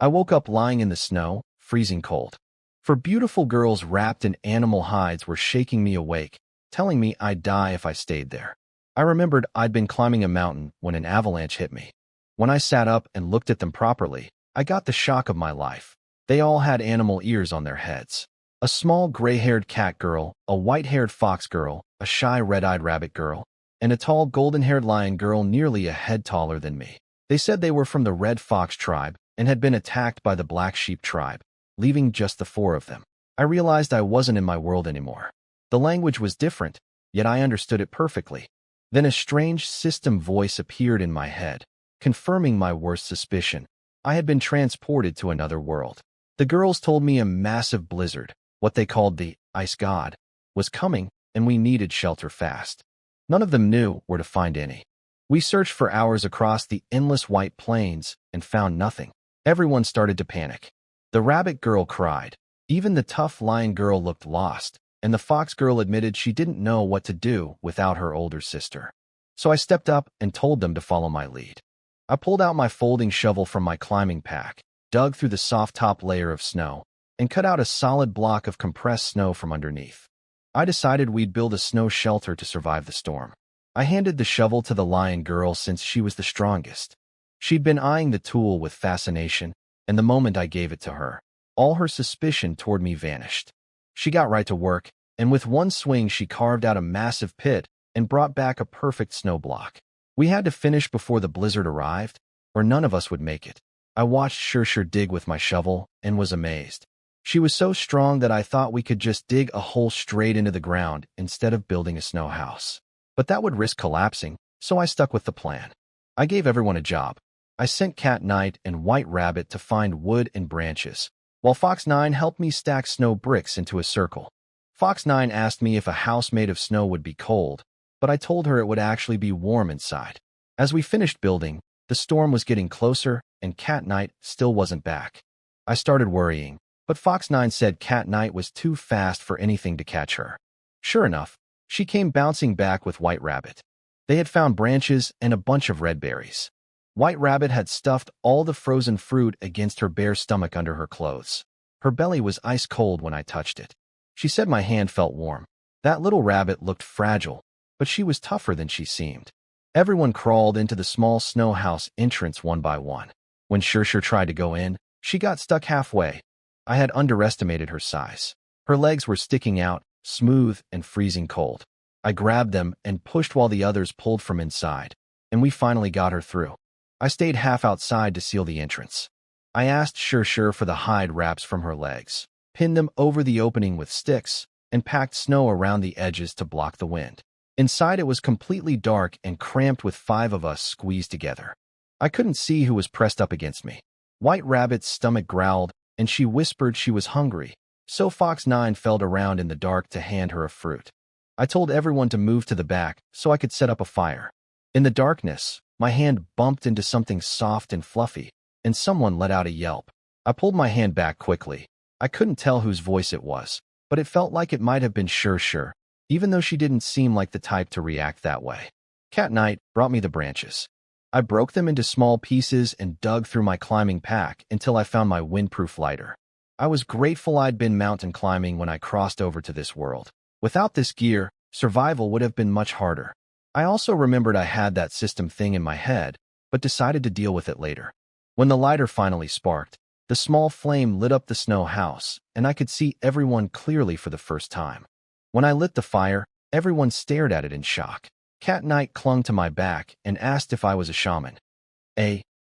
I woke up lying in the snow, freezing cold. For beautiful girls wrapped in animal hides were shaking me awake, telling me I'd die if I stayed there. I remembered I'd been climbing a mountain when an avalanche hit me. When I sat up and looked at them properly, I got the shock of my life. They all had animal ears on their heads. A small gray-haired cat girl, a white-haired fox girl, a shy red-eyed rabbit girl, and a tall golden-haired lion girl nearly a head taller than me. They said they were from the red fox tribe and had been attacked by the black sheep tribe, leaving just the four of them. I realized I wasn't in my world anymore. The language was different, yet I understood it perfectly. Then a strange system voice appeared in my head, confirming my worst suspicion. I had been transported to another world. The girls told me a massive blizzard, what they called the ice god, was coming, and we needed shelter fast. None of them knew where to find any. We searched for hours across the endless white plains and found nothing. Everyone started to panic. The rabbit girl cried. Even the tough lion girl looked lost, and the fox girl admitted she didn't know what to do without her older sister. So I stepped up and told them to follow my lead. I pulled out my folding shovel from my climbing pack, dug through the soft top layer of snow, and cut out a solid block of compressed snow from underneath. I decided we'd build a snow shelter to survive the storm. I handed the shovel to the lion girl since she was the strongest. She'd been eyeing the tool with fascination, and the moment I gave it to her, all her suspicion toward me vanished. She got right to work, and with one swing she carved out a massive pit and brought back a perfect snow block. We had to finish before the blizzard arrived, or none of us would make it. I watched Shirshir dig with my shovel and was amazed. She was so strong that I thought we could just dig a hole straight into the ground instead of building a snow house. But that would risk collapsing, so I stuck with the plan. I gave everyone a job. I sent Cat Knight and White Rabbit to find wood and branches, while Fox 9 helped me stack snow bricks into a circle. Fox 9 asked me if a house made of snow would be cold, but I told her it would actually be warm inside. As we finished building, the storm was getting closer and Cat Knight still wasn't back. I started worrying, but Fox 9 said Cat Knight was too fast for anything to catch her. Sure enough, she came bouncing back with White Rabbit. They had found branches and a bunch of red berries. White Rabbit had stuffed all the frozen fruit against her bare stomach under her clothes. Her belly was ice cold when I touched it. She said my hand felt warm. That little rabbit looked fragile, but she was tougher than she seemed. Everyone crawled into the small snow house entrance one by one. When Shirshir tried to go in, she got stuck halfway. I had underestimated her size. Her legs were sticking out, smooth and freezing cold. I grabbed them and pushed while the others pulled from inside, and we finally got her through. I stayed half outside to seal the entrance. I asked Shirshir for the hide wraps from her legs, pinned them over the opening with sticks, and packed snow around the edges to block the wind. Inside it was completely dark and cramped with 5 of us squeezed together. I couldn't see who was pressed up against me. White Rabbit's stomach growled, and she whispered she was hungry, so Fox 9 felt around in the dark to hand her a fruit. I told everyone to move to the back so I could set up a fire. In the darkness, my hand bumped into something soft and fluffy, and someone let out a yelp. I pulled my hand back quickly. I couldn't tell whose voice it was, but it felt like it might have been Shirshir, even though she didn't seem like the type to react that way. Cat Knight brought me the branches. I broke them into small pieces and dug through my climbing pack until I found my windproof lighter. I was grateful I'd been mountain climbing when I crossed over to this world. Without this gear, survival would have been much harder. I also remembered I had that system thing in my head, but decided to deal with it later. When the lighter finally sparked, the small flame lit up the snow house, and I could see everyone clearly for the first time. When I lit the fire, everyone stared at it in shock. Cat Knight clung to my back and asked if I was a shaman.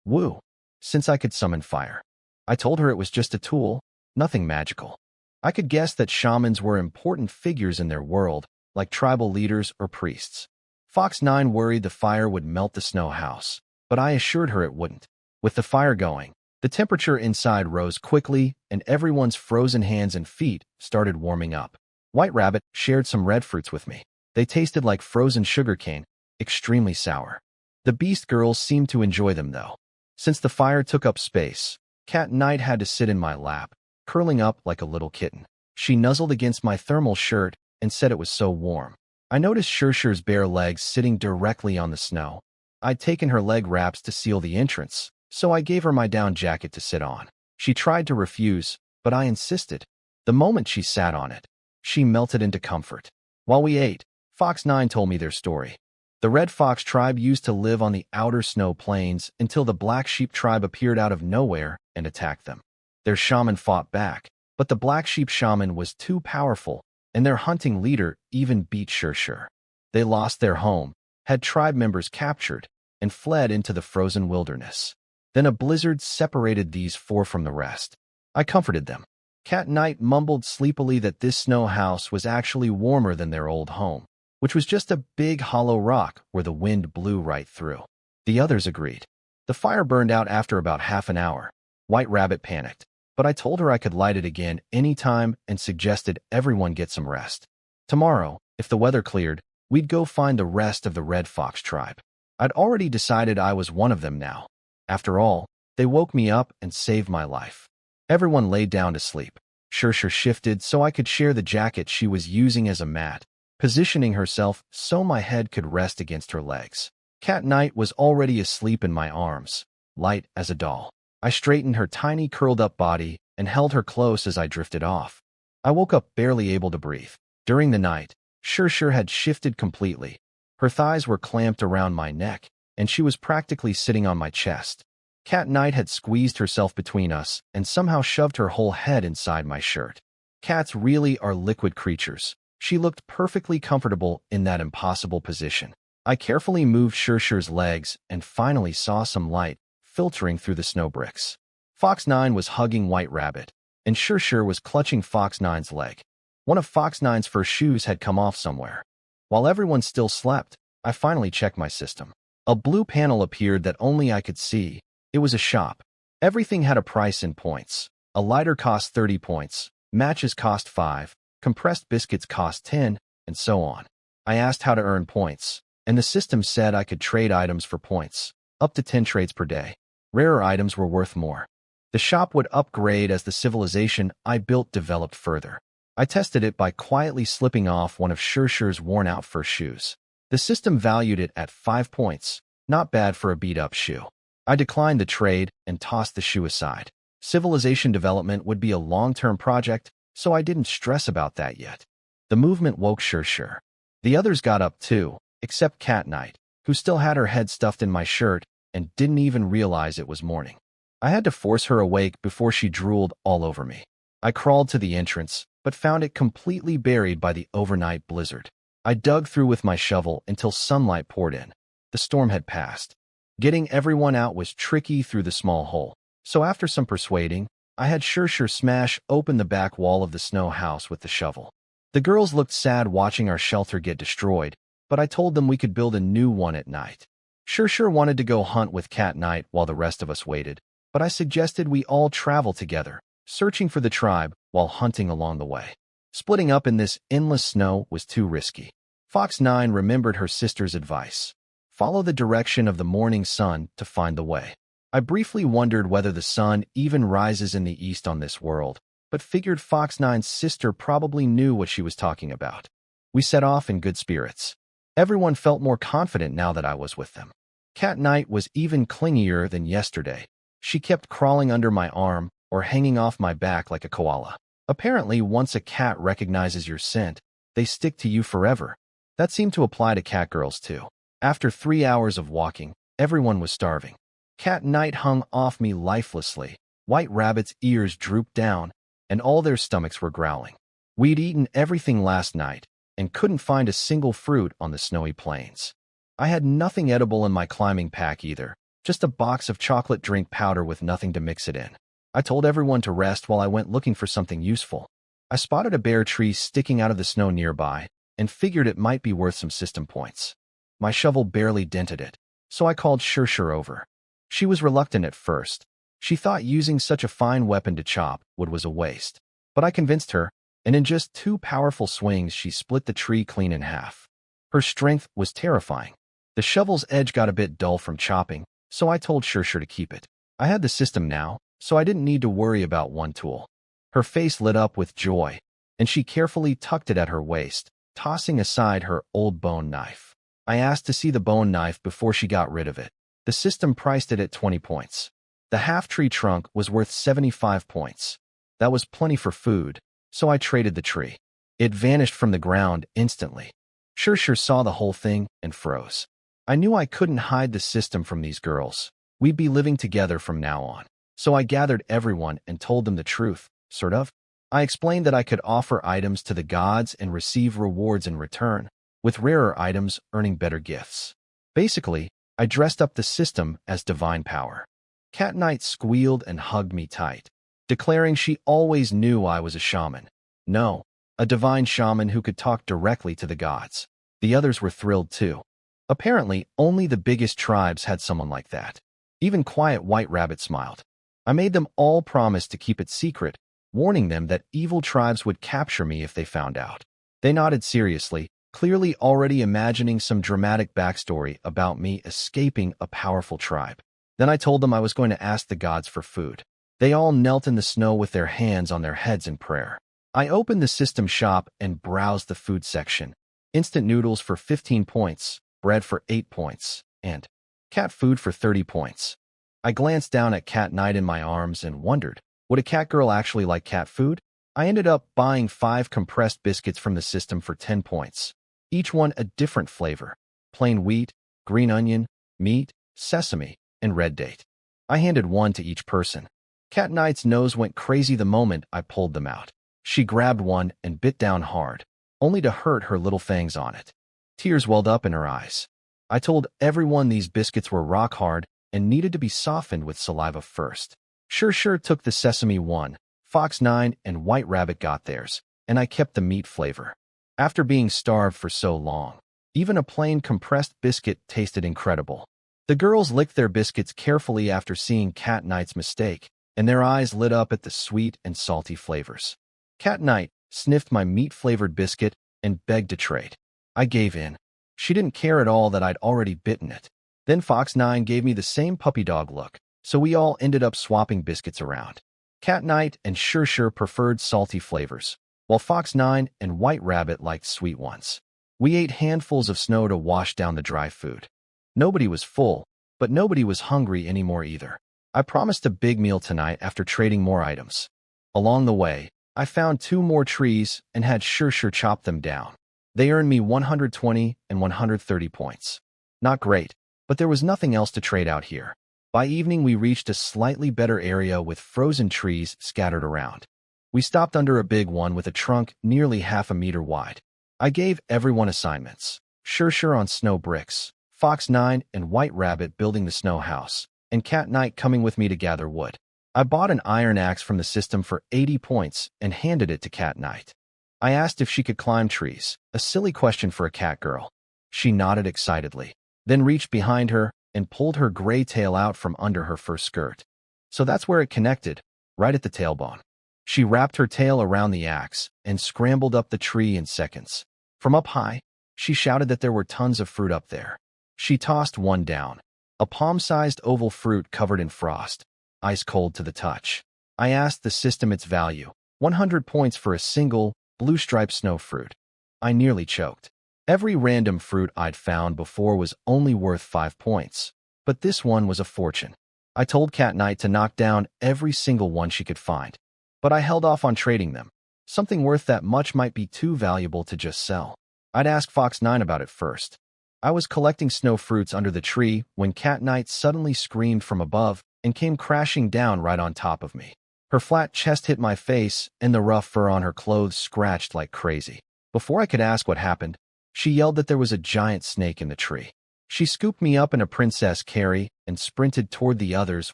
Woo, since I could summon fire. I told her it was just a tool, nothing magical. I could guess that shamans were important figures in their world, like tribal leaders or priests. Fox 9 worried the fire would melt the snow house, but I assured her it wouldn't. With the fire going, the temperature inside rose quickly, and everyone's frozen hands and feet started warming up. White Rabbit shared some red fruits with me. They tasted like frozen sugarcane, extremely sour. The Beast Girls seemed to enjoy them, though. Since the fire took up space, Cat Knight had to sit in my lap, curling up like a little kitten. She nuzzled against my thermal shirt and said it was so warm. I noticed Shirshir's bare legs sitting directly on the snow. I'd taken her leg wraps to seal the entrance, so I gave her my down jacket to sit on. She tried to refuse, but I insisted. The moment she sat on it, she melted into comfort. While we ate, Fox 9 told me their story. The Red Fox tribe used to live on the outer snow plains until the Black Sheep tribe appeared out of nowhere and attacked them. Their shaman fought back, but the Black Sheep shaman was too powerful, and their hunting leader even beat Shur. They lost their home, had tribe members captured, and fled into the frozen wilderness. Then a blizzard separated these four from the rest. I comforted them. Cat Knight mumbled sleepily that this snow house was actually warmer than their old home, which was just a big hollow rock where the wind blew right through. The others agreed. The fire burned out after about half an hour. White Rabbit panicked, but I told her I could light it again anytime and suggested everyone get some rest. Tomorrow, if the weather cleared, we'd go find the rest of the Red Fox tribe. I'd already decided I was one of them now. After all, they woke me up and saved my life. Everyone laid down to sleep. Shur shifted so I could share the jacket she was using as a mat, positioning herself so my head could rest against her legs. Cat Knight was already asleep in my arms, light as a doll. I straightened her tiny curled-up body and held her close as I drifted off. I woke up barely able to breathe. During the night, Shur had shifted completely. Her thighs were clamped around my neck, and she was practically sitting on my chest. Cat Knight had squeezed herself between us and somehow shoved her whole head inside my shirt. Cats really are liquid creatures. She looked perfectly comfortable in that impossible position. I carefully moved Shur's legs and finally saw some light filtering through the snow bricks. Fox 9 was hugging White Rabbit, and Shur was clutching Fox 9's leg. One of Fox 9's first shoes had come off somewhere. While everyone still slept, I finally checked my system. A blue panel appeared that only I could see. It was a shop. Everything had a price in points. A lighter cost 30 points, matches cost 5, compressed biscuits cost 10, and so on. I asked how to earn points, and the system said I could trade items for points, up to 10 trades per day. Rarer items were worth more. The shop would upgrade as the civilization I built developed further. I tested it by quietly slipping off one of Shur's worn-out first shoes. The system valued it at 5 points, not bad for a beat-up shoe. I declined the trade and tossed the shoe aside. Civilization development would be a long-term project, so I didn't stress about that yet. The movement woke Shur. The others got up too, except Cat Knight, who still had her head stuffed in my shirt and didn't even realize it was morning. I had to force her awake before she drooled all over me. I crawled to the entrance, but found it completely buried by the overnight blizzard. I dug through with my shovel until sunlight poured in. The storm had passed. Getting everyone out was tricky through the small hole, so after some persuading, I had Shur smash open the back wall of the snow house with the shovel. The girls looked sad watching our shelter get destroyed, but I told them we could build a new one at night. Shur wanted to go hunt with Cat Knight while the rest of us waited, but I suggested we all travel together, searching for the tribe while hunting along the way. Splitting up in this endless snow was too risky. Fox 9 remembered her sister's advice. Follow the direction of the morning sun to find the way. I briefly wondered whether the sun even rises in the east on this world, but figured Fox 9's sister probably knew what she was talking about. We set off in good spirits. Everyone felt more confident now that I was with them. Cat Knight was even clingier than yesterday. She kept crawling under my arm or hanging off my back like a koala. Apparently, once a cat recognizes your scent, they stick to you forever. That seemed to apply to cat girls too. After 3 hours of walking, everyone was starving. Cat Knight hung off me lifelessly. White Rabbit's ears drooped down, and all their stomachs were growling. We'd eaten everything last night and couldn't find a single fruit on the snowy plains. I had nothing edible in my climbing pack either, just a box of chocolate drink powder with nothing to mix it in. I told everyone to rest while I went looking for something useful. I spotted a bare tree sticking out of the snow nearby and figured it might be worth some system points. My shovel barely dented it, so I called Shur over. She was reluctant at first. She thought using such a fine weapon to chop wood was a waste. But I convinced her, and in just 2 powerful swings she split the tree clean in half. Her strength was terrifying. The shovel's edge got a bit dull from chopping, so I told Shur to keep it. I had the system now, so I didn't need to worry about one tool. Her face lit up with joy, and she carefully tucked it at her waist, tossing aside her old bone knife. I asked to see the bone knife before she got rid of it. The system priced it at 20 points. The half-tree trunk was worth 75 points. That was plenty for food, so I traded the tree. It vanished from the ground instantly. Sure saw the whole thing and froze. I knew I couldn't hide the system from these girls. We'd be living together from now on. So I gathered everyone and told them the truth, sort of. I explained that I could offer items to the gods and receive rewards in return, with rarer items earning better gifts. Basically, I dressed up the system as divine power. Cat Knight squealed and hugged me tight, declaring she always knew I was a shaman. No, a divine shaman who could talk directly to the gods. The others were thrilled too. Apparently, only the biggest tribes had someone like that. Even Quiet White Rabbit smiled. I made them all promise to keep it secret, warning them that evil tribes would capture me if they found out. They nodded seriously, clearly already imagining some dramatic backstory about me escaping a powerful tribe. Then I told them I was going to ask the gods for food. They all knelt in the snow with their hands on their heads in prayer. I opened the system shop and browsed the food section. Instant noodles for 15 points, bread for 8 points, and cat food for 30 points. I glanced down at Cat Knight in my arms and wondered, would a cat girl actually like cat food? I ended up buying 5 compressed biscuits from the system for 10 points. Each one a different flavor. Plain wheat, green onion, meat, sesame, and red date. I handed one to each person. Cat Knight's nose went crazy the moment I pulled them out. She grabbed one and bit down hard, only to hurt her little fangs on it. Tears welled up in her eyes. I told everyone these biscuits were rock hard and needed to be softened with saliva first. Sure took the sesame one. Fox 9 and White Rabbit got theirs, and I kept the meat flavor. After being starved for so long, even a plain compressed biscuit tasted incredible. The girls licked their biscuits carefully after seeing Cat Knight's mistake, and their eyes lit up at the sweet and salty flavors. Cat Knight sniffed my meat-flavored biscuit and begged to trade. I gave in. She didn't care at all that I'd already bitten it. Then Fox 9 gave me the same puppy dog look, so we all ended up swapping biscuits around. Cat Knight and Sure preferred salty flavors, while Fox 9 and White Rabbit liked sweet ones. We ate handfuls of snow to wash down the dry food. Nobody was full, but nobody was hungry anymore either. I promised a big meal tonight after trading more items. Along the way, I found 2 more trees and had Sure chop them down. They earned me 120 and 130 points. Not great, but there was nothing else to trade out here. By evening, we reached a slightly better area with frozen trees scattered around. We stopped under a big one with a trunk nearly half a meter wide. I gave everyone assignments. Sure on snow bricks, Fox 9 and White Rabbit building the snow house, and Cat Knight coming with me to gather wood. I bought an iron axe from the system for 80 points and handed it to Cat Knight. I asked if she could climb trees, a silly question for a cat girl. She nodded excitedly, then reached behind her and pulled her gray tail out from under her fur skirt. So that's where it connected, right at the tailbone. She wrapped her tail around the axe and scrambled up the tree in seconds. From up high, she shouted that there were tons of fruit up there. She tossed one down, a palm-sized oval fruit covered in frost, ice cold to the touch. I asked the system its value, 100 points for a single, blue-striped snow fruit. I nearly choked. Every random fruit I'd found before was only worth 5 points, but this one was a fortune. I told Cat Knight to knock down every single one she could find, but I held off on trading them. Something worth that much might be too valuable to just sell. I'd ask Fox 9 about it first. I was collecting snow fruits under the tree when Cat Knight suddenly screamed from above and came crashing down right on top of me. Her flat chest hit my face, and the rough fur on her clothes scratched like crazy. Before I could ask what happened, she yelled that there was a giant snake in the tree. She scooped me up in a princess carry and sprinted toward the others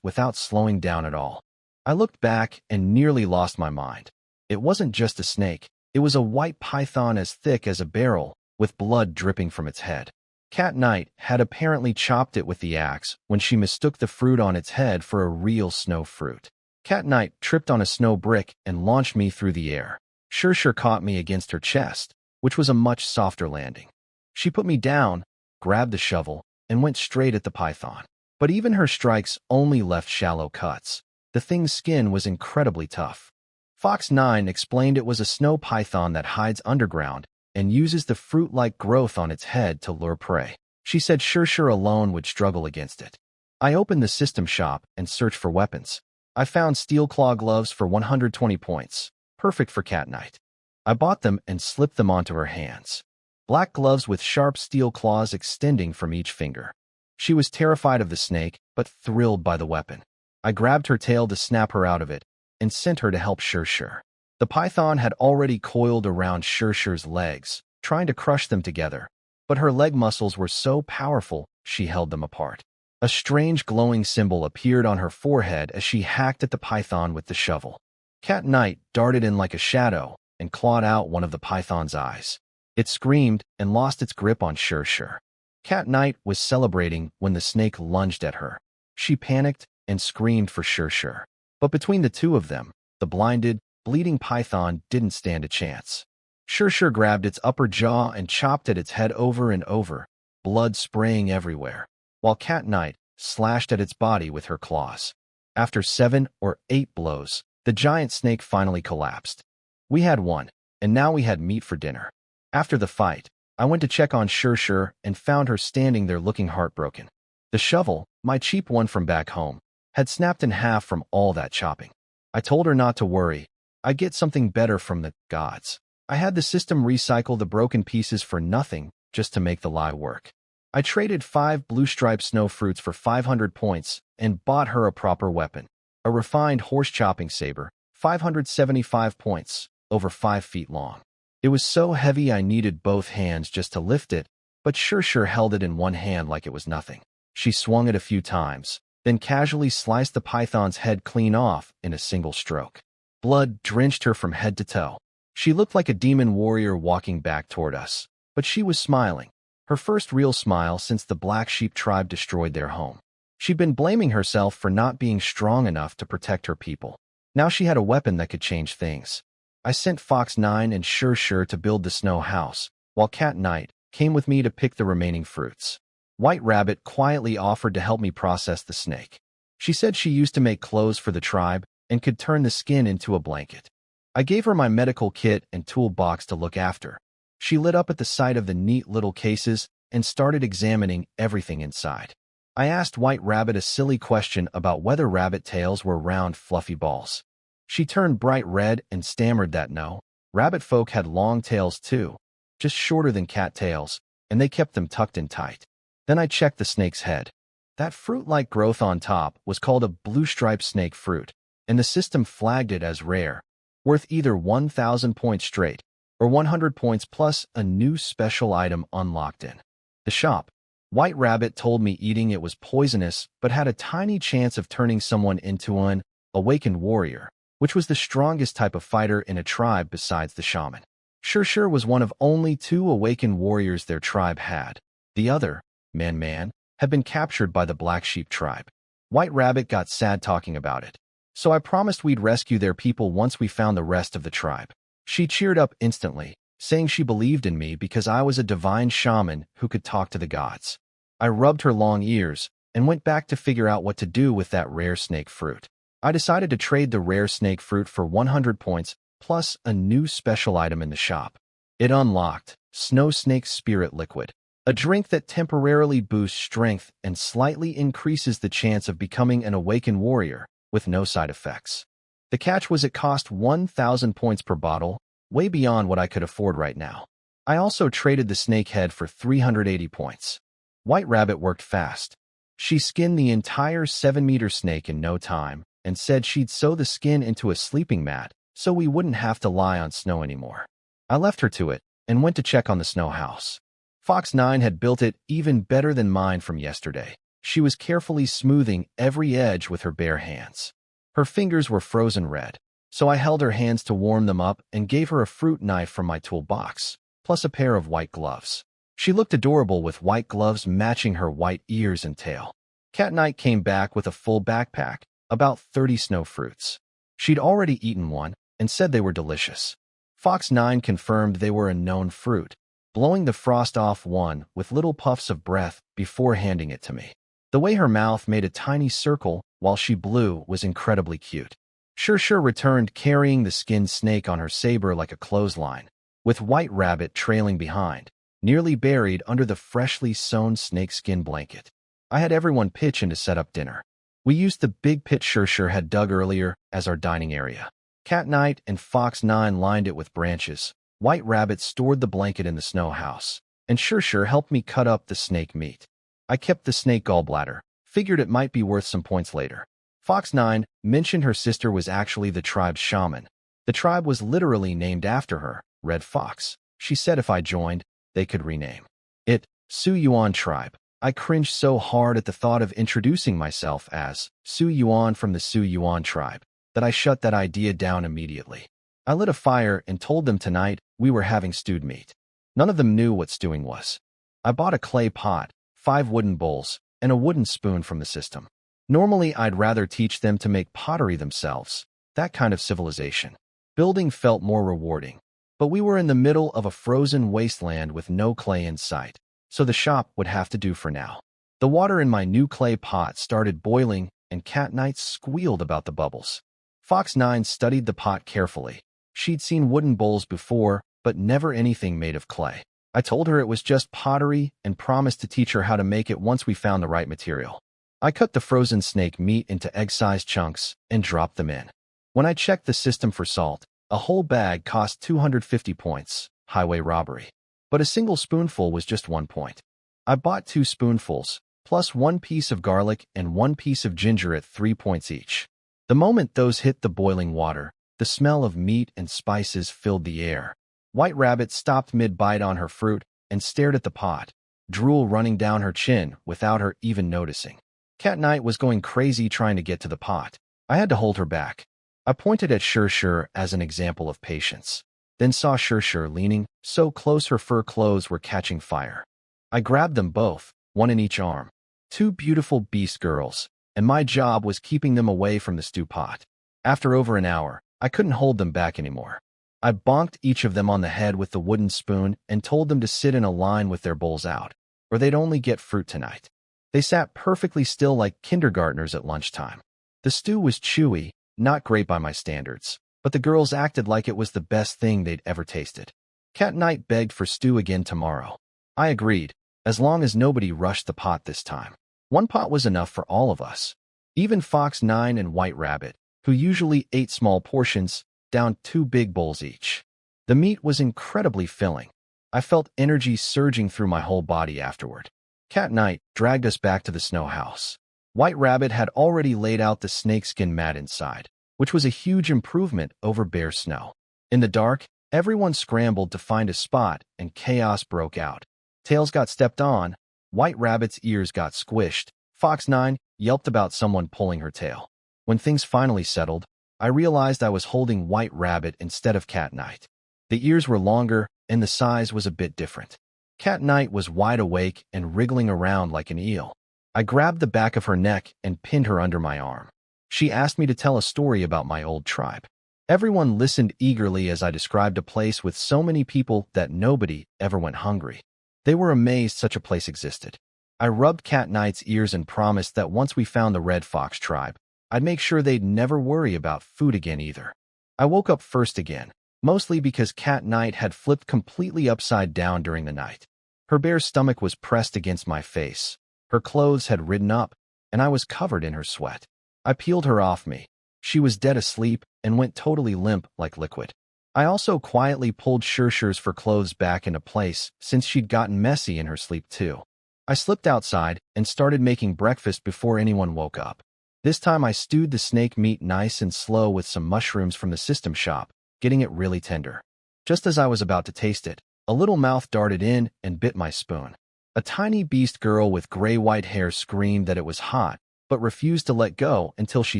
without slowing down at all. I looked back and nearly lost my mind. It wasn't just a snake. It was a white python as thick as a barrel, with blood dripping from its head. Cat Knight had apparently chopped it with the axe when she mistook the fruit on its head for a real snow fruit. Cat Knight tripped on a snow brick and launched me through the air. Sure caught me against her chest, which was a much softer landing. She put me down, grabbed the shovel, and went straight at the python. But even her strikes only left shallow cuts. The thing's skin was incredibly tough. Fox 9 explained it was a snow python that hides underground and uses the fruit-like growth on its head to lure prey. She said Sure alone would struggle against it. I opened the system shop and searched for weapons. I found steel claw gloves for 120 points, perfect for cat night. I bought them and slipped them onto her hands. Black gloves with sharp steel claws extending from each finger. She was terrified of the snake, but thrilled by the weapon. I grabbed her tail to snap her out of it and sent her to help Shirshir. The python had already coiled around Shirshir's legs, trying to crush them together, but her leg muscles were so powerful she held them apart. A strange glowing symbol appeared on her forehead as she hacked at the python with the shovel. Cat Knight darted in like a shadow and clawed out one of the python's eyes. It screamed and lost its grip on Shirshir. Cat Knight was celebrating when the snake lunged at her. She panicked and screamed for Shirshir. But between the two of them, the blinded, bleeding python didn't stand a chance. Shirshir grabbed its upper jaw and chopped at its head over and over, blood spraying everywhere, while Cat Knight slashed at its body with her claws. After 7 or 8 blows, the giant snake finally collapsed. We had won, and now we had meat for dinner. After the fight, I went to check on Shirshir and found her standing there looking heartbroken. The shovel, my cheap one from back home, had snapped in half from all that chopping. I told her not to worry. I'd get something better from the gods. I had the system recycle the broken pieces for nothing just to make the lie work. I traded 5 blue-striped snow fruits for 500 points and bought her a proper weapon. A refined horse-chopping saber, 575 points, over 5 feet long. It was so heavy I needed both hands just to lift it, but Shirshir held it in one hand like it was nothing. She swung it a few times, then casually sliced the python's head clean off in a single stroke. Blood drenched her from head to toe. She looked like a demon warrior walking back toward us, but she was smiling. Her first real smile since the Black Sheep tribe destroyed their home. She'd been blaming herself for not being strong enough to protect her people. Now she had a weapon that could change things. I sent Fox 9 and Shirshir to build the snow house, while Cat Knight came with me to pick the remaining fruits. White Rabbit quietly offered to help me process the snake. She said she used to make clothes for the tribe and could turn the skin into a blanket. I gave her my medical kit and toolbox to look after. She lit up at the sight of the neat little cases and started examining everything inside. I asked White Rabbit a silly question about whether rabbit tails were round, fluffy balls. She turned bright red and stammered that no, rabbit folk had long tails too, just shorter than cat tails, and they kept them tucked in tight. Then I checked the snake's head. That fruit-like growth on top was called a blue-striped snake fruit, and the system flagged it as rare, worth either 1,000 points straight or 100 points plus a new special item unlocked in the shop. White Rabbit told me eating it was poisonous but had a tiny chance of turning someone into an awakened warrior, which was the strongest type of fighter in a tribe besides the shaman. Shirshir was one of only 2 awakened warriors their tribe had. The other, Man, had been captured by the Black Sheep tribe. White Rabbit got sad talking about it, so I promised we'd rescue their people once we found the rest of the tribe. She cheered up instantly, saying she believed in me because I was a divine shaman who could talk to the gods. I rubbed her long ears and went back to figure out what to do with that rare snake fruit. I decided to trade the rare snake fruit for 100 points plus a new special item in the shop. It unlocked Snow Snake Spirit Liquid, a drink that temporarily boosts strength and slightly increases the chance of becoming an awakened warrior with no side effects. The catch was it cost 1,000 points per bottle, way beyond what I could afford right now. I also traded the snake head for 380 points. White Rabbit worked fast. She skinned the entire 7-meter snake in no time and said she'd sew the skin into a sleeping mat so we wouldn't have to lie on snow anymore. I left her to it and went to check on the snow house. Fox 9 had built it even better than mine from yesterday. She was carefully smoothing every edge with her bare hands. Her fingers were frozen red, so I held her hands to warm them up and gave her a fruit knife from my toolbox, plus a pair of white gloves. She looked adorable with white gloves matching her white ears and tail. Cat Knight came back with a full backpack, about 30 snow fruits. She'd already eaten one and said they were delicious. Fox 9 confirmed they were a known fruit, blowing the frost off one with little puffs of breath before handing it to me. The way her mouth made a tiny circle while she blew was incredibly cute. Shirshir returned carrying the skinned snake on her saber like a clothesline, with White Rabbit trailing behind, nearly buried under the freshly sewn snakeskin blanket. I had everyone pitch in to set up dinner. We used the big pit Shir had dug earlier as our dining area. Cat Knight and Fox 9 lined it with branches. White Rabbit stored the blanket in the snow house, and Shir helped me cut up the snake meat. I kept the snake gallbladder, figured it might be worth some points later. Fox 9 mentioned her sister was actually the tribe's shaman. The tribe was literally named after her, Red Fox. She said if I joined, they could rename it Su Yuan Tribe. I cringed so hard at the thought of introducing myself as Su Yuan from the Su Yuan Tribe that I shut that idea down immediately. I lit a fire and told them tonight we were having stewed meat. None of them knew what stewing was. I bought a clay pot, 5 wooden bowls, and a wooden spoon from the system. Normally, I'd rather teach them to make pottery themselves, that kind of civilization. Building felt more rewarding, but we were in the middle of a frozen wasteland with no clay in sight, so the shop would have to do for now. The water in my new clay pot started boiling, and Cat Knight squealed about the bubbles. Fox 9 studied the pot carefully. She'd seen wooden bowls before, but never anything made of clay. I told her it was just pottery and promised to teach her how to make it once we found the right material. I cut the frozen snake meat into egg-sized chunks and dropped them in. When I checked the system for salt, a whole bag cost 250 points, highway robbery. But a single spoonful was just 1 point. I bought 2 spoonfuls, plus 1 piece of garlic and 1 piece of ginger at 3 points each. The moment those hit the boiling water, the smell of meat and spices filled the air. White Rabbit stopped mid-bite on her fruit and stared at the pot, drool running down her chin without her even noticing. Cat Knight was going crazy trying to get to the pot. I had to hold her back. I pointed at Shir as an example of patience, then saw Shir leaning so close her fur clothes were catching fire. I grabbed them both, one in each arm. 2 beautiful beast girls, and my job was keeping them away from the stew pot. After over an hour, I couldn't hold them back anymore. I bonked each of them on the head with the wooden spoon and told them to sit in a line with their bowls out, or they'd only get fruit tonight. They sat perfectly still like kindergartners at lunchtime. The stew was chewy, not great by my standards, but the girls acted like it was the best thing they'd ever tasted. Cat Knight begged for stew again tomorrow. I agreed, as long as nobody rushed the pot this time. 1 pot was enough for all of us. Even Fox 9 and White Rabbit, who usually ate small portions, downed 2 big bowls each. The meat was incredibly filling. I felt energy surging through my whole body afterward. Cat Knight dragged us back to the snow house. White Rabbit had already laid out the snakeskin mat inside, which was a huge improvement over bare snow. In the dark, everyone scrambled to find a spot and chaos broke out. Tails got stepped on, White Rabbit's ears got squished, Fox 9 yelped about someone pulling her tail. When things finally settled, I realized I was holding White Rabbit instead of Cat Knight. The ears were longer, and the size was a bit different. Cat Knight was wide awake and wriggling around like an eel. I grabbed the back of her neck and pinned her under my arm. She asked me to tell a story about my old tribe. Everyone listened eagerly as I described a place with so many people that nobody ever went hungry. They were amazed such a place existed. I rubbed Cat Knight's ears and promised that once we found the Red Fox tribe, I'd make sure they'd never worry about food again either. I woke up first again, mostly because Cat Knight had flipped completely upside down during the night. Her bare stomach was pressed against my face. Her clothes had ridden up, and I was covered in her sweat. I peeled her off me. She was dead asleep and went totally limp like liquid. I also quietly pulled Shir's fur clothes back into place since she'd gotten messy in her sleep too. I slipped outside and started making breakfast before anyone woke up. This time I stewed the snake meat nice and slow with some mushrooms from the system shop, getting it really tender. Just as I was about to taste it, a little mouth darted in and bit my spoon. A tiny beast girl with gray-white hair screamed that it was hot, but refused to let go until she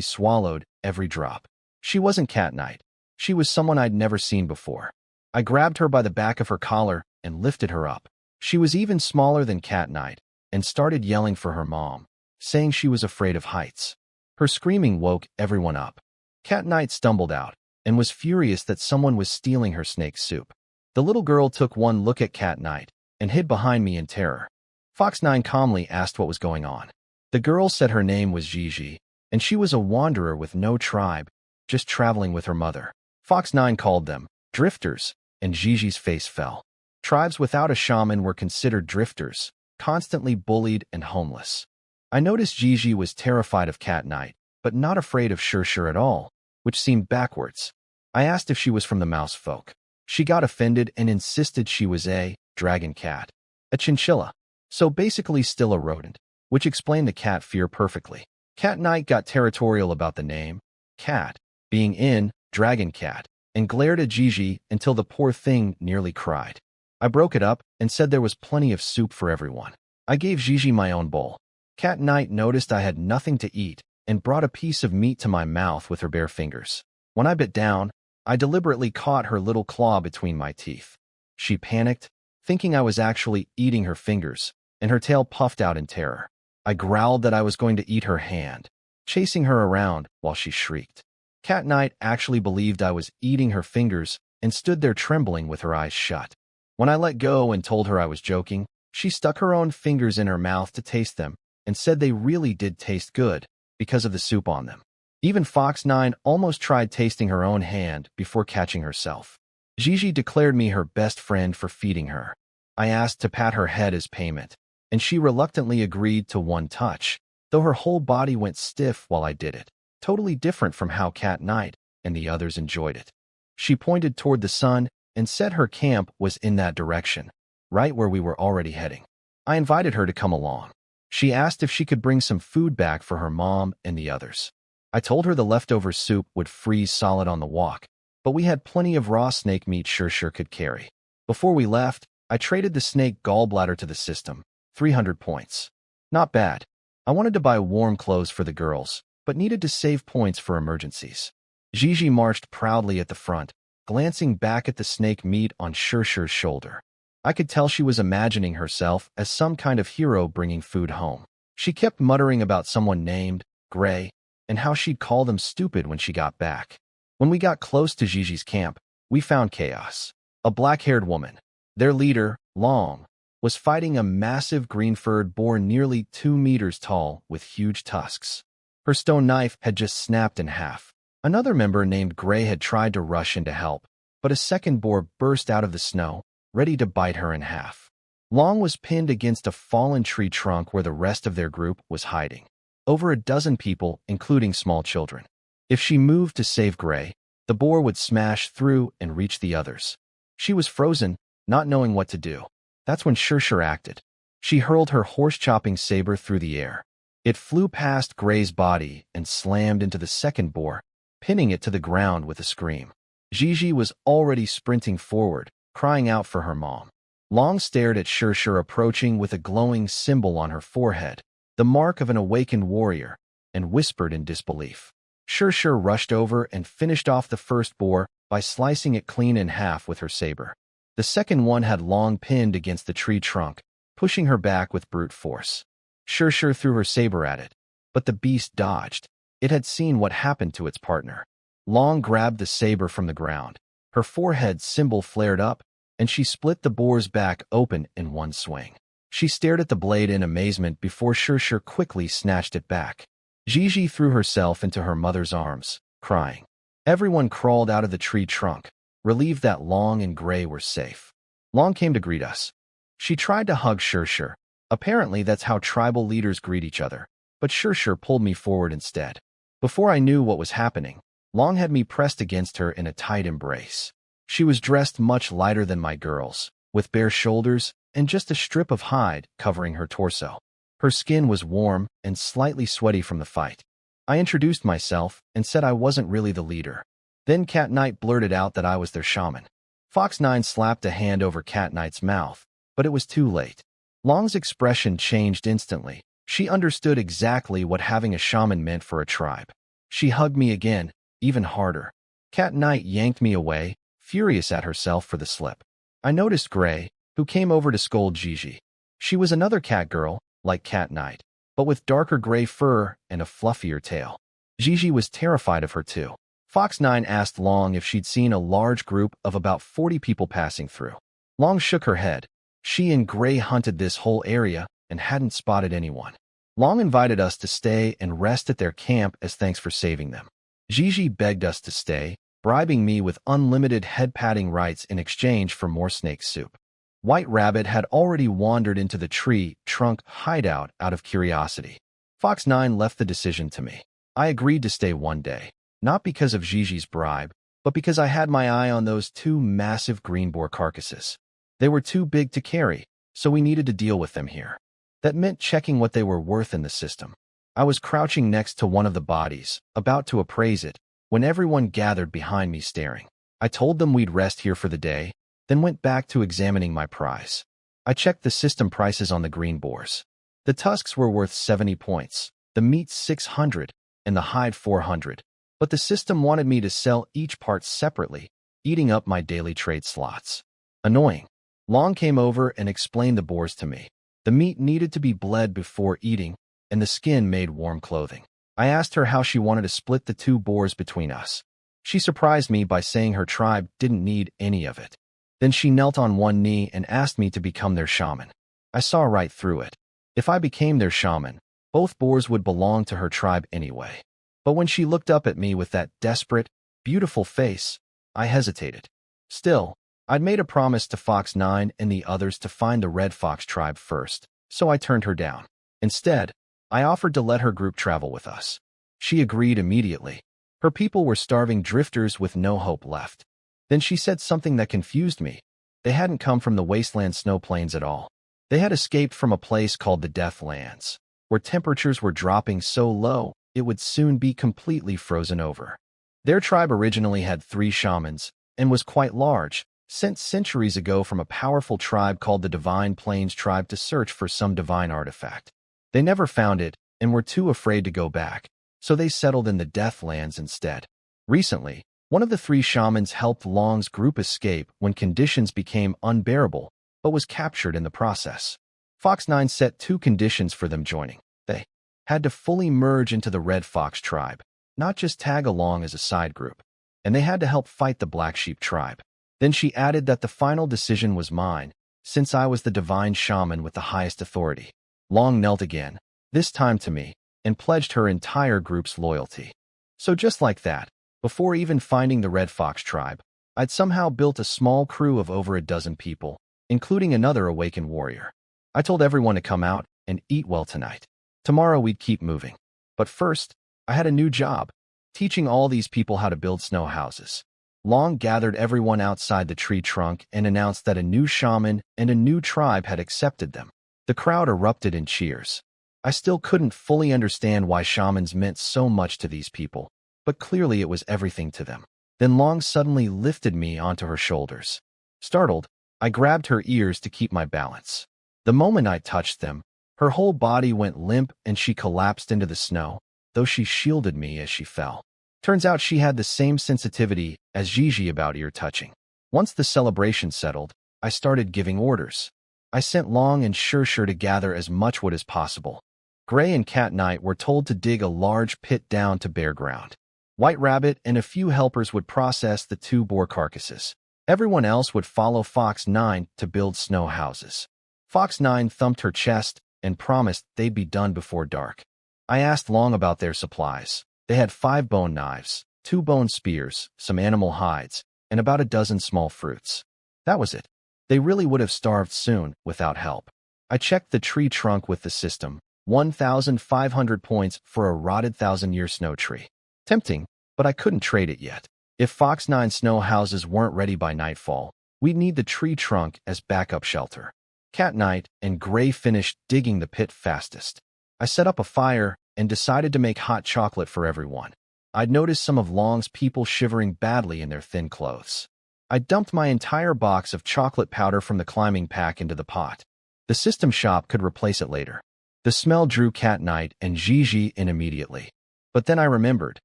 swallowed every drop. She wasn't Cat Knight. She was someone I'd never seen before. I grabbed her by the back of her collar and lifted her up. She was even smaller than Cat Knight and started yelling for her mom, saying she was afraid of heights. Her screaming woke everyone up. Cat Knight stumbled out and was furious that someone was stealing her snake soup. The little girl took one look at Cat Knight and hid behind me in terror. Fox 9 calmly asked what was going on. The girl said her name was Gigi, and she was a wanderer with no tribe, just traveling with her mother. Fox 9 called them drifters, and Gigi's face fell. Tribes without a shaman were considered drifters, constantly bullied and homeless. I noticed Gigi was terrified of Cat Knight, but not afraid of Shir at all, which seemed backwards. I asked if she was from the mouse folk. She got offended and insisted she was a dragon cat, a chinchilla, so basically still a rodent, which explained the cat fear perfectly. Cat Knight got territorial about the name, cat, being in dragon cat, and glared at Gigi until the poor thing nearly cried. I broke it up and said there was plenty of soup for everyone. I gave Gigi my own bowl. Cat Knight noticed I had nothing to eat and brought a piece of meat to my mouth with her bare fingers. When I bit down, I deliberately caught her little claw between my teeth. She panicked, thinking I was actually eating her fingers, and her tail puffed out in terror. I growled that I was going to eat her hand, chasing her around while she shrieked. Cat Knight actually believed I was eating her fingers and stood there trembling with her eyes shut. When I let go and told her I was joking, she stuck her own fingers in her mouth to taste them and said they really did taste good because of the soup on them. Even Fox 9 almost tried tasting her own hand before catching herself. Gigi declared me her best friend for feeding her. I asked to pat her head as payment, and she reluctantly agreed to one touch, though her whole body went stiff while I did it, totally different from how Cat Knight and the others enjoyed it. She pointed toward the sun and said her camp was in that direction, right where we were already heading. I invited her to come along. She asked if she could bring some food back for her mom and the others. I told her the leftover soup would freeze solid on the walk, but we had plenty of raw snake meat Shir could carry. Before we left, I traded the snake gallbladder to the system, 300 points. Not bad. I wanted to buy warm clothes for the girls, but needed to save points for emergencies. Gigi marched proudly at the front, glancing back at the snake meat on Shir's shoulder. I could tell she was imagining herself as some kind of hero bringing food home. She kept muttering about someone named Gray and how she'd call them stupid when she got back. When we got close to Gigi's camp, we found chaos. A black-haired woman, their leader, Long, was fighting a massive green-furred boar nearly 2 meters tall with huge tusks. Her stone knife had just snapped in half. Another member named Gray had tried to rush in to help, but a second boar burst out of the snow, ready to bite her in half. Long was pinned against a fallen tree trunk where the rest of their group was hiding. Over a dozen people, including small children. If she moved to save Gray, the boar would smash through and reach the others. She was frozen, not knowing what to do. That's when Shir acted. She hurled her horse-chopping saber through the air. It flew past Gray's body and slammed into the second boar, pinning it to the ground with a scream. Gigi was already sprinting forward, crying out for her mom. Long stared at Shir approaching with a glowing symbol on her forehead, the mark of an awakened warrior, and whispered in disbelief. Shir rushed over and finished off the first boar by slicing it clean in half with her saber. The second one had Long pinned against the tree trunk, pushing her back with brute force. Shir threw her saber at it, but the beast dodged. It had seen what happened to its partner. Long grabbed the saber from the ground. Her forehead symbol flared up, and she split the boar's back open in one swing. She stared at the blade in amazement before Shir quickly snatched it back. Gigi threw herself into her mother's arms, crying. Everyone crawled out of the tree trunk, relieved that Long and Gray were safe. Long came to greet us. She tried to hug Shir. Apparently that's how tribal leaders greet each other, but Shir pulled me forward instead. Before I knew what was happening, Long had me pressed against her in a tight embrace. She was dressed much lighter than my girls, with bare shoulders and just a strip of hide covering her torso. Her skin was warm and slightly sweaty from the fight. I introduced myself and said I wasn't really the leader. Then Cat Knight blurted out that I was their shaman. Fox 9 slapped a hand over Cat Knight's mouth, but it was too late. Long's expression changed instantly. She understood exactly what having a shaman meant for a tribe. She hugged me again, even harder. Cat Knight yanked me away, furious at herself for the slip. I noticed Gray, who came over to scold Gigi. She was another cat girl, like Cat Knight, but with darker gray fur and a fluffier tail. Gigi was terrified of her too. Fox 9 asked Long if she'd seen a large group of about 40 people passing through. Long shook her head. She and Gray hunted this whole area and hadn't spotted anyone. Long invited us to stay and rest at their camp as thanks for saving them. Gigi begged us to stay, bribing me with unlimited head-patting rights in exchange for more snake soup. White Rabbit had already wandered into the tree trunk hideout out of curiosity. Fox 9 left the decision to me. I agreed to stay one day, not because of Gigi's bribe, but because I had my eye on those two massive green boar carcasses. They were too big to carry, so we needed to deal with them here. That meant checking what they were worth in the system. I was crouching next to one of the bodies, about to appraise it, when everyone gathered behind me staring. I told them we'd rest here for the day, then went back to examining my prize. I checked the system prices on the green boars. The tusks were worth 70 points, the meat 600, and the hide 400. But the system wanted me to sell each part separately, eating up my daily trade slots. Annoying. Long came over and explained the boars to me. The meat needed to be bled before eating, and the skin made warm clothing. I asked her how she wanted to split the two boars between us. She surprised me by saying her tribe didn't need any of it. Then she knelt on one knee and asked me to become their shaman. I saw right through it. If I became their shaman, both boars would belong to her tribe anyway. But when she looked up at me with that desperate, beautiful face, I hesitated. Still, I'd made a promise to Fox 9 and the others to find the Red Fox tribe first, so I turned her down. Instead, I offered to let her group travel with us. She agreed immediately. Her people were starving drifters with no hope left. Then she said something that confused me. They hadn't come from the wasteland snow plains at all. They had escaped from a place called the Deathlands, where temperatures were dropping so low it would soon be completely frozen over. Their tribe originally had 3 shamans and was quite large, sent centuries ago from a powerful tribe called the Divine Plains tribe to search for some divine artifact. They never found it and were too afraid to go back, so they settled in the Deathlands instead. Recently, one of the 3 shamans helped Long's group escape when conditions became unbearable, but was captured in the process. Fox 9 set 2 conditions for them joining. They had to fully merge into the Red Fox tribe, not just tag along as a side group, and they had to help fight the Black Sheep tribe. Then she added that the final decision was mine, since I was the divine shaman with the highest authority. Long knelt again, this time to me, and pledged her entire group's loyalty. So just like that, before even finding the Red Fox tribe, I'd somehow built a small crew of over a dozen people, including another awakened warrior. I told everyone to come out and eat well tonight. Tomorrow we'd keep moving. But first, I had a new job, teaching all these people how to build snow houses. Long gathered everyone outside the tree trunk and announced that a new shaman and a new tribe had accepted them. The crowd erupted in cheers. I still couldn't fully understand why shamans meant so much to these people, but clearly it was everything to them. Then Long suddenly lifted me onto her shoulders. Startled, I grabbed her ears to keep my balance. The moment I touched them, her whole body went limp and she collapsed into the snow, though she shielded me as she fell. Turns out she had the same sensitivity as Gigi about ear touching. Once the celebration settled, I started giving orders. I sent Long and Sure to gather as much wood as possible. Gray and Cat Knight were told to dig a large pit down to bare ground. White Rabbit and a few helpers would process the 2 boar carcasses. Everyone else would follow Fox 9 to build snow houses. Fox 9 thumped her chest and promised they'd be done before dark. I asked Long about their supplies. They had 5 bone knives, 2 bone spears, some animal hides, and about a dozen small fruits. That was it. They really would have starved soon without help. I checked the tree trunk with the system, 1,500 points for a rotted 1,000-year snow tree. Tempting, but I couldn't trade it yet. If Fox 9 snow houses weren't ready by nightfall, we'd need the tree trunk as backup shelter. Cat Knight and Gray finished digging the pit fastest. I set up a fire and decided to make hot chocolate for everyone. I'd noticed some of Long's people shivering badly in their thin clothes. I dumped my entire box of chocolate powder from the climbing pack into the pot. The system shop could replace it later. The smell drew Cat Knight and Gigi in immediately. But then I remembered,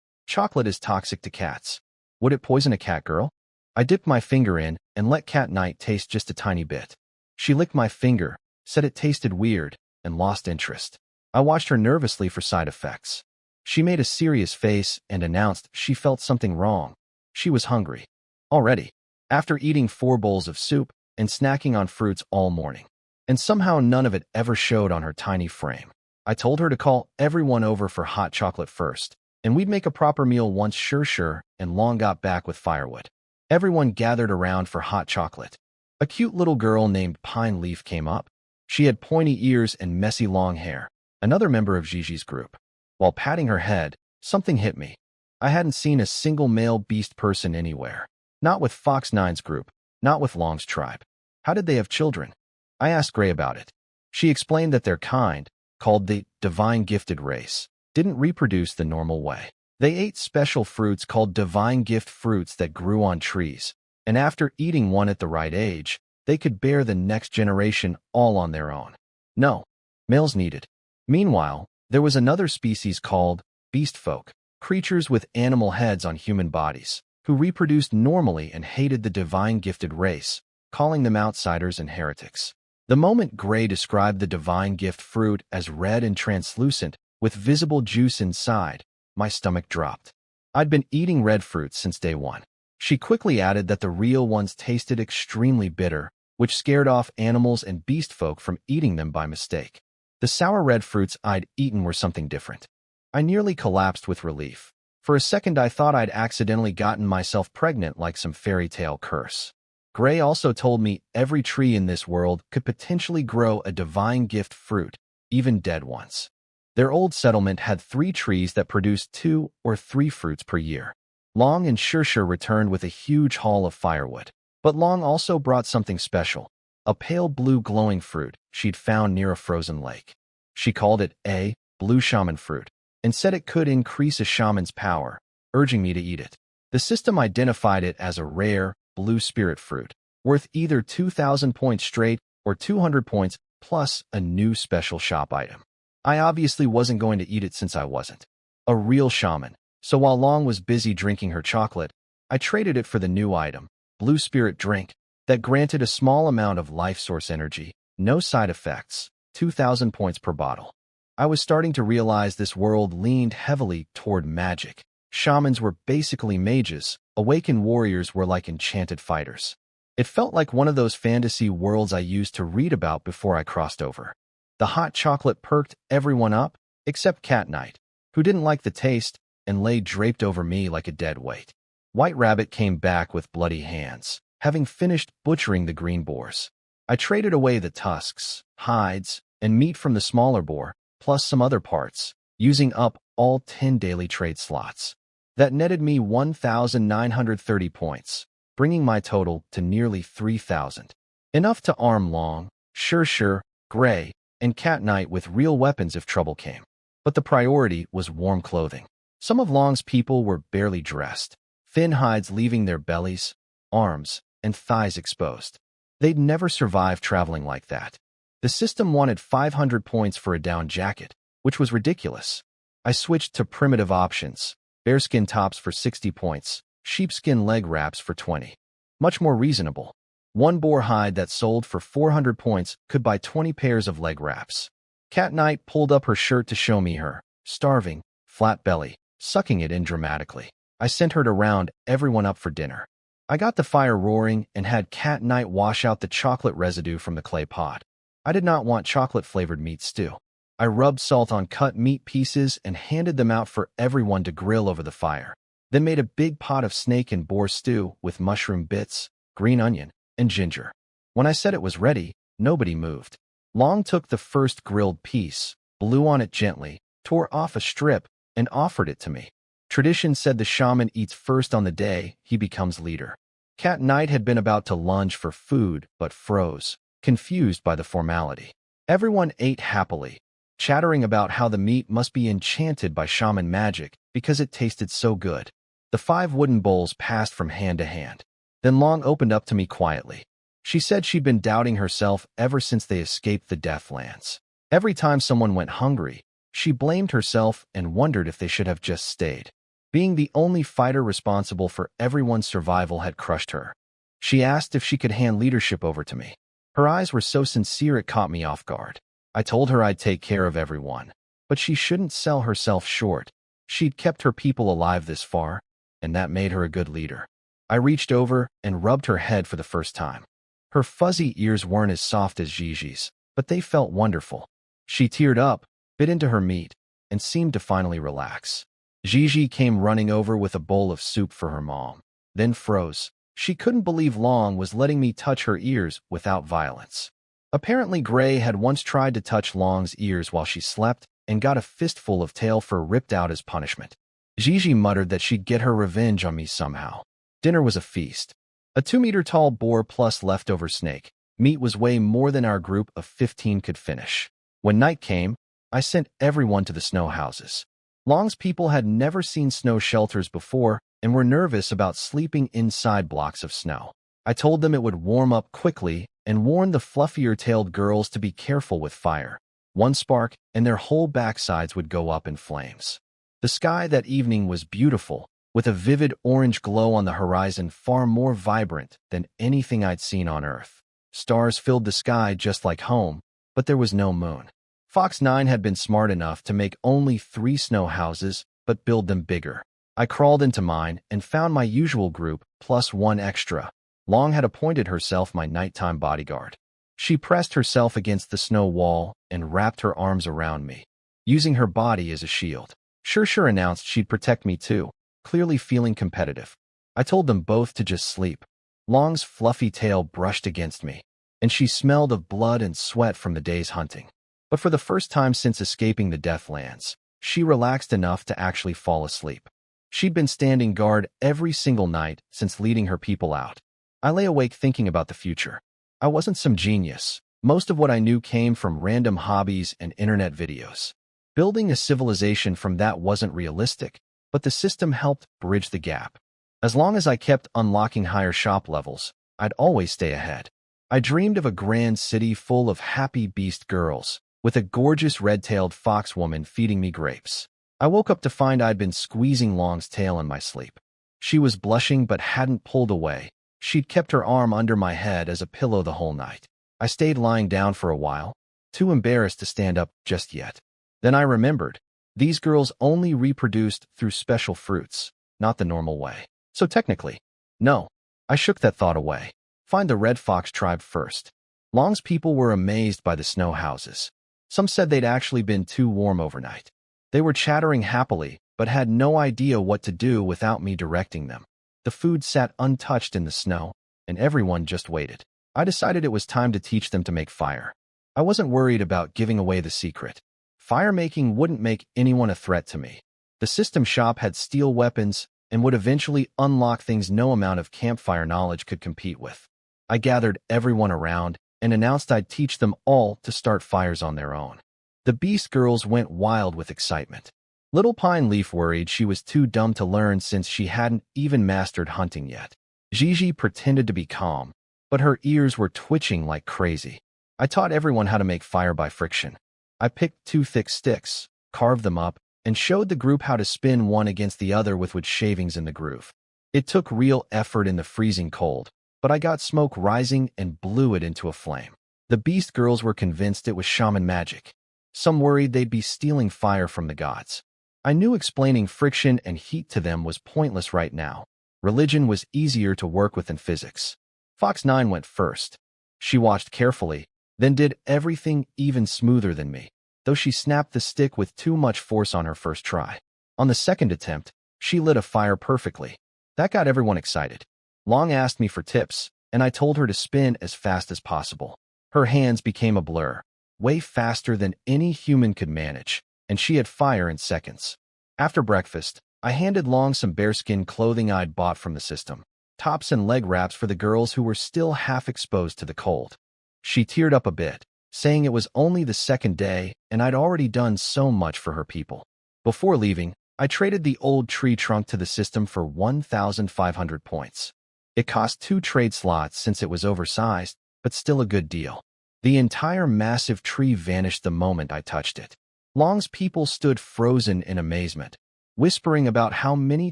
chocolate is toxic to cats. Would it poison a cat girl? I dipped my finger in and let Cat Knight taste just a tiny bit. She licked my finger, said it tasted weird, and lost interest. I watched her nervously for side effects. She made a serious face and announced she felt something wrong. She was hungry. Already. After eating 4 bowls of soup and snacking on fruits all morning. And somehow none of it ever showed on her tiny frame. I told her to call everyone over for hot chocolate first, and we'd make a proper meal once Sure and Long got back with firewood. Everyone gathered around for hot chocolate. A cute little girl named Pine Leaf came up. She had pointy ears and messy long hair, another member of Gigi's group. While patting her head, something hit me. I hadn't seen a single male beast person anywhere. Not with Fox 9's group, not with Long's tribe. How did they have children? I asked Gray about it. She explained that their kind, called the divine gifted race, didn't reproduce the normal way. They ate special fruits called divine gift fruits that grew on trees, and after eating one at the right age, they could bear the next generation all on their own. No, males needed. Meanwhile, there was another species called beast folk, creatures with animal heads on human bodies, who reproduced normally and hated the divine gifted race, calling them outsiders and heretics. The moment Gray described the divine gift fruit as red and translucent, with visible juice inside, my stomach dropped. I'd been eating red fruits since day one. She quickly added that the real ones tasted extremely bitter, which scared off animals and beast folk from eating them by mistake. The sour red fruits I'd eaten were something different. I nearly collapsed with relief. For a second I thought I'd accidentally gotten myself pregnant like some fairy tale curse. Gray also told me every tree in this world could potentially grow a divine gift fruit, even dead ones. Their old settlement had 3 trees that produced 2 or 3 fruits per year. Long and Shir returned with a huge haul of firewood. But Long also brought something special, a pale blue glowing fruit she'd found near a frozen lake. She called it a blue shaman fruit and said it could increase a shaman's power, urging me to eat it. The system identified it as a rare, blue spirit fruit, worth either 2,000 points straight or 200 points plus a new special shop item. I obviously wasn't going to eat it since I wasn't a real shaman, so while Long was busy drinking her chocolate, I traded it for the new item, blue spirit drink, that granted a small amount of life source energy, no side effects, 2,000 points per bottle. I was starting to realize this world leaned heavily toward magic. Shamans were basically mages, awakened warriors were like enchanted fighters. It felt like one of those fantasy worlds I used to read about before I crossed over. The hot chocolate perked everyone up, except Cat Knight, who didn't like the taste and lay draped over me like a dead weight. White Rabbit came back with bloody hands, having finished butchering the green boars. I traded away the tusks, hides, and meat from the smaller boar, plus some other parts, using up all 10 daily trade slots. That netted me 1,930 points, bringing my total to nearly 3,000. Enough to arm Long, Shir, Gray, and Cat Knight with real weapons if trouble came. But the priority was warm clothing. Some of Long's people were barely dressed, thin hides leaving their bellies, arms, and thighs exposed. They'd never survive traveling like that. The system wanted 500 points for a down jacket, which was ridiculous. I switched to primitive options, bearskin tops for 60 points, sheepskin leg wraps for 20. Much more reasonable. One boar hide that sold for 400 points could buy 20 pairs of leg wraps. Cat Knight pulled up her shirt to show me her, starving, flat belly, sucking it in dramatically. I sent her to round everyone up for dinner. I got the fire roaring and had Cat Knight wash out the chocolate residue from the clay pot. I did not want chocolate-flavored meat stew. I rubbed salt on cut meat pieces and handed them out for everyone to grill over the fire, then made a big pot of snake and boar stew with mushroom bits, green onion, and ginger. When I said it was ready, nobody moved. Long took the first grilled piece, blew on it gently, tore off a strip, and offered it to me. Tradition said the shaman eats first on the day he becomes leader. Cat Knight had been about to lunge for food, but froze, confused by the formality. Everyone ate happily, chattering about how the meat must be enchanted by shaman magic because it tasted so good. The 5 wooden bowls passed from hand to hand. Then Long opened up to me quietly. She said she'd been doubting herself ever since they escaped the Deathlands. Every time someone went hungry, she blamed herself and wondered if they should have just stayed. Being the only fighter responsible for everyone's survival had crushed her. She asked if she could hand leadership over to me. Her eyes were so sincere it caught me off guard. I told her I'd take care of everyone, but she shouldn't sell herself short. She'd kept her people alive this far, and that made her a good leader. I reached over and rubbed her head for the first time. Her fuzzy ears weren't as soft as Gigi's, but they felt wonderful. She teared up, bit into her meat, and seemed to finally relax. Gigi came running over with a bowl of soup for her mom, then froze. She couldn't believe Long was letting me touch her ears without violence. Apparently Gray had once tried to touch Long's ears while she slept, and got a fistful of tail fur ripped out as punishment. Gigi muttered that she'd get her revenge on me somehow. Dinner was a feast. A 2-meter-tall boar plus leftover snake. Meat was way more than our group of 15 could finish. When night came, I sent everyone to the snow houses. Long's people had never seen snow shelters before and were nervous about sleeping inside blocks of snow. I told them it would warm up quickly and warned the fluffier-tailed girls to be careful with fire. One spark, and their whole backsides would go up in flames. The sky that evening was beautiful, with a vivid orange glow on the horizon far more vibrant than anything I'd seen on Earth. Stars filled the sky just like home, but there was no moon. Fox 9 had been smart enough to make only 3 snow houses, but build them bigger. I crawled into mine and found my usual group plus 1 extra. Long had appointed herself my nighttime bodyguard. She pressed herself against the snow wall and wrapped her arms around me, using her body as a shield. Sure announced she'd protect me too, clearly feeling competitive. I told them both to just sleep. Long's fluffy tail brushed against me, and she smelled of blood and sweat from the day's hunting. But for the first time since escaping the Deathlands, she relaxed enough to actually fall asleep. She'd been standing guard every single night since leading her people out. I lay awake thinking about the future. I wasn't some genius. Most of what I knew came from random hobbies and internet videos. Building a civilization from that wasn't realistic, but the system helped bridge the gap. As long as I kept unlocking higher shop levels, I'd always stay ahead. I dreamed of a grand city full of happy beast girls, with a gorgeous red-tailed fox woman feeding me grapes. I woke up to find I'd been squeezing Long's tail in my sleep. She was blushing but hadn't pulled away. She'd kept her arm under my head as a pillow the whole night. I stayed lying down for a while, too embarrassed to stand up just yet. Then I remembered, these girls only reproduced through special fruits, not the normal way. So technically, no. I shook that thought away. Find the Red Fox tribe first. Long's people were amazed by the snow houses. Some said they'd actually been too warm overnight. They were chattering happily, but had no idea what to do without me directing them. The food sat untouched in the snow, and everyone just waited. I decided it was time to teach them to make fire. I wasn't worried about giving away the secret. Fire making wouldn't make anyone a threat to me. The system shop had steel weapons and would eventually unlock things no amount of campfire knowledge could compete with. I gathered everyone around and announced I'd teach them all to start fires on their own. The Beast Girls went wild with excitement. Little Pine Leaf worried she was too dumb to learn since she hadn't even mastered hunting yet. Gigi pretended to be calm, but her ears were twitching like crazy. I taught everyone how to make fire by friction. I picked 2 thick sticks, carved them up, and showed the group how to spin one against the other with wood shavings in the groove. It took real effort in the freezing cold, but I got smoke rising and blew it into a flame. The Beast Girls were convinced it was shaman magic. Some worried they'd be stealing fire from the gods. I knew explaining friction and heat to them was pointless right now. Religion was easier to work with than physics. Fox 9 went first. She watched carefully, then did everything even smoother than me, though she snapped the stick with too much force on her first try. On the second attempt, she lit a fire perfectly. That got everyone excited. Long asked me for tips, and I told her to spin as fast as possible. Her hands became a blur, way faster than any human could manage, and she had fire in seconds. After breakfast, I handed Long some bearskin clothing I'd bought from the system, tops and leg wraps for the girls who were still half exposed to the cold. She teared up a bit, saying it was only the second day and I'd already done so much for her people. Before leaving, I traded the old tree trunk to the system for 1,500 points. It cost 2 trade slots since it was oversized, but still a good deal. The entire massive tree vanished the moment I touched it. Long's people stood frozen in amazement, whispering about how many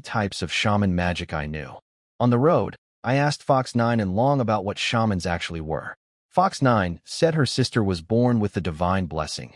types of shaman magic I knew. On the road, I asked Fox 9 and Long about what shamans actually were. Fox 9 said her sister was born with the divine blessing,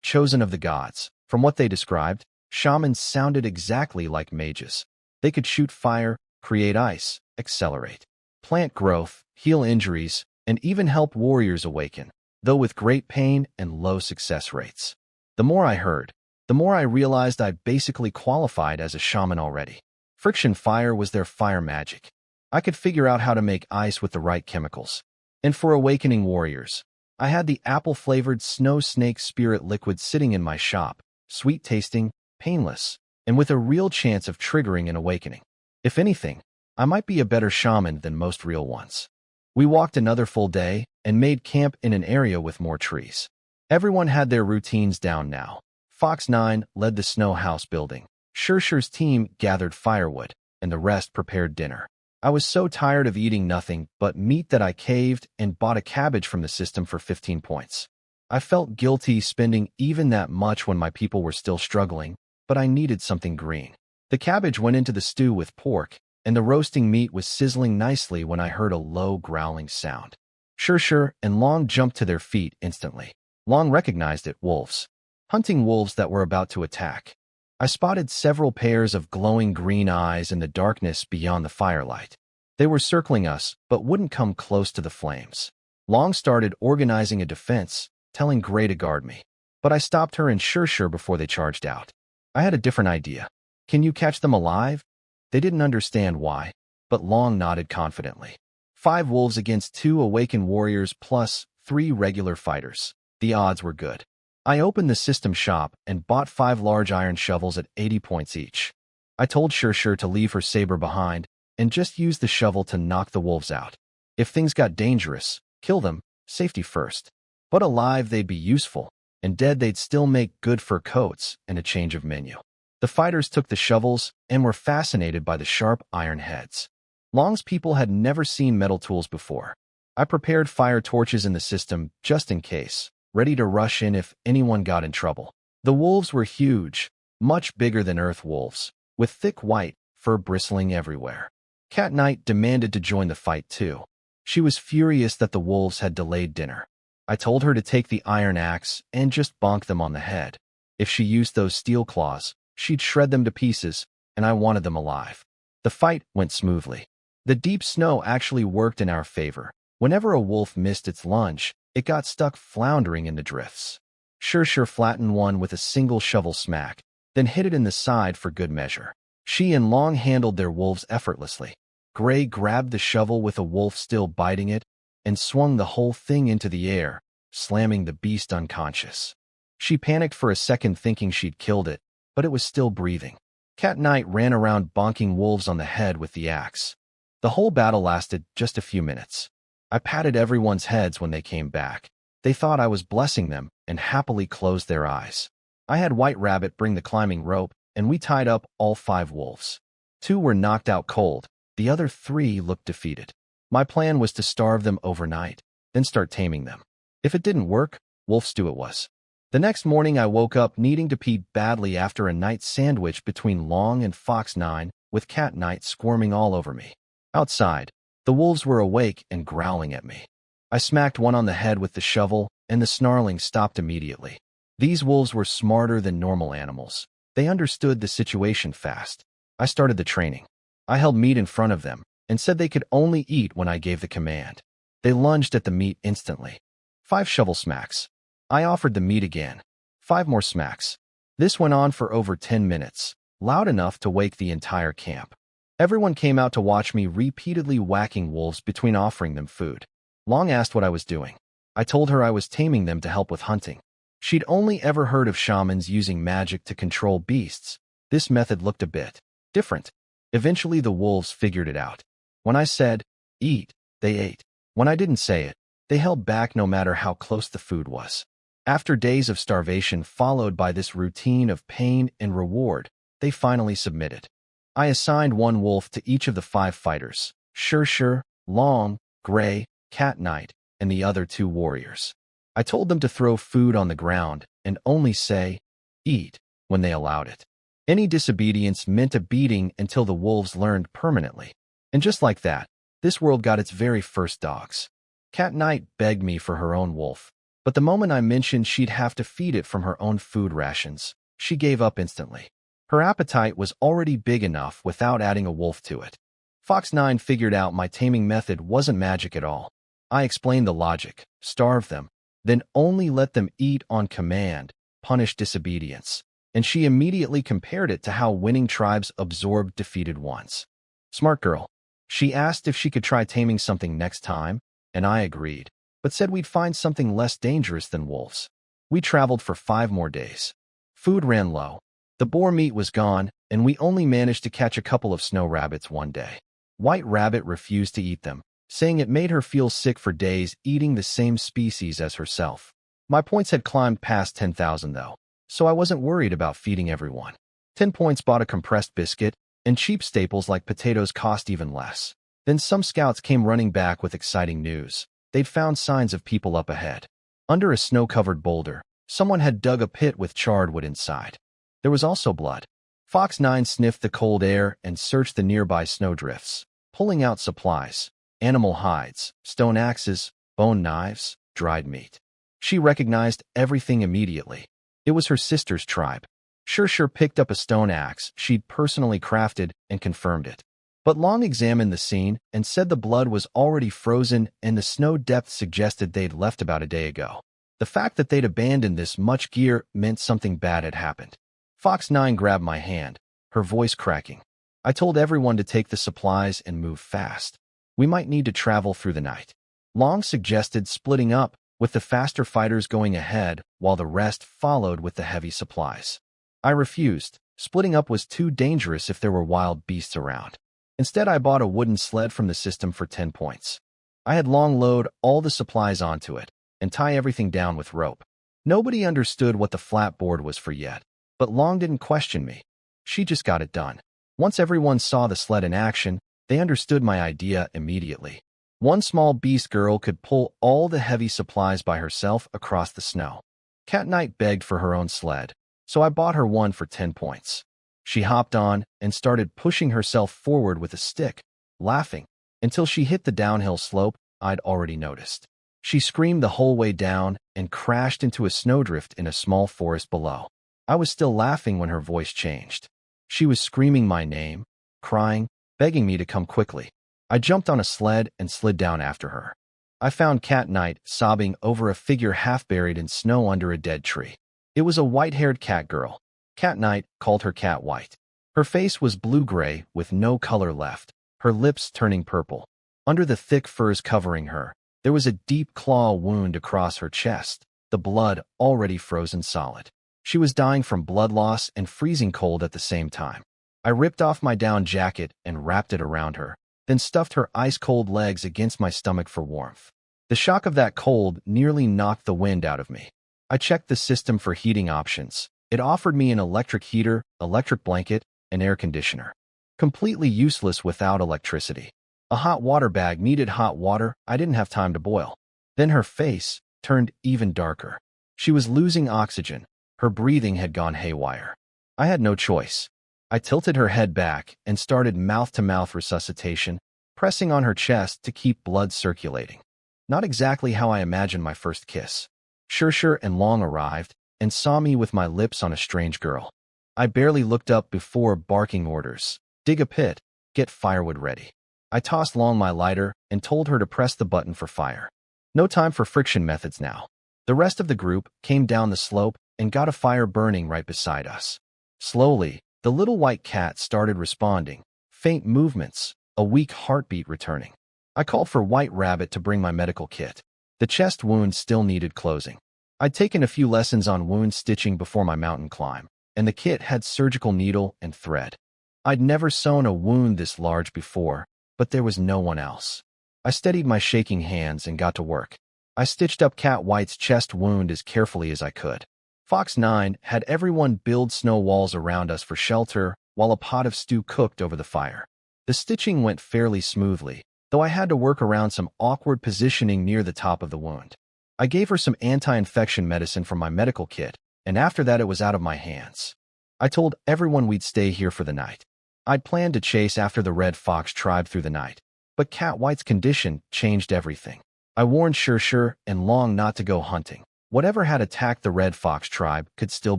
chosen of the gods. From what they described, shamans sounded exactly like mages. They could shoot fire, create ice, accelerate plant growth, heal injuries, and even help warriors awaken, though with great pain and low success rates. The more I heard, the more I realized I basically qualified as a shaman already. Friction fire was their fire magic. I could figure out how to make ice with the right chemicals. And for awakening warriors, I had the apple-flavored snow snake spirit liquid sitting in my shop, sweet-tasting, painless, and with a real chance of triggering an awakening. If anything, I might be a better shaman than most real ones. We walked another full day and made camp in an area with more trees. Everyone had their routines down now. Fox 9 led the snow house building. Shurshu's team gathered firewood, and the rest prepared dinner. I was so tired of eating nothing but meat that I caved and bought a cabbage from the system for 15 points. I felt guilty spending even that much when my people were still struggling, but I needed something green. The cabbage went into the stew with pork, and the roasting meat was sizzling nicely when I heard a low growling sound. Shurshu and Long jumped to their feet instantly. Long recognized it, wolves. Hunting wolves that were about to attack. I spotted several pairs of glowing green eyes in the darkness beyond the firelight. They were circling us, but wouldn't come close to the flames. Long started organizing a defense, telling Gray to guard me. But I stopped her and Shurshu before they charged out. I had a different idea. Can you catch them alive? They didn't understand why, but Long nodded confidently. 5 wolves against 2 awakened warriors plus 3 regular fighters. The odds were good. I opened the system shop and bought 5 large iron shovels at 80 points each. I told Shurshu to leave her saber behind and just use the shovel to knock the wolves out. If things got dangerous, kill them, safety first. But alive they'd be useful, and dead they'd still make good fur coats and a change of menu. The fighters took the shovels and were fascinated by the sharp iron heads. Long's people had never seen metal tools before. I prepared fire torches in the system just in case, ready to rush in if anyone got in trouble. The wolves were huge, much bigger than earth wolves, with thick white fur bristling everywhere. Cat Knight demanded to join the fight too. She was furious that the wolves had delayed dinner. I told her to take the iron axe and just bonk them on the head. If she used those steel claws, she'd shred them to pieces, and I wanted them alive. The fight went smoothly. The deep snow actually worked in our favor. Whenever a wolf missed its lunge, it got stuck floundering in the drifts. Shurshu flattened one with a single shovel smack, then hit it in the side for good measure. She and Long handled their wolves effortlessly. Gray grabbed the shovel with a wolf still biting it and swung the whole thing into the air, slamming the beast unconscious. She panicked for a second thinking she'd killed it, but it was still breathing. Cat Knight ran around bonking wolves on the head with the axe. The whole battle lasted just a few minutes. I patted everyone's heads when they came back. They thought I was blessing them and happily closed their eyes. I had White Rabbit bring the climbing rope, and we tied up all 5 wolves. 2 were knocked out cold. The other 3 looked defeated. My plan was to starve them overnight, then start taming them. If it didn't work, wolf stew it was. The next morning I woke up needing to pee badly after a night sandwich between Long and Fox 9, with Cat Knight squirming all over me. Outside, the wolves were awake and growling at me. I smacked one on the head with the shovel, and the snarling stopped immediately. These wolves were smarter than normal animals. They understood the situation fast. I started the training. I held meat in front of them and said they could only eat when I gave the command. They lunged at the meat instantly. 5 shovel smacks. I offered the meat again. 5 more smacks. This went on for over 10 minutes, loud enough to wake the entire camp. Everyone came out to watch me repeatedly whacking wolves between offering them food. Long asked what I was doing. I told her I was taming them to help with hunting. She'd only ever heard of shamans using magic to control beasts. This method looked a bit different. Eventually the wolves figured it out. When I said, eat, they ate. When I didn't say it, they held back no matter how close the food was. After days of starvation followed by this routine of pain and reward, they finally submitted. I assigned 1 wolf to each of the 5 fighters, Shurshu, Long, Gray, Cat Knight, and the other 2 warriors. I told them to throw food on the ground and only say, eat, when they allowed it. Any disobedience meant a beating until the wolves learned permanently. And just like that, this world got its very first dogs. Cat Knight begged me for her own wolf, but the moment I mentioned she'd have to feed it from her own food rations, she gave up instantly. Her appetite was already big enough without adding a wolf to it. Fox 9 figured out my taming method wasn't magic at all. I explained the logic: starve them, then only let them eat on command, punish disobedience. And she immediately compared it to how winning tribes absorbed defeated ones. Smart girl. She asked if she could try taming something next time, and I agreed. but said we'd find something less dangerous than wolves. We traveled for 5 more days. Food ran low. The boar meat was gone, and we only managed to catch a couple of snow rabbits one day. White Rabbit refused to eat them, saying it made her feel sick for days eating the same species as herself. My points had climbed past 10,000 though, so I wasn't worried about feeding everyone. 10 points bought a compressed biscuit, and cheap staples like potatoes cost even less. Then some scouts came running back with exciting news. They'd found signs of people up ahead. Under a snow-covered boulder, someone had dug a pit with charred wood inside. There was also blood. Fox 9 sniffed the cold air and searched the nearby snowdrifts, pulling out supplies, animal hides, stone axes, bone knives, dried meat. She recognized everything immediately. It was her sister's tribe. Sure picked up a stone axe she'd personally crafted and confirmed it. But Long examined the scene and said the blood was already frozen and the snow depth suggested they'd left about a day ago. The fact that they'd abandoned this much gear meant something bad had happened. Fox 9 grabbed my hand, her voice cracking. I told everyone to take the supplies and move fast. We might need to travel through the night. Long suggested splitting up, with the faster fighters going ahead while the rest followed with the heavy supplies. I refused. Splitting up was too dangerous if there were wild beasts around. Instead, I bought a wooden sled from the system for 10 points. I had Long load all the supplies onto it and tie everything down with rope. Nobody understood what the flat board was for yet, but Long didn't question me. She just got it done. Once everyone saw the sled in action, they understood my idea immediately. One small beast girl could pull all the heavy supplies by herself across the snow. Cat Knight begged for her own sled, so I bought her one for 10 points. She hopped on and started pushing herself forward with a stick, laughing, until she hit the downhill slope I'd already noticed. She screamed the whole way down and crashed into a snowdrift in a small forest below. I was still laughing when her voice changed. She was screaming my name, crying, begging me to come quickly. I jumped on a sled and slid down after her. I found Cat Knight sobbing over a figure half buried in snow under a dead tree. It was a white-haired cat girl. Cat Knight called her Cat White. Her face was blue-gray with no color left, her lips turning purple. Under the thick furs covering her, there was a deep claw wound across her chest, the blood already frozen solid. She was dying from blood loss and freezing cold at the same time. I ripped off my down jacket and wrapped it around her, then stuffed her ice-cold legs against my stomach for warmth. The shock of that cold nearly knocked the wind out of me. I checked the system for heating options. It offered me an electric heater, electric blanket, and air conditioner. Completely useless without electricity. A hot water bag needed hot water I didn't have time to boil. Then her face turned even darker. She was losing oxygen. Her breathing had gone haywire. I had no choice. I tilted her head back and started mouth-to-mouth resuscitation, pressing on her chest to keep blood circulating. Not exactly how I imagined my first kiss. Sure and Long arrived and saw me with my lips on a strange girl. I barely looked up before barking orders. Dig a pit, get firewood ready. I tossed Long my lighter and told her to press the button for fire. No time for friction methods now. The rest of the group came down the slope and got a fire burning right beside us. Slowly, the little white cat started responding, faint movements, a weak heartbeat returning. I called for White Rabbit to bring my medical kit. The chest wound still needed closing. I'd taken a few lessons on wound stitching before my mountain climb, and the kit had surgical needle and thread. I'd never sewn a wound this large before, but there was no one else. I steadied my shaking hands and got to work. I stitched up Cat White's chest wound as carefully as I could. Fox 9 had everyone build snow walls around us for shelter while a pot of stew cooked over the fire. The stitching went fairly smoothly, though I had to work around some awkward positioning near the top of the wound. I gave her some anti-infection medicine from my medical kit, and after that it was out of my hands. I told everyone we'd stay here for the night. I'd planned to chase after the Red Fox tribe through the night, but Cat White's condition changed everything. I warned Sure and Long not to go hunting. Whatever had attacked the Red Fox tribe could still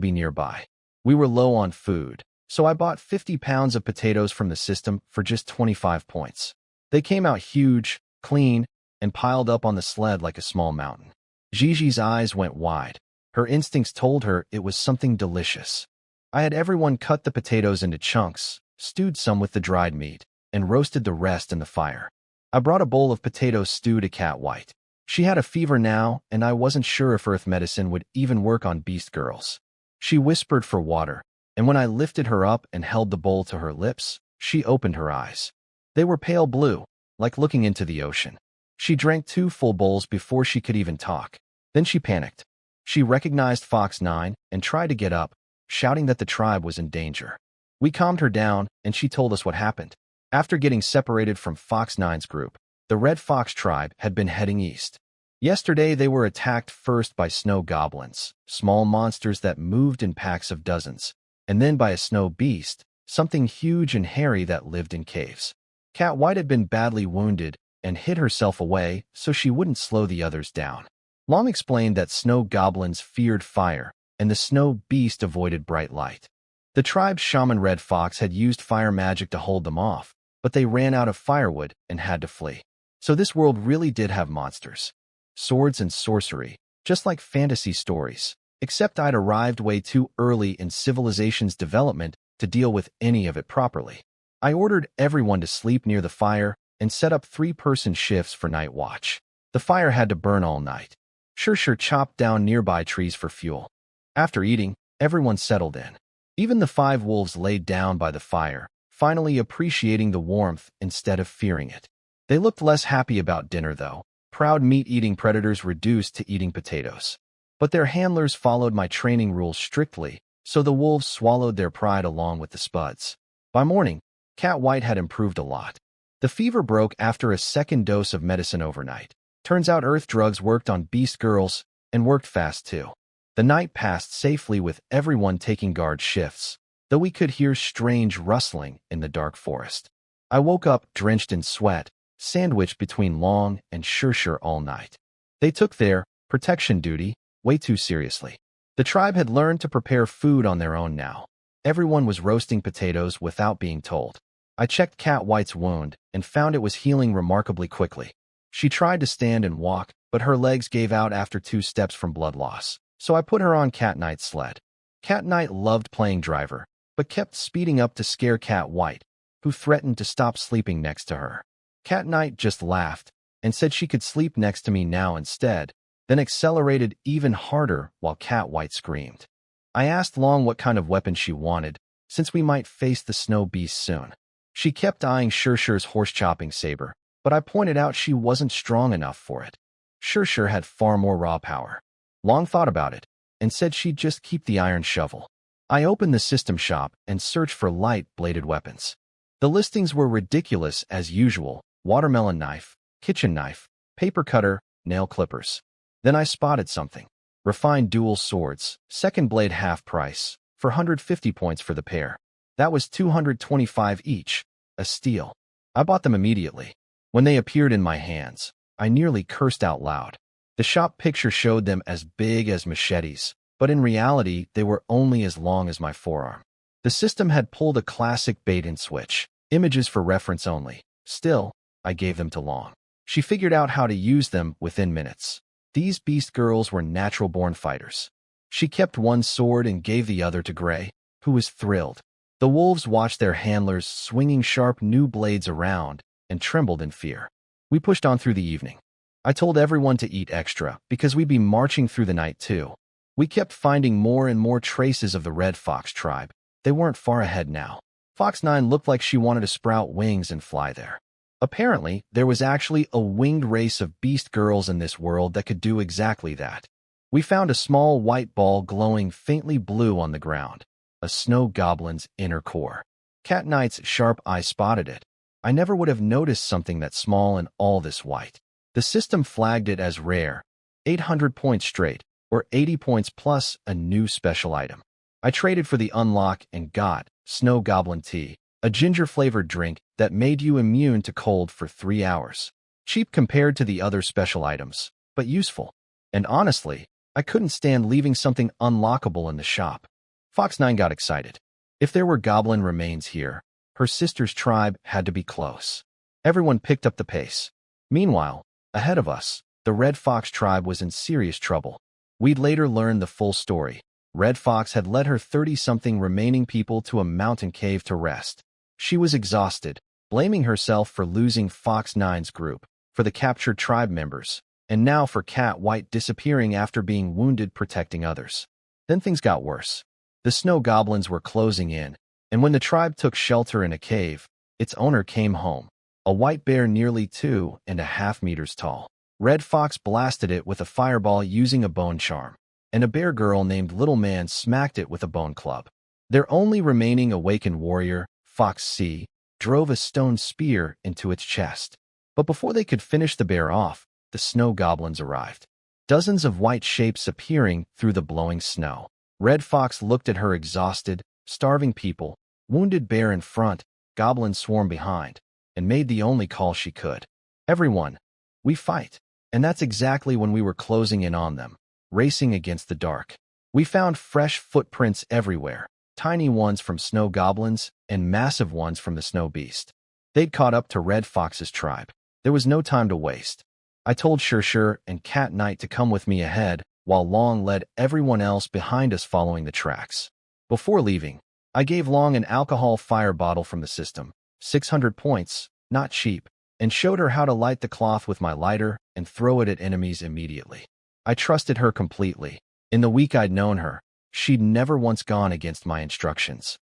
be nearby. We were low on food, so I bought 50 pounds of potatoes from the system for just 25 points. They came out huge, clean, and piled up on the sled like a small mountain. Gigi's eyes went wide. Her instincts told her it was something delicious. I had everyone cut the potatoes into chunks, stewed some with the dried meat, and roasted the rest in the fire. I brought a bowl of potato stew to Cat White. She had a fever now, and I wasn't sure if earth medicine would even work on beast girls. She whispered for water, and when I lifted her up and held the bowl to her lips, she opened her eyes. They were pale blue, like looking into the ocean. She drank 2 full bowls before she could even talk. Then she panicked. She recognized Fox 9 and tried to get up, shouting that the tribe was in danger. We calmed her down, and she told us what happened. After getting separated from Fox 9's group, the Red Fox tribe had been heading east. Yesterday, they were attacked first by snow goblins, small monsters that moved in packs of dozens, and then by a snow beast, something huge and hairy that lived in caves. Cat White had been badly wounded and hid herself away so she wouldn't slow the others down. Long explained that snow goblins feared fire, and the snow beast avoided bright light. The tribe's shaman Red Fox had used fire magic to hold them off, but they ran out of firewood and had to flee. So this world really did have monsters. Swords and sorcery, just like fantasy stories, except I'd arrived way too early in civilization's development to deal with any of it properly. I ordered everyone to sleep near the fire and set up 3-person shifts for night watch. The fire had to burn all night. Sure chopped down nearby trees for fuel. After eating, everyone settled in. Even the 5 wolves laid down by the fire, finally appreciating the warmth instead of fearing it. They looked less happy about dinner, though. Proud meat-eating predators reduced to eating potatoes. But their handlers followed my training rules strictly, so the wolves swallowed their pride along with the spuds. By morning, Cat White had improved a lot. The fever broke after a 2nd dose of medicine overnight. Turns out earth drugs worked on beast girls, and worked fast too. The night passed safely with everyone taking guard shifts, though we could hear strange rustling in the dark forest. I woke up drenched in sweat, sandwiched between Long and Sure all night. They took their protection duty way too seriously. The tribe had learned to prepare food on their own now. Everyone was roasting potatoes without being told. I checked Cat White's wound and found it was healing remarkably quickly. She tried to stand and walk, but her legs gave out after 2 steps from blood loss, so I put her on Cat Knight's sled. Cat Knight loved playing driver, but kept speeding up to scare Cat White, who threatened to stop sleeping next to her. Cat Knight just laughed and said she could sleep next to me now instead, then accelerated even harder while Cat White screamed. I asked Long what kind of weapon she wanted, since we might face the snow beast soon. She kept eyeing Sure's horse-chopping saber, but I pointed out she wasn't strong enough for it. Sure had far more raw power. Long thought about it, and said she'd just keep the iron shovel. I opened the system shop and searched for light-bladed weapons. The listings were ridiculous as usual: watermelon knife, kitchen knife, paper cutter, nail clippers. Then I spotted something. Refined dual swords, 2nd blade half price, for 150 points for the pair. That was 225 each, a steal. I bought them immediately. When they appeared in my hands, I nearly cursed out loud. The shop picture showed them as big as machetes, but in reality, they were only as long as my forearm. The system had pulled a classic bait-and-switch, images for reference only. Still, I gave them to Long. She figured out how to use them within minutes. These beast girls were natural-born fighters. She kept one sword and gave the other to Gray, who was thrilled. The wolves watched their handlers swinging sharp new blades around and trembled in fear. We pushed on through the evening. I told everyone to eat extra because we'd be marching through the night too. We kept finding more and more traces of the Red Fox tribe. They weren't far ahead now. Fox 9 looked like she wanted to sprout wings and fly there. Apparently, there was actually a winged race of beast girls in this world that could do exactly that. We found a small white ball glowing faintly blue on the ground, a snow goblin's inner core. Cat Knight's sharp eye spotted it. I never would have noticed something that small and all this white. The system flagged it as rare, 800 points straight, or 80 points plus a new special item. I traded for the unlock and got Snow Goblin Tea, a ginger-flavored drink that made you immune to cold for 3 hours. Cheap compared to the other special items, but useful. And honestly, I couldn't stand leaving something unlockable in the shop. Fox 9 got excited. If there were goblin remains here, her sister's tribe had to be close. Everyone picked up the pace. Meanwhile, ahead of us, the Red Fox tribe was in serious trouble. We'd later learn the full story. Red Fox had led her 30-something remaining people to a mountain cave to rest. She was exhausted, blaming herself for losing Fox 9's group. For the captured tribe members, And now for Cat White disappearing after being wounded protecting others. Then things got worse. The snow goblins were closing in, and when the tribe took shelter in a cave, its owner came home. A white bear nearly 2.5 meters tall. Red Fox blasted it with a fireball using a bone charm, and a bear girl named Little Man smacked it with a bone club. Their only remaining awakened warrior, Fox C, drove a stone spear into its chest. But before they could finish the bear off, the snow goblins arrived. Dozens of white shapes appearing through the blowing snow. Red Fox looked at her exhausted, starving people, wounded bear in front, goblins swarm behind, and made the only call she could. Everyone, we fight. And that's exactly when we were closing in on them, racing against the dark. We found fresh footprints everywhere, tiny ones from snow goblins and massive ones from the snow beast. They'd caught up to Red Fox's tribe. There was no time to waste. I told Shir and Cat Knight to come with me ahead, while Long led everyone else behind us following the tracks. Before leaving, I gave Long an alcohol fire bottle from the system, 600 points, not cheap, and showed her how to light the cloth with my lighter and throw it at enemies immediately. I trusted her completely. In the week I'd known her, she'd never once gone against my instructions.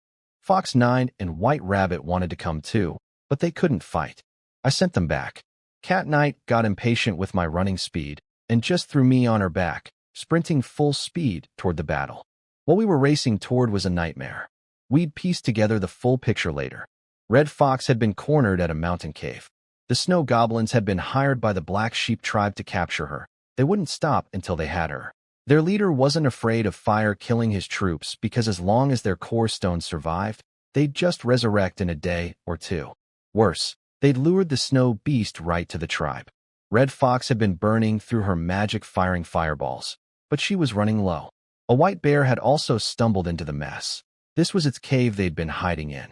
Fox 9 and White Rabbit wanted to come too, but they couldn't fight. I sent them back. Cat Knight got impatient with my running speed and just threw me on her back, sprinting full speed toward the battle. What we were racing toward was a nightmare. We'd piece together the full picture later. Red Fox had been cornered at a mountain cave. The snow goblins had been hired by the Black Sheep tribe to capture her. They wouldn't stop until they had her. Their leader wasn't afraid of fire killing his troops because as long as their core stones survived, they'd just resurrect in a day or two. Worse, they'd lured the snow beast right to the tribe. Red Fox had been burning through her magic firing fireballs, but she was running low. A white bear had also stumbled into the mess. This was its cave they'd been hiding in.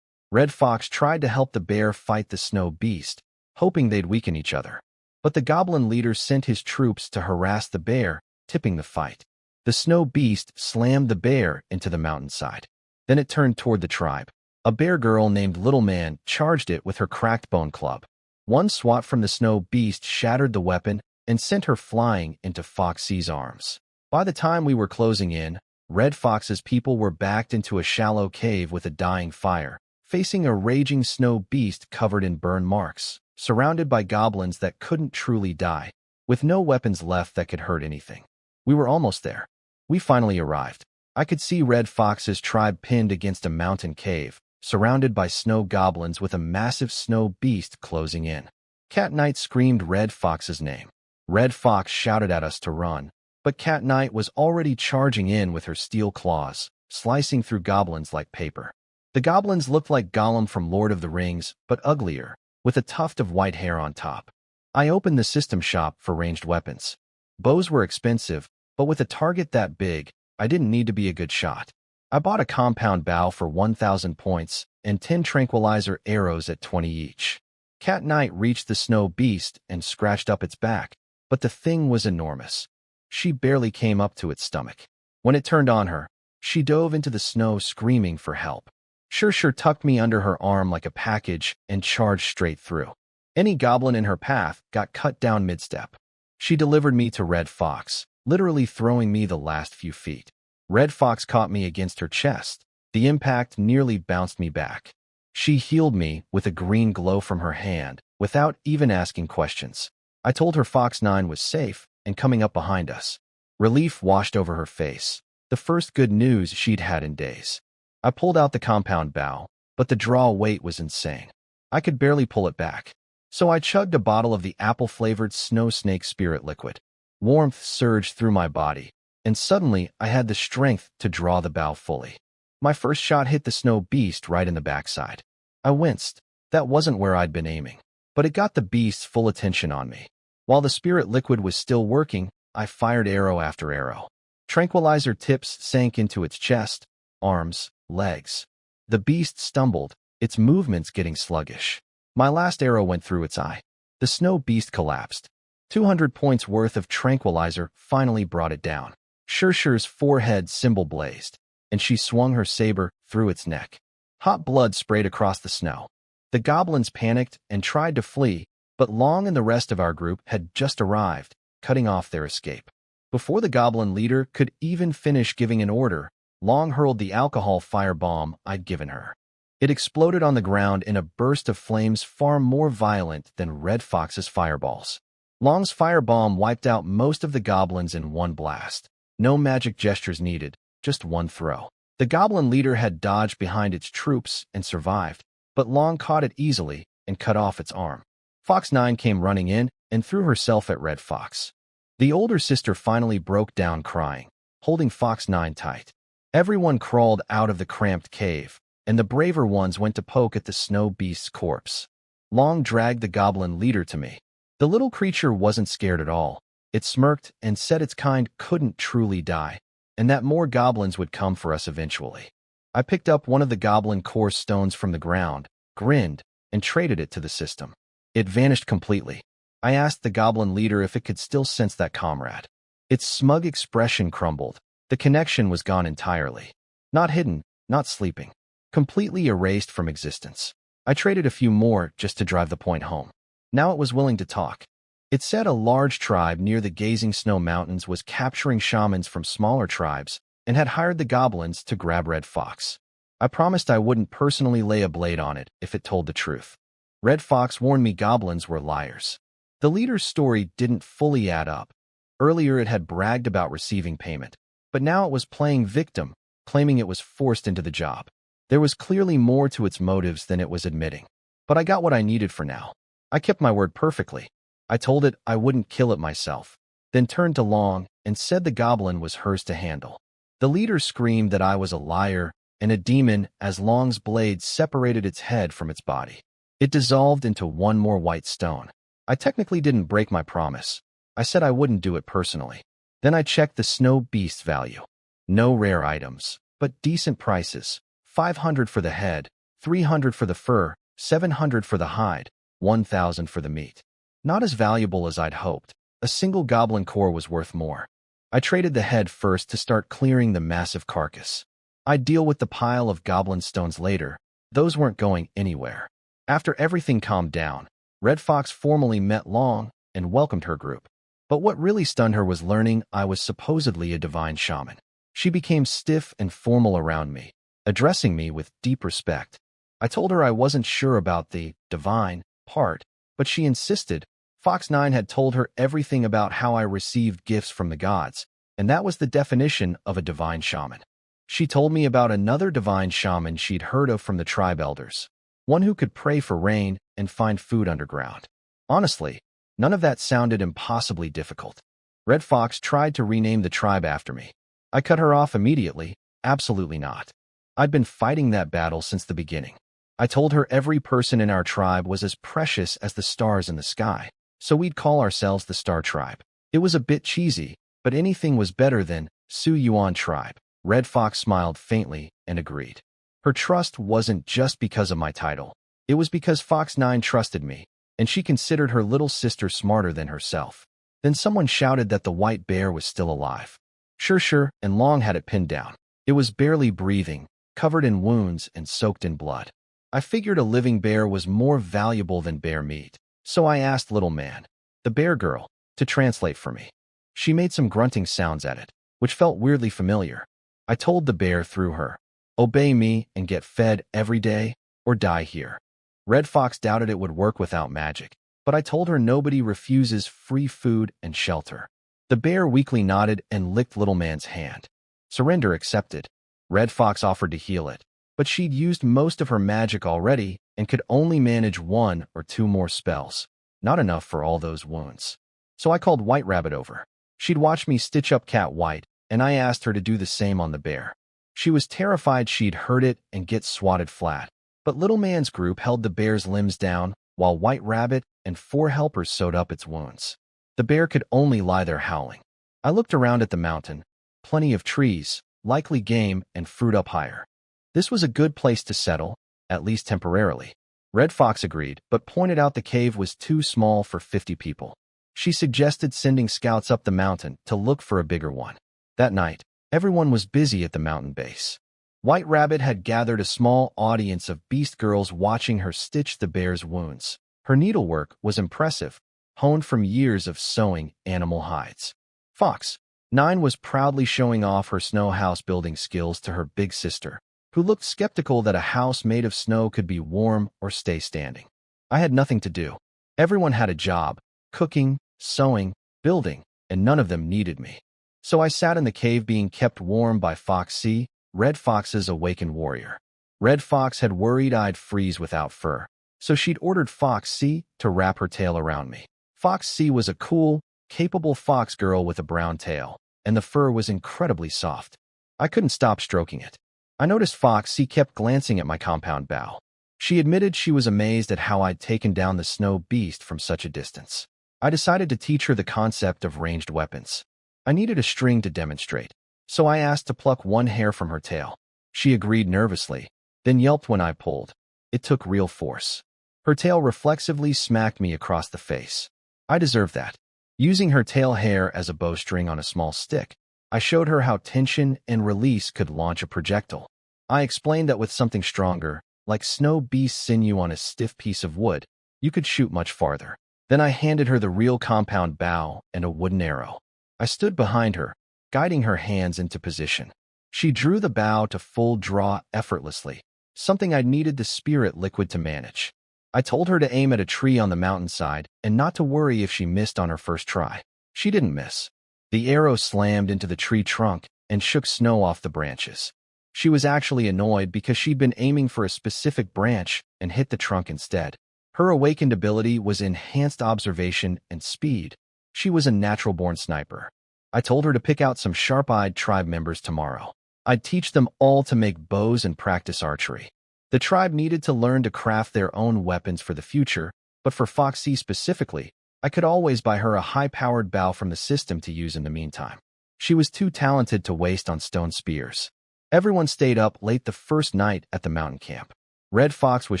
Red Fox tried to help the bear fight the snow beast, hoping they'd weaken each other. But the goblin leader sent his troops to harass the bear, tipping the fight. The snow beast slammed the bear into the mountainside. Then it turned toward the tribe. A bear girl named Little Man charged it with her cracked bone club. One swat from the snow beast shattered the weapon and sent her flying into Foxy's arms. By the time we were closing in, Red Fox's people were backed into a shallow cave with a dying fire, facing a raging snow beast covered in burn marks, surrounded by goblins that couldn't truly die, with no weapons left that could hurt anything. We were almost there. We finally arrived. I could see Red Fox's tribe pinned against a mountain cave, surrounded by snow goblins with a massive snow beast closing in. Cat Knight screamed Red Fox's name. Red Fox shouted at us to run, but Cat Knight was already charging in with her steel claws, slicing through goblins like paper. The goblins looked like Gollum from Lord of the Rings, but uglier, with a tuft of white hair on top. I opened the system shop for ranged weapons. Bows were expensive, but with a target that big, I didn't need to be a good shot. I bought a compound bow for 1,000 points and 10 tranquilizer arrows at 20 each. Cat Knight reached the snow beast and scratched up its back, but the thing was enormous. She barely came up to its stomach. When it turned on her, she dove into the snow screaming for help. Shir tucked me under her arm like a package and charged straight through. Any goblin in her path got cut down mid-step. She delivered me to Red Fox, literally throwing me the last few feet. Red Fox caught me against her chest. The impact nearly bounced me back. She healed me with a green glow from her hand, without even asking questions. I told her Fox 9 was safe and coming up behind us. Relief washed over her face, the first good news she'd had in days. I pulled out the compound bow, but the draw weight was insane. I could barely pull it back. So I chugged a bottle of the apple-flavored Snow Snake Spirit Liquid. Warmth surged through my body, and suddenly I had the strength to draw the bow fully. My first shot hit the snow beast right in the backside. I winced. That wasn't where I'd been aiming, but it got the beast's full attention on me. While the spirit liquid was still working, I fired arrow after arrow. Tranquilizer tips sank into its chest, arms, legs. The beast stumbled, its movements getting sluggish. My last arrow went through its eye. The snow beast collapsed. 200 points worth of tranquilizer finally brought it down. Shir's forehead symbol blazed, and she swung her saber through its neck. Hot blood sprayed across the snow. The goblins panicked and tried to flee, but Long and the rest of our group had just arrived, cutting off their escape. Before the goblin leader could even finish giving an order, Long hurled the alcohol firebomb I'd given her. It exploded on the ground in a burst of flames far more violent than Red Fox's fireballs. Long's firebomb wiped out most of the goblins in one blast. No magic gestures needed, just one throw. The goblin leader had dodged behind its troops and survived, but Long caught it easily and cut off its arm. Fox 9 came running in and threw herself at Red Fox. The older sister finally broke down crying, holding Fox 9 tight. Everyone crawled out of the cramped cave, and the braver ones went to poke at the snow beast's corpse. Long dragged the goblin leader to me. The little creature wasn't scared at all. It smirked and said its kind couldn't truly die, and that more goblins would come for us eventually. I picked up one of the goblin core stones from the ground, grinned, and traded it to the system. It vanished completely. I asked the goblin leader if it could still sense that comrade. Its smug expression crumbled. The connection was gone entirely. Not hidden, not sleeping. Completely erased from existence. I traded a few more just to drive the point home. Now it was willing to talk. It said a large tribe near the Gazing Snow Mountains was capturing shamans from smaller tribes and had hired the goblins to grab Red Fox. I promised I wouldn't personally lay a blade on it if it told the truth. Red Fox warned me goblins were liars. The leader's story didn't fully add up. Earlier it had bragged about receiving payment, but now it was playing victim, claiming it was forced into the job. There was clearly more to its motives than it was admitting. But I got what I needed for now. I kept my word perfectly. I told it I wouldn't kill it myself, then turned to Long and said the goblin was hers to handle. The leader screamed that I was a liar and a demon as Long's blade separated its head from its body. It dissolved into one more white stone. I technically didn't break my promise. I said I wouldn't do it personally. Then I checked the snow beast's value. No rare items, but decent prices. 500 for the head, 300 for the fur, 700 for the hide, 1,000 for the meat. Not as valuable as I'd hoped. A single goblin core was worth more. I traded the head first to start clearing the massive carcass. I'd deal with the pile of goblin stones later. Those weren't going anywhere. After everything calmed down, Red Fox formally met Long and welcomed her group. But what really stunned her was learning I was supposedly a divine shaman. She became stiff and formal around me, addressing me with deep respect. I told her I wasn't sure about the divine part, but she insisted. Fox 9 had told her everything about how I received gifts from the gods, and that was the definition of a divine shaman. She told me about another divine shaman she'd heard of from the tribe elders, one who could pray for rain and find food underground. Honestly, none of that sounded impossibly difficult. Red Fox tried to rename the tribe after me. I cut her off immediately. Absolutely not. I'd been fighting that battle since the beginning. I told her every person in our tribe was as precious as the stars in the sky, so we'd call ourselves the Star Tribe. It was a bit cheesy, but anything was better than Su Yuan Tribe. Red Fox smiled faintly and agreed. Her trust wasn't just because of my title. It was because Fox 9 trusted me, and she considered her little sister smarter than herself. Then someone shouted that the white bear was still alive. Sure, and Long had it pinned down. It was barely breathing, covered in wounds and soaked in blood. I figured a living bear was more valuable than bear meat, so I asked Little Man, the bear girl, to translate for me. She made some grunting sounds at it, which felt weirdly familiar. I told the bear through her, obey me and get fed every day, or die here. Red Fox doubted it would work without magic, but I told her nobody refuses free food and shelter. The bear weakly nodded and licked Little Man's hand. Surrender accepted. Red Fox offered to heal it, but she'd used most of her magic already and could only manage 1 or 2 more spells. Not enough for all those wounds. So I called White Rabbit over. She'd watched me stitch up Cat White, and I asked her to do the same on the bear. She was terrified she'd hurt it and get swatted flat, but Little Man's group held the bear's limbs down while White Rabbit and 4 helpers sewed up its wounds. The bear could only lie there howling. I looked around at the mountain. Plenty of trees, likely game, and fruit up higher. This was a good place to settle, at least temporarily. Red Fox agreed, but pointed out the cave was too small for 50 people. She suggested sending scouts up the mountain to look for a bigger one. That night, everyone was busy at the mountain base. White Rabbit had gathered a small audience of beast girls watching her stitch the bear's wounds. Her needlework was impressive, honed from years of sewing animal hides. Fox 9 was proudly showing off her snow house building skills to her big sister, who looked skeptical that a house made of snow could be warm or stay standing. I had nothing to do. Everyone had a job, cooking, sewing, building, and none of them needed me. So I sat in the cave being kept warm by Fox C, Red Fox's awakened warrior. Red Fox had worried I'd freeze without fur, so she'd ordered Fox C to wrap her tail around me. Fox C was a cool, capable fox girl with a brown tail, and the fur was incredibly soft. I couldn't stop stroking it. I noticed Fox C kept glancing at my compound bow. She admitted she was amazed at how I'd taken down the snow beast from such a distance. I decided to teach her the concept of ranged weapons. I needed a string to demonstrate, so I asked to pluck one hair from her tail. She agreed nervously, then yelped when I pulled. It took real force. Her tail reflexively smacked me across the face. I deserved that. Using her tail hair as a bowstring on a small stick, I showed her how tension and release could launch a projectile. I explained that with something stronger, like snow beast sinew on a stiff piece of wood, you could shoot much farther. Then I handed her the real compound bow and a wooden arrow. I stood behind her, guiding her hands into position. She drew the bow to full draw effortlessly, something I needed the spirit liquid to manage. I told her to aim at a tree on the mountainside and not to worry if she missed on her first try. She didn't miss. The arrow slammed into the tree trunk and shook snow off the branches. She was actually annoyed because she'd been aiming for a specific branch and hit the trunk instead. Her awakened ability was enhanced observation and speed. She was a natural-born sniper. I told her to pick out some sharp-eyed tribe members tomorrow. I'd teach them all to make bows and practice archery. The tribe needed to learn to craft their own weapons for the future, but for Foxy specifically, I could always buy her a high-powered bow from the system to use in the meantime. She was too talented to waste on stone spears. Everyone stayed up late the first night at the mountain camp. Red Fox was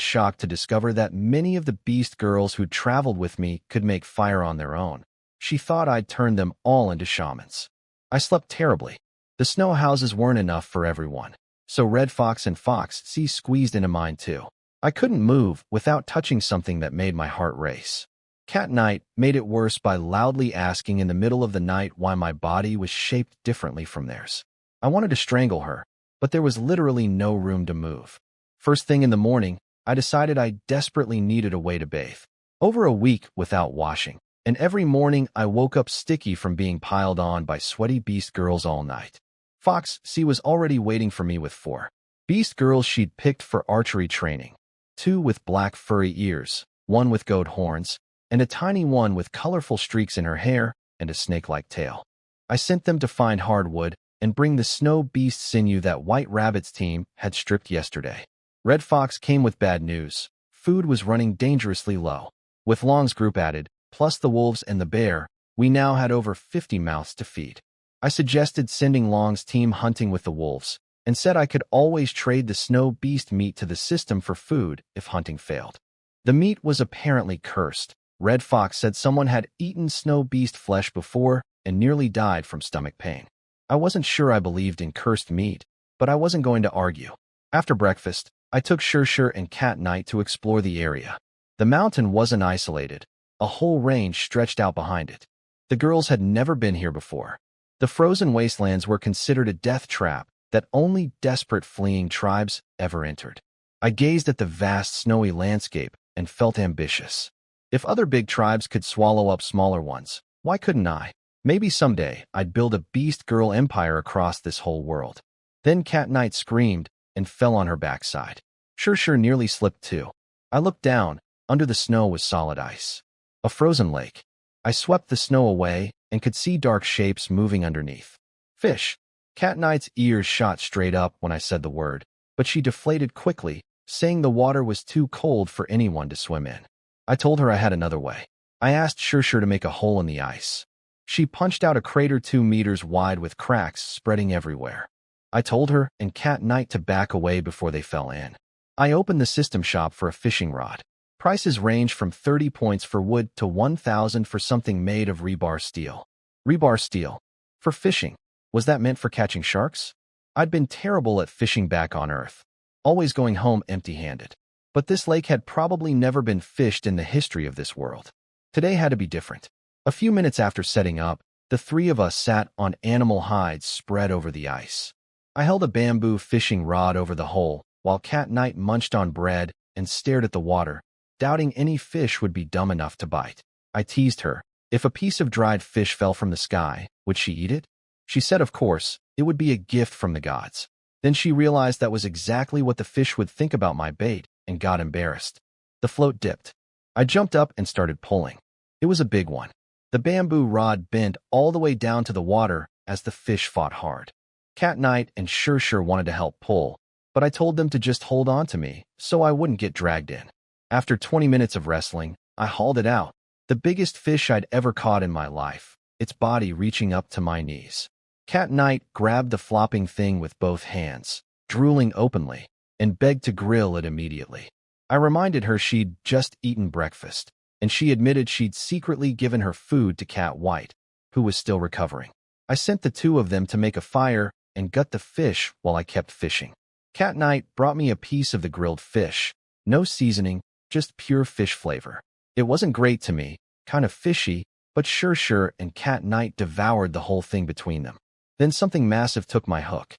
shocked to discover that many of the beast girls who'd traveled with me could make fire on their own. She thought I'd turned them all into shamans. I slept terribly. The snow houses weren't enough for everyone, so Red Fox and Fox C squeezed into mine too. I couldn't move without touching something that made my heart race. Cat Night made it worse by loudly asking in the middle of the night why my body was shaped differently from theirs. I wanted to strangle her, but there was literally no room to move. First thing in the morning, I decided I desperately needed a way to bathe. Over a week without washing, and every morning I woke up sticky from being piled on by sweaty beast girls all night. Fox C was already waiting for me with 4 beast girls she'd picked for archery training. 2 with black furry ears, 1 with goat horns, and a tiny one with colorful streaks in her hair and a snake-like tail. I sent them to find hardwood and bring the snow beast sinew that White Rabbit's team had stripped yesterday. Red Fox came with bad news. Food was running dangerously low. With Long's group added, plus the wolves and the bear, we now had over 50 mouths to feed. I suggested sending Long's team hunting with the wolves, and said I could always trade the snow beast meat to the system for food if hunting failed. The meat was apparently cursed. Red Fox said someone had eaten snow beast flesh before and nearly died from stomach pain. I wasn't sure I believed in cursed meat, but I wasn't going to argue. After breakfast, I took Shur and Cat Night to explore the area. The mountain wasn't isolated. A whole range stretched out behind it. The girls had never been here before. The frozen wastelands were considered a death trap that only desperate fleeing tribes ever entered. I gazed at the vast snowy landscape and felt ambitious. If other big tribes could swallow up smaller ones, why couldn't I? Maybe someday I'd build a beast girl empire across this whole world. Then Cat Night screamed and fell on her backside. Shur nearly slipped too. I looked down. Under the snow was solid ice. A frozen lake. I swept the snow away and could see dark shapes moving underneath. Fish. Cat Night's ears shot straight up when I said the word, but she deflated quickly, saying the water was too cold for anyone to swim in. I told her I had another way. I asked Shur to make a hole in the ice. She punched out a crater 2 meters wide with cracks spreading everywhere. I told her and Cat Night to back away before they fell in. I opened the system shop for a fishing rod. Prices range from 30 points for wood to 1,000 for something made of rebar steel. Rebar steel. For fishing. Was that meant for catching sharks? I'd been terrible at fishing back on Earth, always going home empty-handed. But this lake had probably never been fished in the history of this world. Today had to be different. A few minutes after setting up, the three of us sat on animal hides spread over the ice. I held a bamboo fishing rod over the hole, while Cat Knight munched on bread and stared at the water, doubting any fish would be dumb enough to bite. I teased her. If a piece of dried fish fell from the sky, would she eat it? She said of course, it would be a gift from the gods. Then she realized that was exactly what the fish would think about my bait and got embarrassed. The float dipped. I jumped up and started pulling. It was a big one. The bamboo rod bent all the way down to the water as the fish fought hard. Cat Knight and Sure wanted to help pull, but I told them to just hold on to me so I wouldn't get dragged in. After 20 minutes of wrestling, I hauled it out. The biggest fish I'd ever caught in my life, its body reaching up to my knees. Cat Knight grabbed the flopping thing with both hands, drooling openly, and begged to grill it immediately. I reminded her she'd just eaten breakfast, and she admitted she'd secretly given her food to Cat White, who was still recovering. I sent the two of them to make a fire and gut the fish while I kept fishing. Cat Knight brought me a piece of the grilled fish, no seasoning, just pure fish flavor. It wasn't great to me, kind of fishy, but Sure and Cat Knight devoured the whole thing between them. Then something massive took my hook.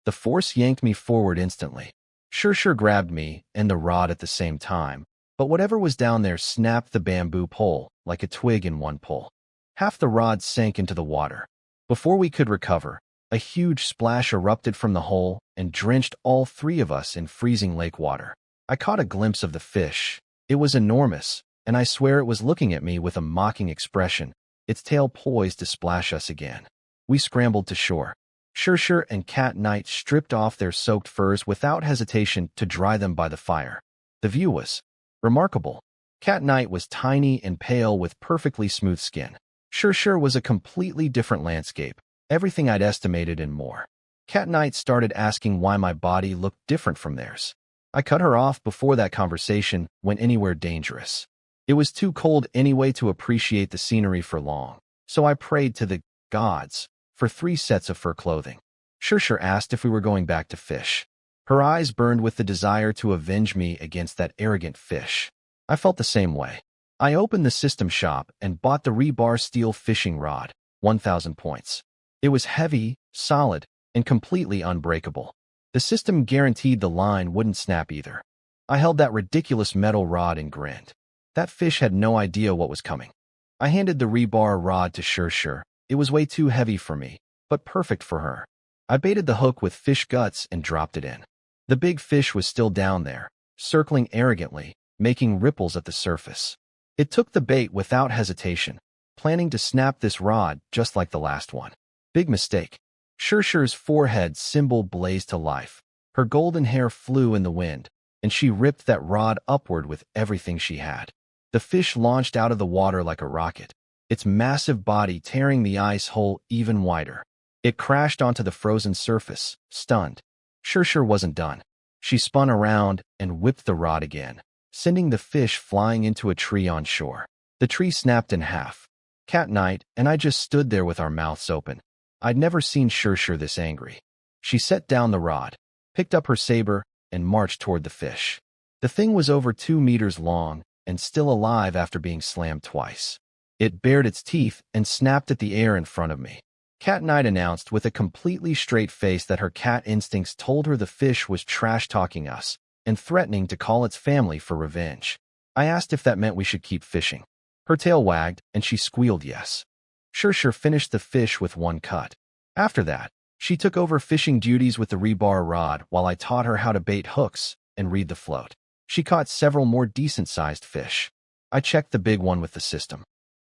The force yanked me forward instantly. Sure grabbed me and the rod at the same time, but whatever was down there snapped the bamboo pole like a twig in one pull. Half the rod sank into the water. Before we could recover, a huge splash erupted from the hole and drenched all three of us in freezing lake water. I caught a glimpse of the fish. It was enormous, and I swear it was looking at me with a mocking expression, its tail poised to splash us again. We scrambled to shore. Sure and Cat Knight stripped off their soaked furs without hesitation to dry them by the fire. The view was remarkable. Cat Knight was tiny and pale with perfectly smooth skin. Sure was a completely different landscape, everything I'd estimated and more. Cat Knight started asking why my body looked different from theirs. I cut her off before that conversation went anywhere dangerous. It was too cold anyway to appreciate the scenery for long, so I prayed to the gods for 3 sets of fur clothing. Sure asked if we were going back to fish. Her eyes burned with the desire to avenge me against that arrogant fish. I felt the same way. I opened the system shop and bought the rebar steel fishing rod, 1,000 points. It was heavy, solid, and completely unbreakable. The system guaranteed the line wouldn't snap either. I held that ridiculous metal rod and grinned. That fish had no idea what was coming. I handed the rebar rod to Sure. It was way too heavy for me, but perfect for her. I baited the hook with fish guts and dropped it in. The big fish was still down there, circling arrogantly, making ripples at the surface. It took the bait without hesitation, planning to snap this rod just like the last one. Big mistake. Sure's forehead symbol blazed to life. Her golden hair flew in the wind, and she ripped that rod upward with everything she had. The fish launched out of the water like a rocket, its massive body tearing the ice hole even wider. It crashed onto the frozen surface, stunned. Sure wasn't done. She spun around and whipped the rod again, sending the fish flying into a tree on shore. The tree snapped in half. Cat Knight and I just stood there with our mouths open. I'd never seen Sure this angry. She set down the rod, picked up her saber, and marched toward the fish. The thing was over 2 meters long and still alive after being slammed twice. It bared its teeth and snapped at the air in front of me. Cat Knight announced with a completely straight face that her cat instincts told her the fish was trash-talking us and threatening to call its family for revenge. I asked if that meant we should keep fishing. Her tail wagged, and she squealed yes. Sure finished the fish with 1 cut. After that, she took over fishing duties with the rebar rod while I taught her how to bait hooks and read the float. She caught several more decent-sized fish. I checked the big one with the system.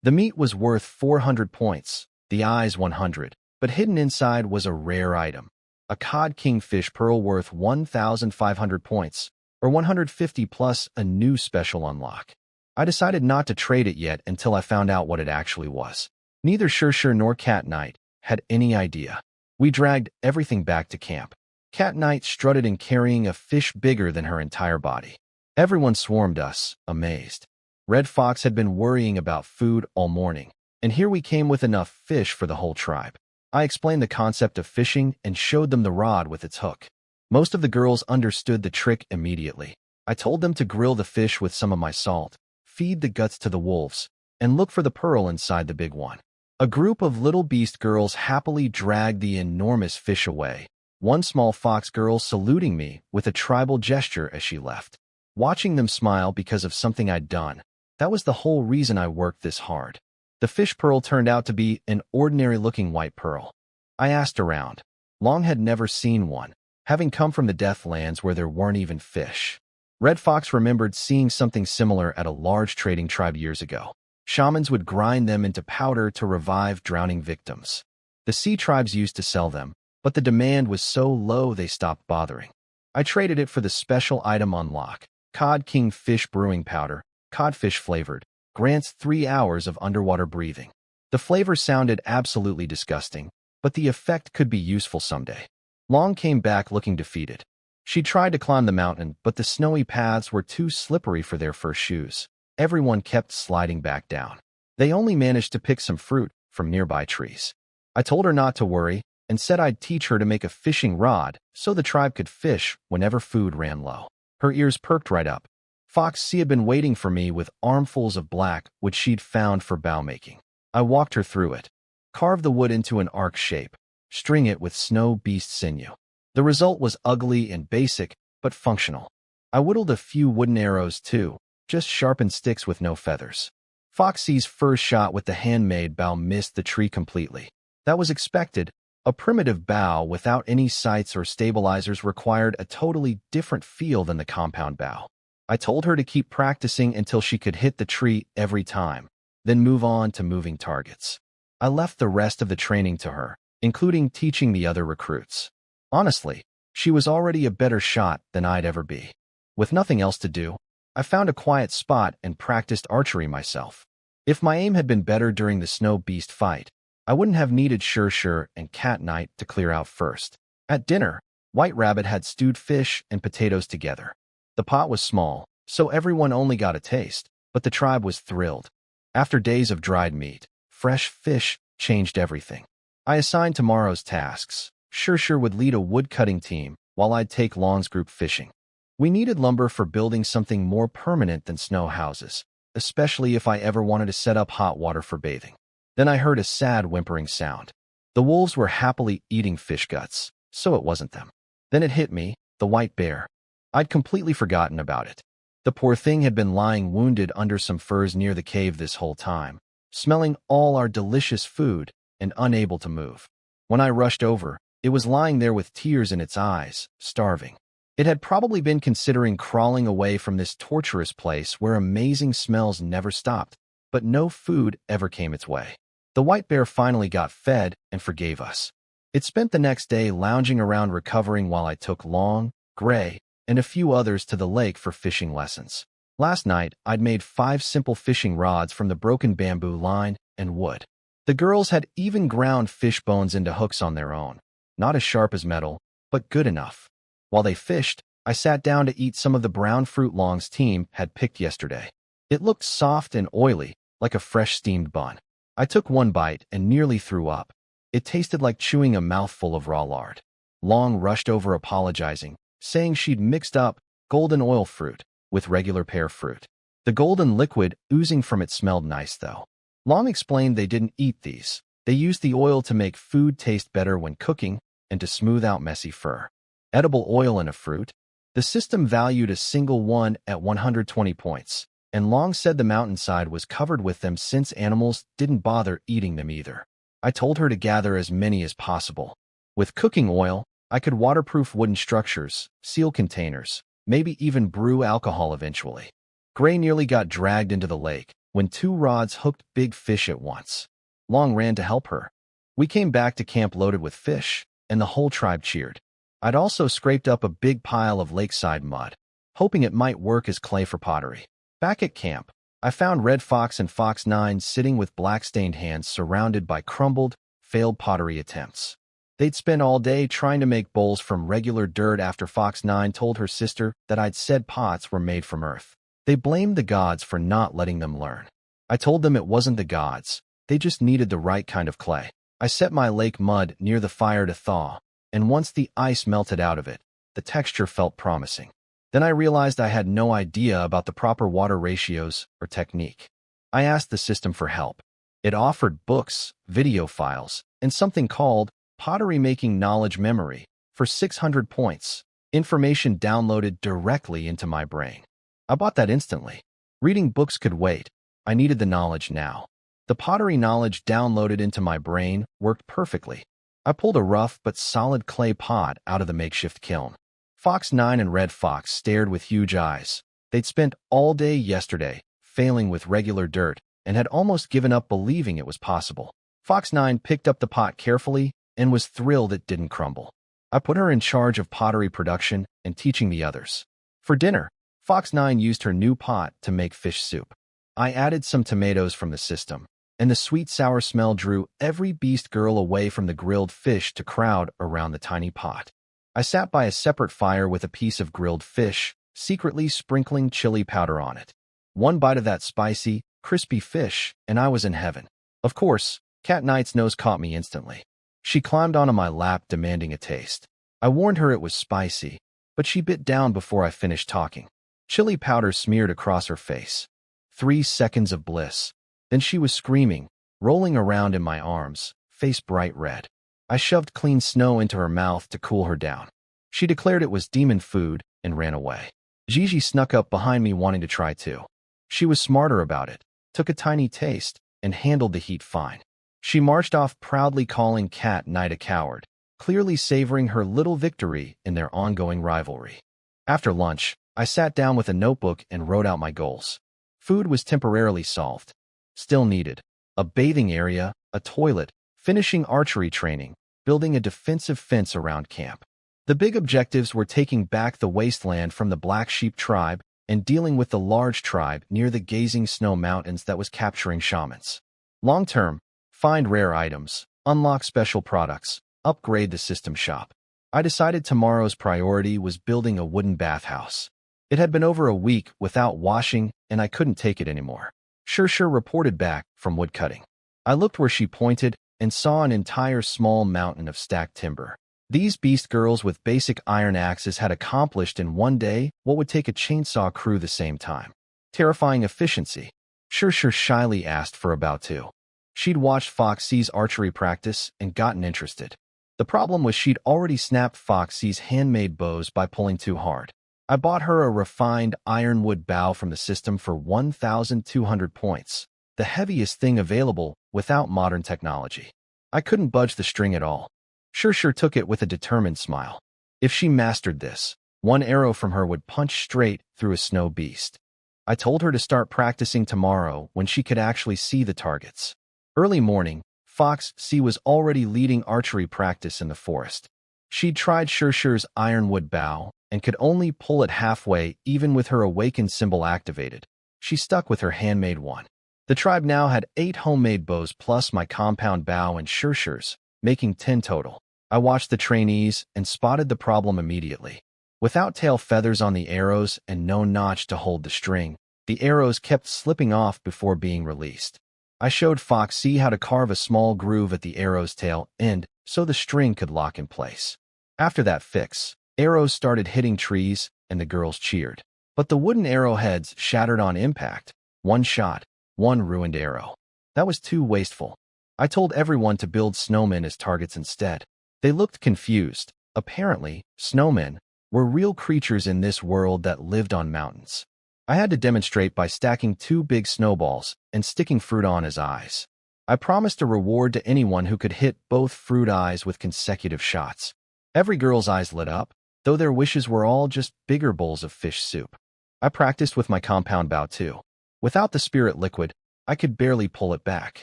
The meat was worth 400 points, the eyes 100, but hidden inside was a rare item. A cod kingfish pearl worth 1,500 points, or 150 plus a new special unlock. I decided not to trade it yet until I found out what it actually was. Neither Sure nor Cat Knight had any idea. We dragged everything back to camp. Cat Knight strutted in carrying a fish bigger than her entire body. Everyone swarmed us, amazed. Red Fox had been worrying about food all morning, and here we came with enough fish for the whole tribe. I explained the concept of fishing and showed them the rod with its hook. Most of the girls understood the trick immediately. I told them to grill the fish with some of my salt, feed the guts to the wolves, and look for the pearl inside the big one. A group of little beast girls happily dragged the enormous fish away, one small fox girl saluting me with a tribal gesture as she left. Watching them smile because of something I'd done, that was the whole reason I worked this hard. The fish pearl turned out to be an ordinary-looking white pearl. I asked around. Long had never seen one, having come from the Deathlands where there weren't even fish. Red Fox remembered seeing something similar at a large trading tribe years ago. Shamans would grind them into powder to revive drowning victims. The sea tribes used to sell them, but the demand was so low they stopped bothering. I traded it for the special item on lock, Cod King Fish Brewing Powder, codfish flavored, grants 3 hours of underwater breathing. The flavor sounded absolutely disgusting, but the effect could be useful someday. Long came back looking defeated. She tried to climb the mountain, but the snowy paths were too slippery for their first shoes. Everyone kept sliding back down. They only managed to pick some fruit from nearby trees. I told her not to worry and said I'd teach her to make a fishing rod so the tribe could fish whenever food ran low. Her ears perked right up. Foxy had been waiting for me with armfuls of black which she'd found for bow making. I walked her through it. Carve the wood into an arc shape. String it with snow beast sinew. The result was ugly and basic, but functional. I whittled a few wooden arrows too, just sharpened sticks with no feathers. Foxy's first shot with the handmade bow missed the tree completely. That was expected. A primitive bow without any sights or stabilizers required a totally different feel than the compound bow. I told her to keep practicing until she could hit the tree every time, then move on to moving targets. I left the rest of the training to her, including teaching the other recruits. Honestly, she was already a better shot than I'd ever be. With nothing else to do, I found a quiet spot and practiced archery myself. If my aim had been better during the snow beast fight, I wouldn't have needed Sure and Cat Knight to clear out first. At dinner, White Rabbit had stewed fish and potatoes together. The pot was small, so everyone only got a taste, but the tribe was thrilled. After days of dried meat, fresh fish changed everything. I assigned tomorrow's tasks. Sure would lead a wood-cutting team, while I'd take Long's group fishing. We needed lumber for building something more permanent than snow houses, especially if I ever wanted to set up hot water for bathing. Then I heard a sad whimpering sound. The wolves were happily eating fish guts, so it wasn't them. Then it hit me, the white bear. I'd completely forgotten about it. The poor thing had been lying wounded under some furs near the cave this whole time, smelling all our delicious food and unable to move. When I rushed over, it was lying there with tears in its eyes, starving. It had probably been considering crawling away from this torturous place where amazing smells never stopped, but no food ever came its way. The white bear finally got fed and forgave us. It spent the next day lounging around recovering while I took Long, Gray, and a few others to the lake for fishing lessons. Last night, I'd made 5 simple fishing rods from the broken bamboo line and wood. The girls had even ground fish bones into hooks on their own. Not as sharp as metal, but good enough. While they fished, I sat down to eat some of the brown fruit Long's team had picked yesterday. It looked soft and oily, like a fresh steamed bun. I took one bite and nearly threw up. It tasted like chewing a mouthful of raw lard. Long rushed over apologizing, saying she'd mixed up golden oil fruit with regular pear fruit. The golden liquid oozing from it smelled nice, though. Long explained they didn't eat these. They used the oil to make food taste better when cooking and to smooth out messy fur. Edible oil in a fruit? The system valued a single one at 120 points, and Long said the mountainside was covered with them since animals didn't bother eating them either. I told her to gather as many as possible. With cooking oil, I could waterproof wooden structures, seal containers, maybe even brew alcohol eventually. Gray nearly got dragged into the lake when 2 rods hooked big fish at once. Long ran to help her. We came back to camp loaded with fish, and the whole tribe cheered. I'd also scraped up a big pile of lakeside mud, hoping it might work as clay for pottery. Back at camp, I found Red Fox and Fox 9 sitting with black-stained hands surrounded by crumbled, failed pottery attempts. They'd spent all day trying to make bowls from regular dirt after Fox 9 told her sister that I'd said pots were made from earth. They blamed the gods for not letting them learn. I told them it wasn't the gods. They just needed the right kind of clay. I set my lake mud near the fire to thaw, and once the ice melted out of it, the texture felt promising. Then I realized I had no idea about the proper water ratios or technique. I asked the system for help. It offered books, video files, and something called pottery making knowledge memory for 600 points. Information downloaded directly into my brain. I bought that instantly. Reading books could wait. I needed the knowledge now. The pottery knowledge downloaded into my brain worked perfectly. I pulled a rough but solid clay pot out of the makeshift kiln. Fox 9 and Red Fox stared with huge eyes. They'd spent all day yesterday failing with regular dirt and had almost given up believing it was possible. Fox 9 picked up the pot carefully and was thrilled it didn't crumble. I put her in charge of pottery production and teaching the others. For dinner, Fox 9 used her new pot to make fish soup. I added some tomatoes from the system, and the sweet-sour smell drew every beast girl away from the grilled fish to crowd around the tiny pot. I sat by a separate fire with a piece of grilled fish, secretly sprinkling chili powder on it. One bite of that spicy, crispy fish, and I was in heaven. Of course, Cat Knight's nose caught me instantly. She climbed onto my lap demanding a taste. I warned her it was spicy, but she bit down before I finished talking. Chili powder smeared across her face. 3 seconds of bliss. Then she was screaming, rolling around in my arms, face bright red. I shoved clean snow into her mouth to cool her down. She declared it was demon food and ran away. Gigi snuck up behind me wanting to try too. She was smarter about it, took a tiny taste, and handled the heat fine. She marched off proudly calling Cat Knight a coward, clearly savoring her little victory in their ongoing rivalry. After lunch, I sat down with a notebook and wrote out my goals. Food was temporarily solved. Still needed a bathing area, a toilet, finishing archery training, building a defensive fence around camp. The big objectives were taking back the wasteland from the Black Sheep tribe and dealing with the large tribe near the Gazing Snow Mountains that was capturing shamans. Long-term, find rare items, unlock special products, upgrade the system shop. I decided tomorrow's priority was building a wooden bathhouse. It had been over a week without washing, and I couldn't take it anymore. Sure reported back from woodcutting. I looked where she pointed and saw an entire small mountain of stacked timber. These beast girls with basic iron axes had accomplished in one day what would take a chainsaw crew the same time. Terrifying efficiency. Sure shyly asked for about 2. She'd watched Foxy's archery practice and gotten interested. The problem was she'd already snapped Foxy's handmade bows by pulling too hard. I bought her a refined ironwood bow from the system for 1,200 points, the heaviest thing available without modern technology. I couldn't budge the string at all. Sure took it with a determined smile. If she mastered this, one arrow from her would punch straight through a snow beast. I told her to start practicing tomorrow when she could actually see the targets. Early morning, Foxy was already leading archery practice in the forest. She'd tried Sure's ironwood bow and could only pull it halfway even with her awakened symbol activated. She stuck with her handmade one. The tribe now had 8 homemade bows plus my compound bow and Sure's, making 10 total. I watched the trainees and spotted the problem immediately. Without tail feathers on the arrows and no notch to hold the string, the arrows kept slipping off before being released. I showed Foxy how to carve a small groove at the arrow's tail end so the string could lock in place. After that fix, arrows started hitting trees and the girls cheered. But the wooden arrowheads shattered on impact. 1 shot, 1 ruined arrow. That was too wasteful. I told everyone to build snowmen as targets instead. They looked confused. Apparently, snowmen were real creatures in this world that lived on mountains. I had to demonstrate by stacking 2 big snowballs and sticking fruit on his eyes. I promised a reward to anyone who could hit both fruit eyes with consecutive shots. Every girl's eyes lit up, though their wishes were all just bigger bowls of fish soup. I practiced with my compound bow too. Without the spirit liquid, I could barely pull it back.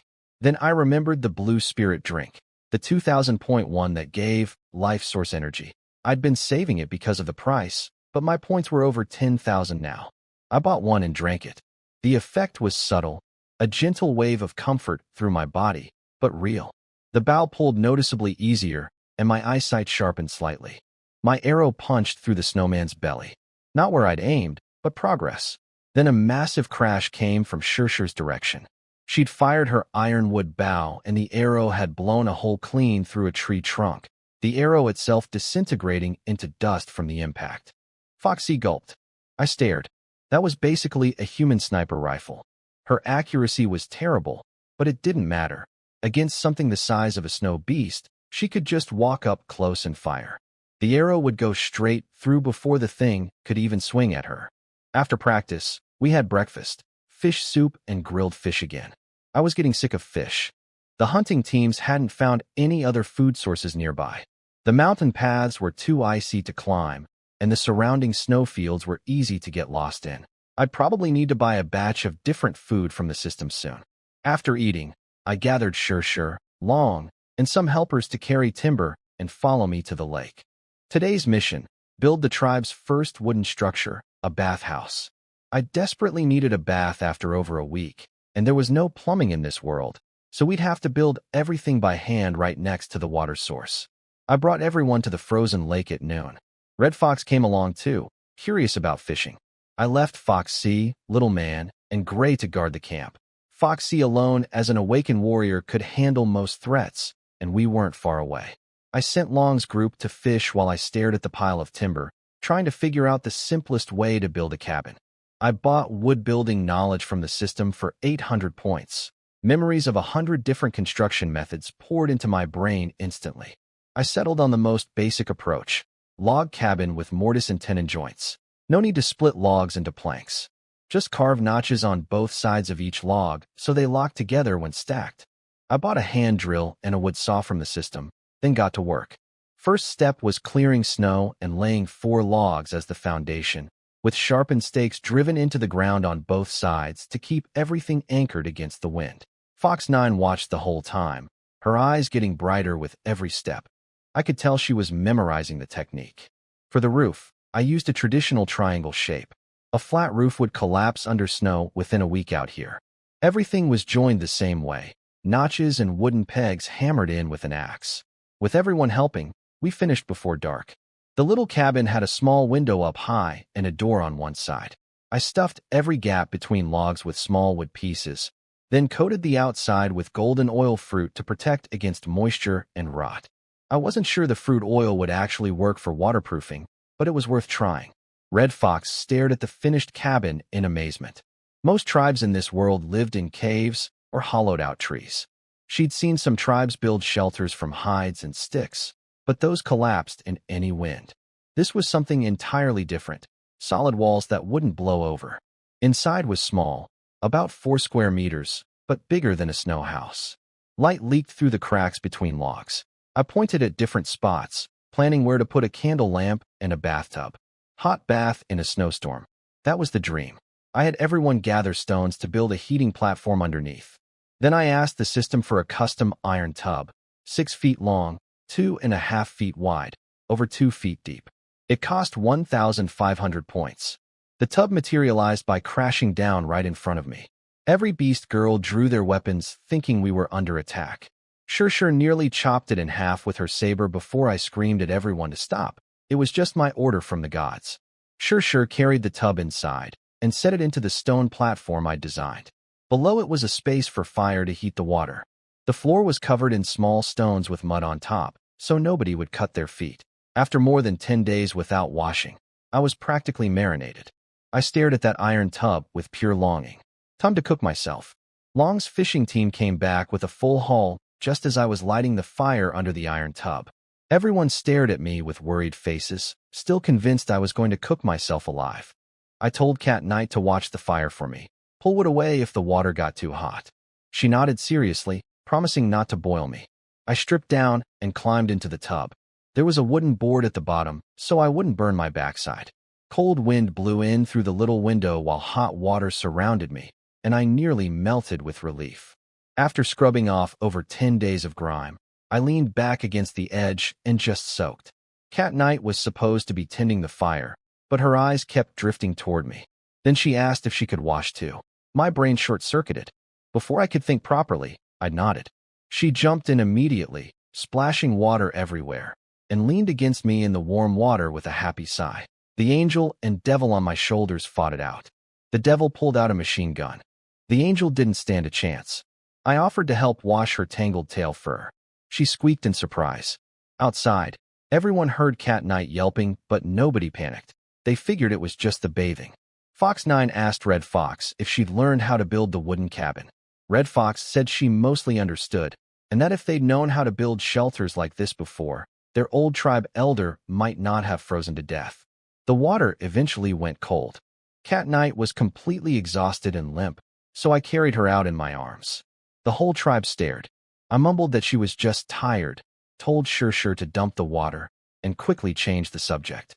Then I remembered the blue spirit drink, the 2,000-point one that gave life source energy. I'd been saving it because of the price, but my points were over 10,000 now. I bought one and drank it. The effect was subtle, a gentle wave of comfort through my body, but real. The bow pulled noticeably easier, and my eyesight sharpened slightly. My arrow punched through the snowman's belly. Not where I'd aimed, but progress. Then a massive crash came from Sure's direction. She'd fired her ironwood bow, and the arrow had blown a hole clean through a tree trunk, the arrow itself disintegrating into dust from the impact. Foxy gulped. I stared. That was basically a human sniper rifle. Her accuracy was terrible, but it didn't matter. Against something the size of a snow beast, she could just walk up close and fire. The arrow would go straight through before the thing could even swing at her. After practice, we had breakfast, fish soup and grilled fish again. I was getting sick of fish. The hunting teams hadn't found any other food sources nearby. The mountain paths were too icy to climb, and the surrounding snowfields were easy to get lost in. I'd probably need to buy a batch of different food from the system soon. After eating, I gathered Shur, Long, and some helpers to carry timber and follow me to the lake. Today's mission: build the tribe's first wooden structure, a bathhouse. I desperately needed a bath after over a week, and there was no plumbing in this world, so we'd have to build everything by hand right next to the water source. I brought everyone to the frozen lake at noon. Red Fox came along too, curious about fishing. I left Fox C, Little Man, and Gray to guard the camp. Fox C alone as an awakened warrior could handle most threats, and we weren't far away. I sent Long's group to fish while I stared at the pile of timber, trying to figure out the simplest way to build a cabin. I bought wood-building knowledge from the system for 800 points. Memories of 100 different construction methods poured into my brain instantly. I settled on the most basic approach: log cabin with mortise and tenon joints. No need to split logs into planks. Just carve notches on both sides of each log so they lock together when stacked. I bought a hand drill and a wood saw from the system, then got to work. First step was clearing snow and laying 4 logs as the foundation, with sharpened stakes driven into the ground on both sides to keep everything anchored against the wind. Fox 9 watched the whole time, her eyes getting brighter with every step. I could tell she was memorizing the technique. For the roof, I used a traditional triangle shape. A flat roof would collapse under snow within a week out here. Everything was joined the same way, notches and wooden pegs hammered in with an axe. With everyone helping, we finished before dark. The little cabin had a small window up high and a door on one side. I stuffed every gap between logs with small wood pieces, then coated the outside with golden oil fruit to protect against moisture and rot. I wasn't sure the fruit oil would actually work for waterproofing, but it was worth trying. Red Fox stared at the finished cabin in amazement. Most tribes in this world lived in caves or hollowed-out trees. She'd seen some tribes build shelters from hides and sticks, but those collapsed in any wind. This was something entirely different, solid walls that wouldn't blow over. Inside was small, about 4 square meters, but bigger than a snow house. Light leaked through the cracks between logs. I pointed at different spots, planning where to put a candle lamp and a bathtub. Hot bath in a snowstorm. That was the dream. I had everyone gather stones to build a heating platform underneath. Then I asked the system for a custom iron tub, 6 feet long, 2.5 feet wide, over 2 feet deep. It cost 1,500 points. The tub materialized by crashing down right in front of me. Every beast girl drew their weapons, thinking we were under attack. Shur nearly chopped it in half with her saber before I screamed at everyone to stop. It was just my order from the gods. Shur carried the tub inside and set it into the stone platform I'd designed. Below it was a space for fire to heat the water. The floor was covered in small stones with mud on top, so nobody would cut their feet. After more than 10 days without washing, I was practically marinated. I stared at that iron tub with pure longing. Time to cook myself. Long's fishing team came back with a full haul just as I was lighting the fire under the iron tub. Everyone stared at me with worried faces, still convinced I was going to cook myself alive. I told Cat Knight to watch the fire for me, pull wood away if the water got too hot. She nodded seriously, promising not to boil me. I stripped down and climbed into the tub. There was a wooden board at the bottom, so I wouldn't burn my backside. Cold wind blew in through the little window while hot water surrounded me, and I nearly melted with relief. After scrubbing off over 10 days of grime, I leaned back against the edge and just soaked. Cat Knight was supposed to be tending the fire, but her eyes kept drifting toward me. Then she asked if she could wash too. My brain short-circuited. Before I could think properly, I nodded. She jumped in immediately, splashing water everywhere, and leaned against me in the warm water with a happy sigh. The angel and devil on my shoulders fought it out. The devil pulled out a machine gun. The angel didn't stand a chance. I offered to help wash her tangled tail fur. She squeaked in surprise. Outside, everyone heard Cat Knight yelping, but nobody panicked. They figured it was just the bathing. Fox 9 asked Red Fox if she'd learned how to build the wooden cabin. Red Fox said she mostly understood, and that if they'd known how to build shelters like this before, their old tribe elder might not have frozen to death. The water eventually went cold. Cat Knight was completely exhausted and limp, so I carried her out in my arms. The whole tribe stared. I mumbled that she was just tired, told Shir to dump the water, and quickly changed the subject.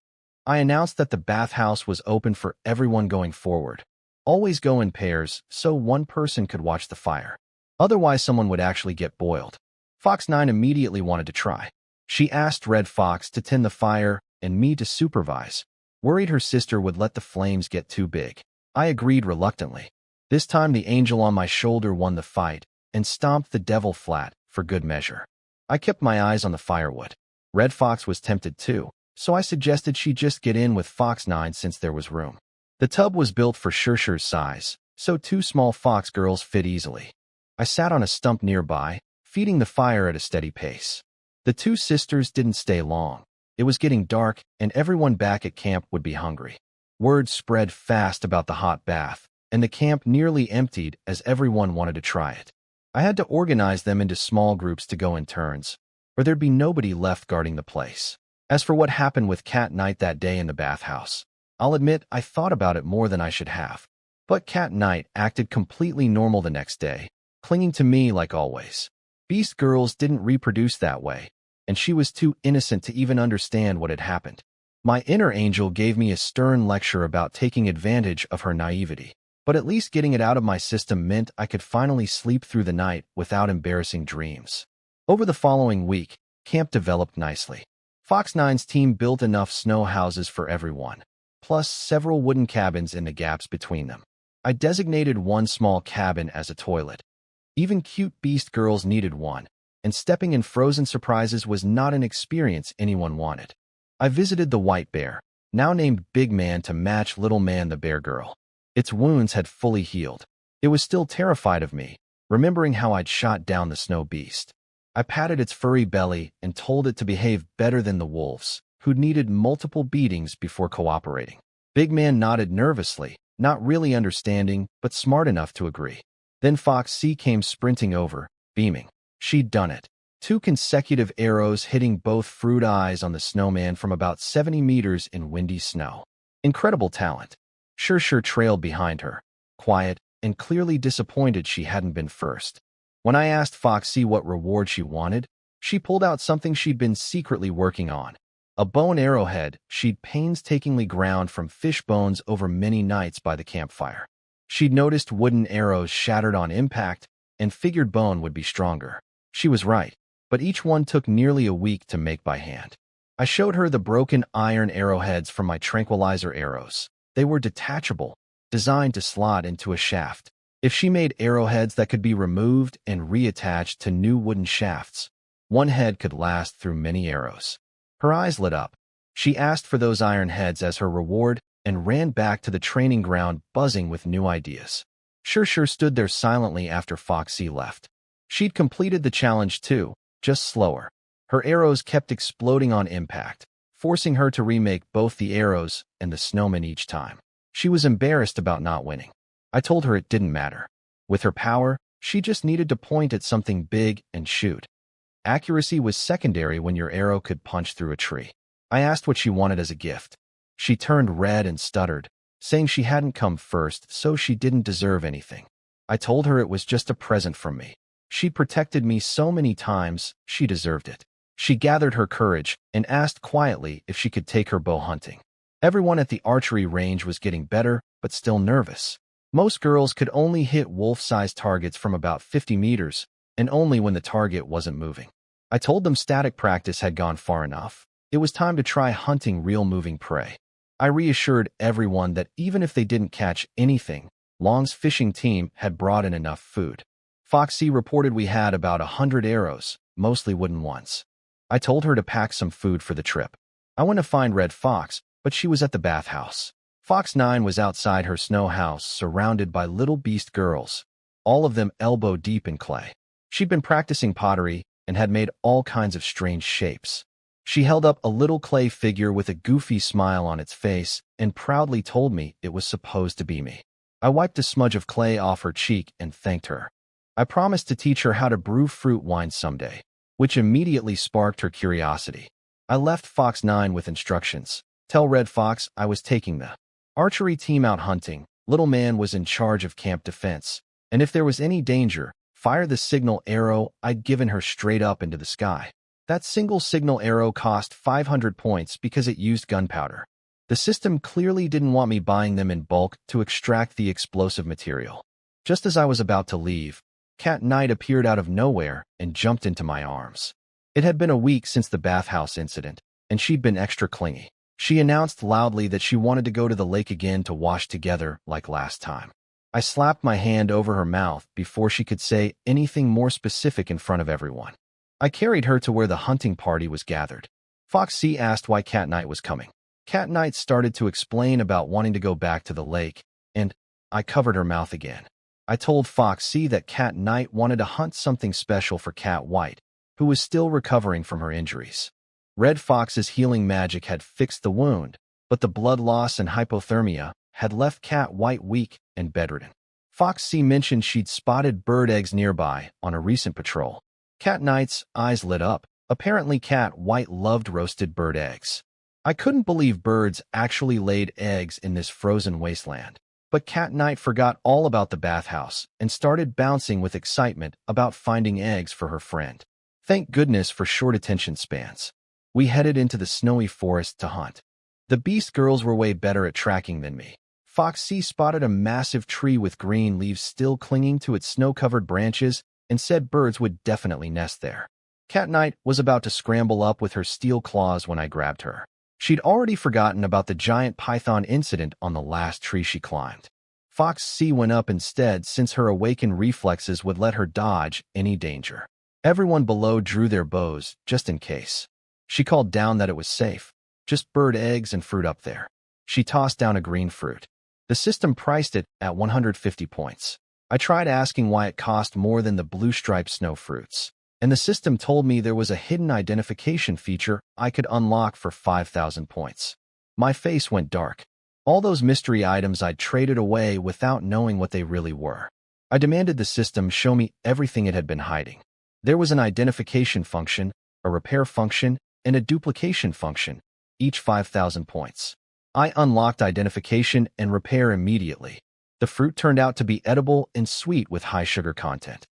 I announced that the bathhouse was open for everyone going forward. Always go in pairs so one person could watch the fire. Otherwise, someone would actually get boiled. Fox 9 immediately wanted to try. She asked Red Fox to tend the fire and me to supervise, worried her sister would let the flames get too big. I agreed reluctantly. This time the angel on my shoulder won the fight and stomped the devil flat for good measure. I kept my eyes on the firewood. Red Fox was tempted too, so I suggested she just get in with Fox 9 since there was room. The tub was built for Shir's size, so 2 small fox girls fit easily. I sat on a stump nearby, feeding the fire at a steady pace. The 2 sisters didn't stay long. It was getting dark, and everyone back at camp would be hungry. Word spread fast about the hot bath, and the camp nearly emptied as everyone wanted to try it. I had to organize them into small groups to go in turns, or there'd be nobody left guarding the place. As for what happened with Cat Knight that day in the bathhouse, I'll admit I thought about it more than I should have. But Cat Knight acted completely normal the next day, clinging to me like always. Beast girls didn't reproduce that way, and she was too innocent to even understand what had happened. My inner angel gave me a stern lecture about taking advantage of her naivety, but at least getting it out of my system meant I could finally sleep through the night without embarrassing dreams. Over the following week, camp developed nicely. Fox 9's team built enough snow houses for everyone, plus several wooden cabins in the gaps between them. I designated one small cabin as a toilet. Even cute beast girls needed one, and stepping in frozen surprises was not an experience anyone wanted. I visited the white bear, now named Big Man to match Little Man the bear girl. Its wounds had fully healed. It was still terrified of me, remembering how I'd shot down the snow beast. I patted its furry belly and told it to behave better than the wolves, who'd needed multiple beatings before cooperating. Big Man nodded nervously, not really understanding, but smart enough to agree. Then Fox C came sprinting over, beaming. She'd done it. 2 consecutive arrows hitting both fruit eyes on the snowman from about 70 meters in windy snow. Incredible talent. Shir trailed behind her, quiet and clearly disappointed she hadn't been first. When I asked Foxy what reward she wanted, she pulled out something she'd been secretly working on. A bow and arrowhead she'd painstakingly ground from fish bones over many nights by the campfire. She'd noticed wooden arrows shattered on impact and figured bone would be stronger. She was right, but each one took nearly a week to make by hand. I showed her the broken iron arrowheads from my tranquilizer arrows. They were detachable, designed to slot into a shaft. If she made arrowheads that could be removed and reattached to new wooden shafts, one head could last through many arrows. Her eyes lit up. She asked for those iron heads as her reward and ran back to the training ground buzzing with new ideas. Shir stood there silently after Foxy left. She'd completed the challenge too, just slower. Her arrows kept exploding on impact, forcing her to remake both the arrows and the snowman each time. She was embarrassed about not winning. I told her it didn't matter. With her power, she just needed to point at something big and shoot. Accuracy was secondary when your arrow could punch through a tree. I asked what she wanted as a gift. She turned red and stuttered, saying she hadn't come first, so she didn't deserve anything. I told her it was just a present from me. She'd protected me so many times, she deserved it. She gathered her courage and asked quietly if she could take her bow hunting. Everyone at the archery range was getting better, but still nervous. Most girls could only hit wolf-sized targets from about 50 meters, and only when the target wasn't moving. I told them static practice had gone far enough. It was time to try hunting real moving prey. I reassured everyone that even if they didn't catch anything, Long's fishing team had brought in enough food. Foxy reported we had about 100 arrows, mostly wooden ones. I told her to pack some food for the trip. I went to find Red Fox, but she was at the bathhouse. Fox 9 was outside her snow house, surrounded by little beast girls, all of them elbow deep in clay. She'd been practicing pottery and had made all kinds of strange shapes. She held up a little clay figure with a goofy smile on its face and proudly told me it was supposed to be me. I wiped a smudge of clay off her cheek and thanked her. I promised to teach her how to brew fruit wine someday, which immediately sparked her curiosity. I left Fox 9 with instructions. Tell Red Fox I was taking the archery team out hunting. Little Man was in charge of camp defense, and if there was any danger, fire the signal arrow I'd given her straight up into the sky. That single signal arrow cost 500 points because it used gunpowder. The system clearly didn't want me buying them in bulk to extract the explosive material. Just as I was about to leave, Cat Knight appeared out of nowhere and jumped into my arms. It had been a week since the bathhouse incident, and she'd been extra clingy. She announced loudly that she wanted to go to the lake again to wash together like last time. I slapped my hand over her mouth before she could say anything more specific in front of everyone. I carried her to where the hunting party was gathered. Fox C asked why Cat Knight was coming. Cat Knight started to explain about wanting to go back to the lake, and I covered her mouth again. I told Fox C that Cat Knight wanted to hunt something special for Cat White, who was still recovering from her injuries. Red Fox's healing magic had fixed the wound, but the blood loss and hypothermia had left Cat White weak and bedridden. Fox C mentioned she'd spotted bird eggs nearby on a recent patrol. Cat Knight's eyes lit up. Apparently Cat White loved roasted bird eggs. I couldn't believe birds actually laid eggs in this frozen wasteland. But Cat Knight forgot all about the bathhouse and started bouncing with excitement about finding eggs for her friend. Thank goodness for short attention spans. We headed into the snowy forest to hunt. The Beast Girls were way better at tracking than me. Fox C spotted a massive tree with green leaves still clinging to its snow-covered branches and said birds would definitely nest there. Cat Knight was about to scramble up with her steel claws when I grabbed her. She'd already forgotten about the giant python incident on the last tree she climbed. Fox C went up instead since her awakened reflexes would let her dodge any danger. Everyone below drew their bows, just in case. She called down that it was safe. Just bird eggs and fruit up there. She tossed down a green fruit. The system priced it at 150 points. I tried asking why it cost more than the blue-striped snow fruits, and the system told me there was a hidden identification feature I could unlock for 5,000 points. My face went dark. All those mystery items I'd traded away without knowing what they really were. I demanded the system show me everything it had been hiding. There was an identification function, a repair function, and a duplication function, each 5,000 points. I unlocked identification and repair immediately. The fruit turned out to be edible and sweet with high sugar content.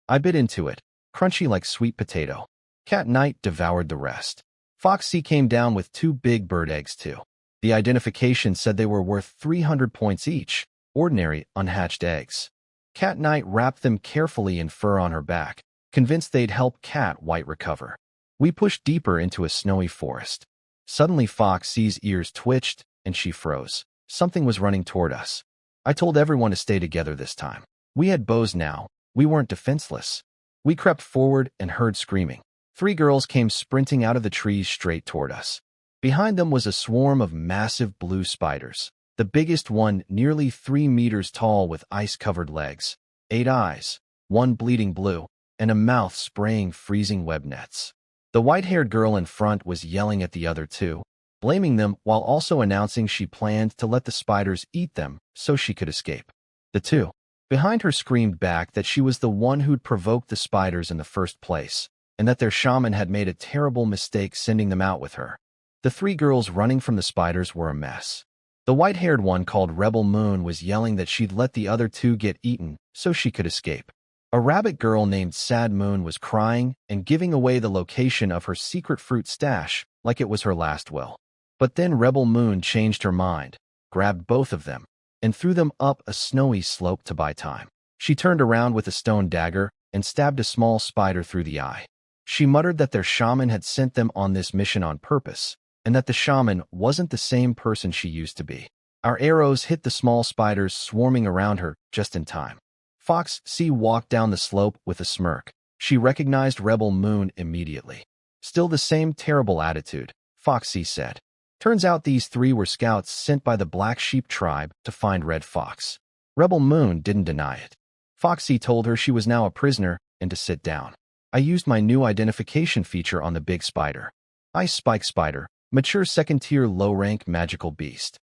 I bit into it, crunchy like sweet potato. Cat Knight devoured the rest. Foxy came down with 2 big bird eggs too. The identification said they were worth 300 points each, ordinary, unhatched eggs. Cat Knight wrapped them carefully in fur on her back, convinced they'd help Cat White recover. We pushed deeper into a snowy forest. Suddenly Foxy's ears twitched, and she froze. Something was running toward us. I told everyone to stay together this time. We had bows now. We weren't defenseless. We crept forward and heard screaming. 3 girls came sprinting out of the trees straight toward us. Behind them was a swarm of massive blue spiders, the biggest one nearly 3 meters tall with ice-covered legs, 8 eyes, 1 bleeding blue, and a mouth spraying freezing web nets. The white-haired girl in front was yelling at the other 2, blaming them while also announcing she planned to let the spiders eat them so she could escape. The 2 behind her screamed back that she was the one who'd provoked the spiders in the first place, and that their shaman had made a terrible mistake sending them out with her. The 3 girls running from the spiders were a mess. The white-haired one called Rebel Moon was yelling that she'd let the other 2 get eaten so she could escape. A rabbit girl named Sad Moon was crying and giving away the location of her secret fruit stash like it was her last will. But then Rebel Moon changed her mind, grabbed both of them, and threw them up a snowy slope to buy time. She turned around with a stone dagger and stabbed a small spider through the eye. She muttered that their shaman had sent them on this mission on purpose, and that the shaman wasn't the same person she used to be. Our arrows hit the small spiders swarming around her just in time. Fox C walked down the slope with a smirk. She recognized Rebel Moon immediately. Still the same terrible attitude, Foxy said. Turns out these 3 were scouts sent by the Black Sheep tribe to find Red Fox. Rebel Moon didn't deny it. Foxy told her she was now a prisoner and to sit down. I used my new identification feature on the big spider. Ice Spike Spider, mature second-tier low-rank magical beast.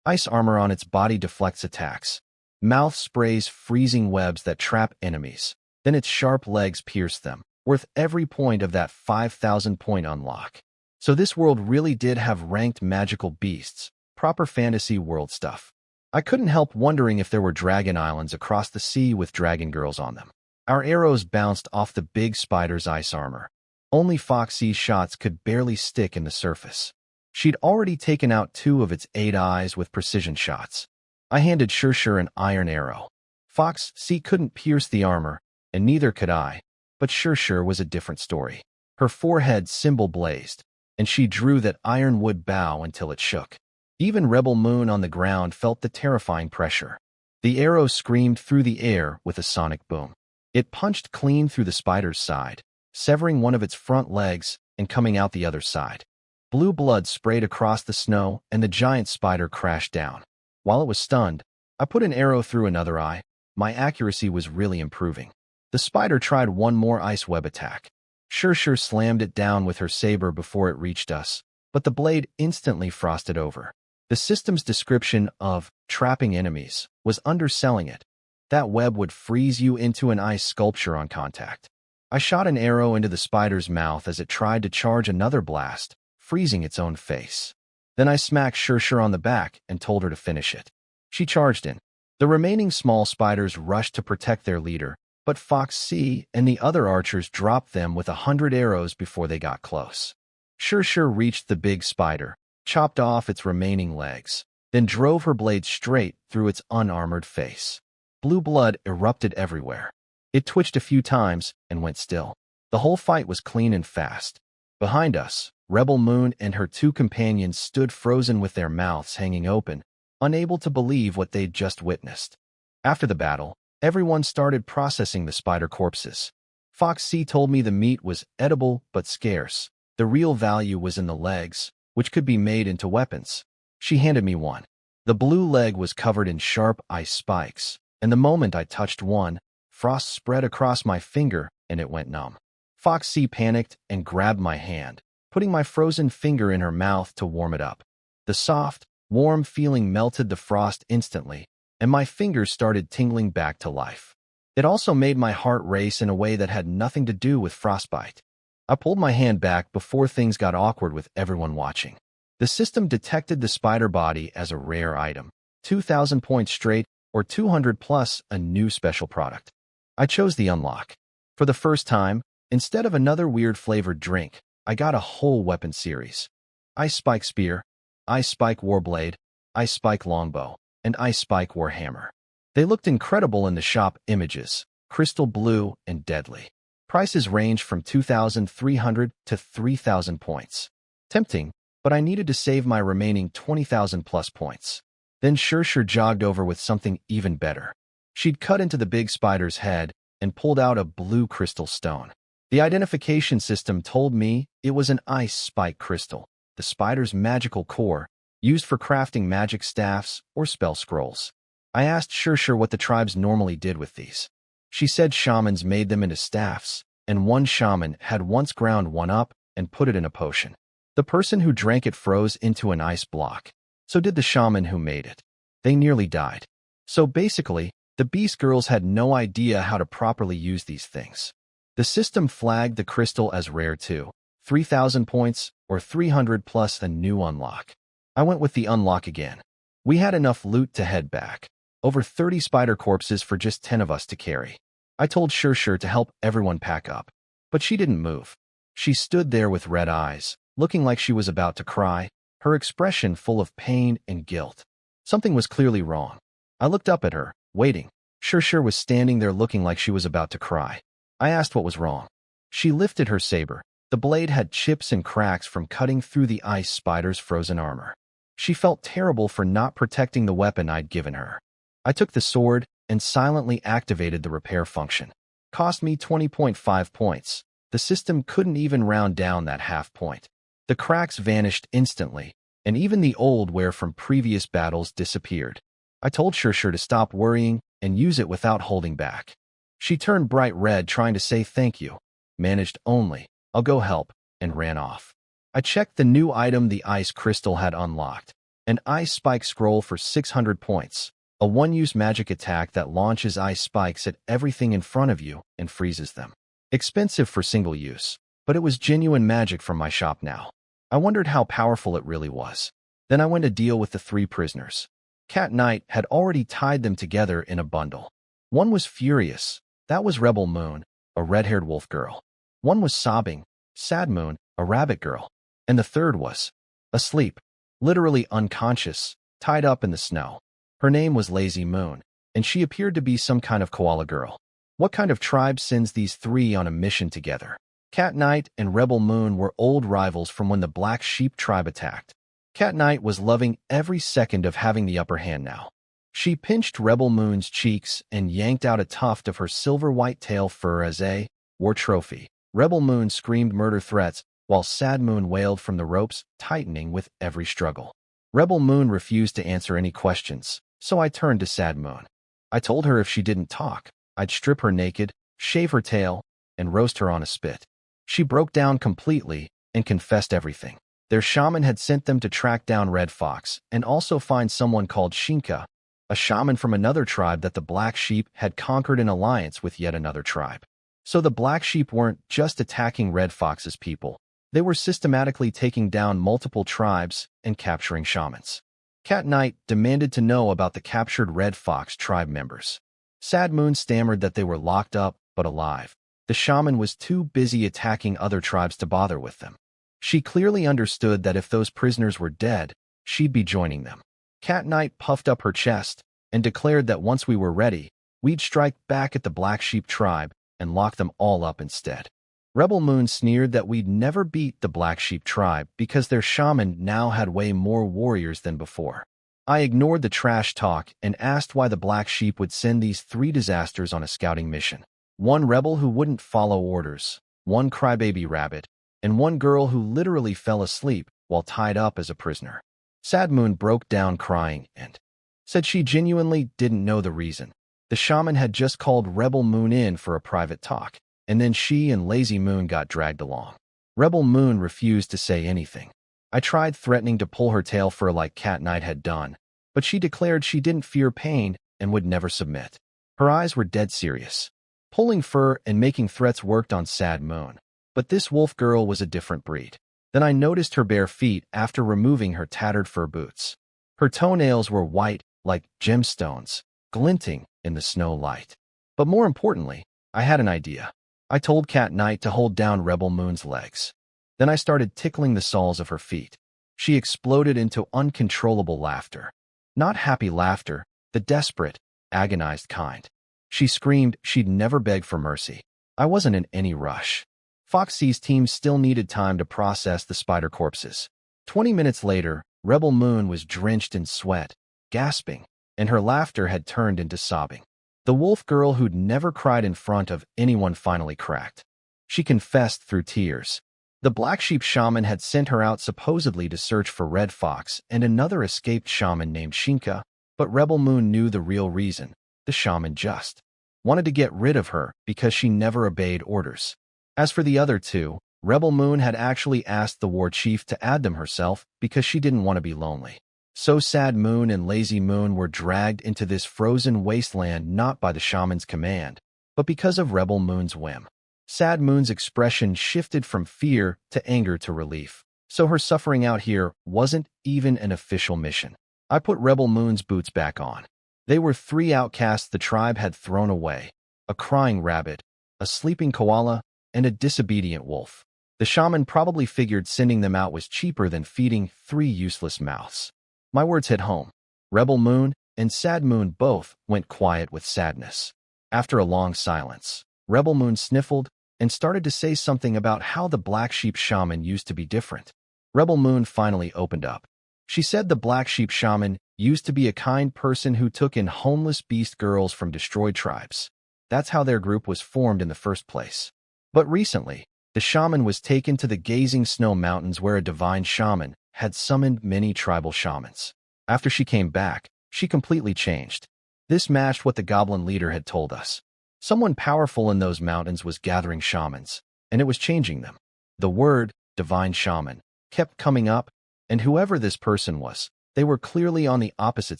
Ice armor on its body deflects attacks. Mouth sprays freezing webs that trap enemies. Then its sharp legs pierce them, worth every point of that 5,000-point unlock. So this world really did have ranked magical beasts, proper fantasy world stuff. I couldn't help wondering if there were dragon islands across the sea with dragon girls on them. Our arrows bounced off the big spider's ice armor. Only Foxy's shots could barely stick in the surface. She'd already taken out 2 of its 8 eyes with precision shots. I handed Shurshur an iron arrow. Foxy couldn't pierce the armor, and neither could I, but Shurshur was a different story. Her forehead symbol blazed, and she drew that ironwood bow until it shook. Even Rebel Moon on the ground felt the terrifying pressure. The arrow screamed through the air with a sonic boom. It punched clean through the spider's side, severing one of its front legs and coming out the other side. Blue blood sprayed across the snow, and the giant spider crashed down. While it was stunned, I put an arrow through another eye. My accuracy was really improving. The spider tried one more ice web attack. Shurshur slammed it down with her saber before it reached us, but the blade instantly frosted over. The system's description of trapping enemies was underselling it. That web would freeze you into an ice sculpture on contact. I shot an arrow into the spider's mouth as it tried to charge another blast, freezing its own face. Then I smacked Shurshur on the back and told her to finish it. She charged in. The remaining small spiders rushed to protect their leader, but Foxy and the other archers dropped them with 100 arrows before they got close. Shurshur reached the big spider, chopped off its remaining legs, then drove her blade straight through its unarmored face. Blue blood erupted everywhere. It twitched a few times and went still. The whole fight was clean and fast. Behind us, Rebel Moon and her 2 companions stood frozen with their mouths hanging open, unable to believe what they'd just witnessed. After the battle, everyone started processing the spider corpses. Foxy told me the meat was edible but scarce. The real value was in the legs, which could be made into weapons. She handed me one. The blue leg was covered in sharp ice spikes, and the moment I touched one, frost spread across my finger and it went numb. Foxy panicked and grabbed my hand, putting my frozen finger in her mouth to warm it up. The soft, warm feeling melted the frost instantly, and my fingers started tingling back to life. It also made my heart race in a way that had nothing to do with frostbite. I pulled my hand back before things got awkward with everyone watching. The system detected the spider body as a rare item, 2,000 points straight or 200 plus a new special product. I chose the unlock. For the first time, instead of another weird flavored drink, I got a whole weapon series. Ice Spike Spear, Ice Spike Warblade, Ice Spike Longbow, and Ice Spike Warhammer. They looked incredible in the shop images, crystal blue and deadly. Prices ranged from 2,300 to 3,000 points. Tempting, but I needed to save my remaining 20,000 plus points. Then Shurshur jogged over with something even better. She'd cut into the big spider's head and pulled out a blue crystal stone. The identification system told me it was an ice spike crystal, the spider's magical core, used for crafting magic staffs or spell scrolls. I asked Shurshur what the tribes normally did with these. She said shamans made them into staffs, and one shaman had once ground one up and put it in a potion. The person who drank it froze into an ice block. So did the shaman who made it. They nearly died. So basically, the Beast Girls had no idea how to properly use these things. The system flagged the crystal as rare too, 3,000 points or 300 plus a new unlock. I went with the unlock again. We had enough loot to head back. Over 30 spider corpses for just 10 of us to carry. I told Shurshur to help everyone pack up, but she didn't move. She stood there with red eyes, looking like she was about to cry, her expression full of pain and guilt. Something was clearly wrong. I looked up at her, waiting. Shurshur was standing there looking like she was about to cry. I asked what was wrong. She lifted her saber. The blade had chips and cracks from cutting through the ice spider's frozen armor. She felt terrible for not protecting the weapon I'd given her. I took the sword and silently activated the repair function. Cost me 20.5 points. The system couldn't even round down that half point. The cracks vanished instantly, and even the old wear from previous battles disappeared. I told Shurshur to stop worrying and use it without holding back. She turned bright red trying to say thank you, managed only, I'll go help, and ran off. I checked the new item the ice crystal had unlocked. An ice spike scroll for 600 points. A one-use magic attack that launches ice spikes at everything in front of you and freezes them. Expensive for single use, but it was genuine magic from my shop now. I wondered how powerful it really was. Then I went to deal with the 3 prisoners. Cat Knight had already tied them together in a bundle. One was furious. That was Rebel Moon, a red-haired wolf girl. One was sobbing. Sad Moon, a rabbit girl. And the third was asleep, literally unconscious, tied up in the snow. Her name was Lazy Moon, and she appeared to be some kind of koala girl. What kind of tribe sends these 3 on a mission together? Cat Knight and Rebel Moon were old rivals from when the Black Sheep tribe attacked. Cat Knight was loving every second of having the upper hand now. She pinched Rebel Moon's cheeks and yanked out a tuft of her silver-white tail fur as a war trophy. Rebel Moon screamed murder threats, while Sad Moon wailed from the ropes, tightening with every struggle. Rebel Moon refused to answer any questions, so I turned to Sad Moon. I told her if she didn't talk, I'd strip her naked, shave her tail, and roast her on a spit. She broke down completely and confessed everything. Their shaman had sent them to track down Red Fox and also find someone called Shinka, a shaman from another tribe that the Black Sheep had conquered in alliance with yet another tribe. So the Black Sheep weren't just attacking Red Fox's people. They were systematically taking down multiple tribes and capturing shamans. Cat Knight demanded to know about the captured Red Fox tribe members. Sad Moon stammered that they were locked up but alive. The shaman was too busy attacking other tribes to bother with them. She clearly understood that if those prisoners were dead, she'd be joining them. Cat Knight puffed up her chest and declared that once we were ready, we'd strike back at the Black Sheep tribe and lock them all up instead. Rebel Moon sneered that we'd never beat the Black Sheep tribe because their shaman now had way more warriors than before. I ignored the trash talk and asked why the Black Sheep would send these 3 disasters on a scouting mission. One rebel who wouldn't follow orders, one crybaby rabbit, and one girl who literally fell asleep while tied up as a prisoner. Sad Moon broke down crying and said she genuinely didn't know the reason. The shaman had just called Rebel Moon in for a private talk, and then she and Lazy Moon got dragged along. Rebel Moon refused to say anything. I tried threatening to pull her tail fur like Cat Knight had done, but she declared she didn't fear pain and would never submit. Her eyes were dead serious. Pulling fur and making threats worked on Sad Moon, but this wolf girl was a different breed. Then I noticed her bare feet after removing her tattered fur boots. Her toenails were white like gemstones, glinting in the snow light. But more importantly, I had an idea. I told Cat Knight to hold down Rebel Moon's legs. Then I started tickling the soles of her feet. She exploded into uncontrollable laughter. Not happy laughter, the desperate, agonized kind. She screamed she'd never beg for mercy. I wasn't in any rush. Foxy's team still needed time to process the spider corpses. 20 minutes later, Rebel Moon was drenched in sweat, gasping, and her laughter had turned into sobbing. The wolf girl who'd never cried in front of anyone finally cracked. She confessed through tears. The Black Sheep shaman had sent her out supposedly to search for Red Fox and another escaped shaman named Shinka, but Rebel Moon knew the real reason. The shaman just wanted to get rid of her because she never obeyed orders. As for the other 2, Rebel Moon had actually asked the war chief to add them herself because she didn't want to be lonely. So Sad Moon and Lazy Moon were dragged into this frozen wasteland not by the shaman's command, but because of Rebel Moon's whim. Sad Moon's expression shifted from fear to anger to relief, so her suffering out here wasn't even an official mission. I put Rebel Moon's boots back on. They were 3 outcasts the tribe had thrown away: a crying rabbit, a sleeping koala, and a disobedient wolf. The shaman probably figured sending them out was cheaper than feeding 3 useless mouths. My words hit home. Rebel Moon and Sad Moon both went quiet with sadness. After a long silence, Rebel Moon sniffled and started to say something about how the Black Sheep shaman used to be different. Rebel Moon finally opened up. She said the Black Sheep shaman used to be a kind person who took in homeless beast girls from destroyed tribes. That's how their group was formed in the first place. But recently, the shaman was taken to the gazing snow mountains where a divine shaman had summoned many tribal shamans. After she came back, she completely changed. This matched what the goblin leader had told us. Someone powerful in those mountains was gathering shamans, and it was changing them. The word, divine shaman, kept coming up, and whoever this person was, they were clearly on the opposite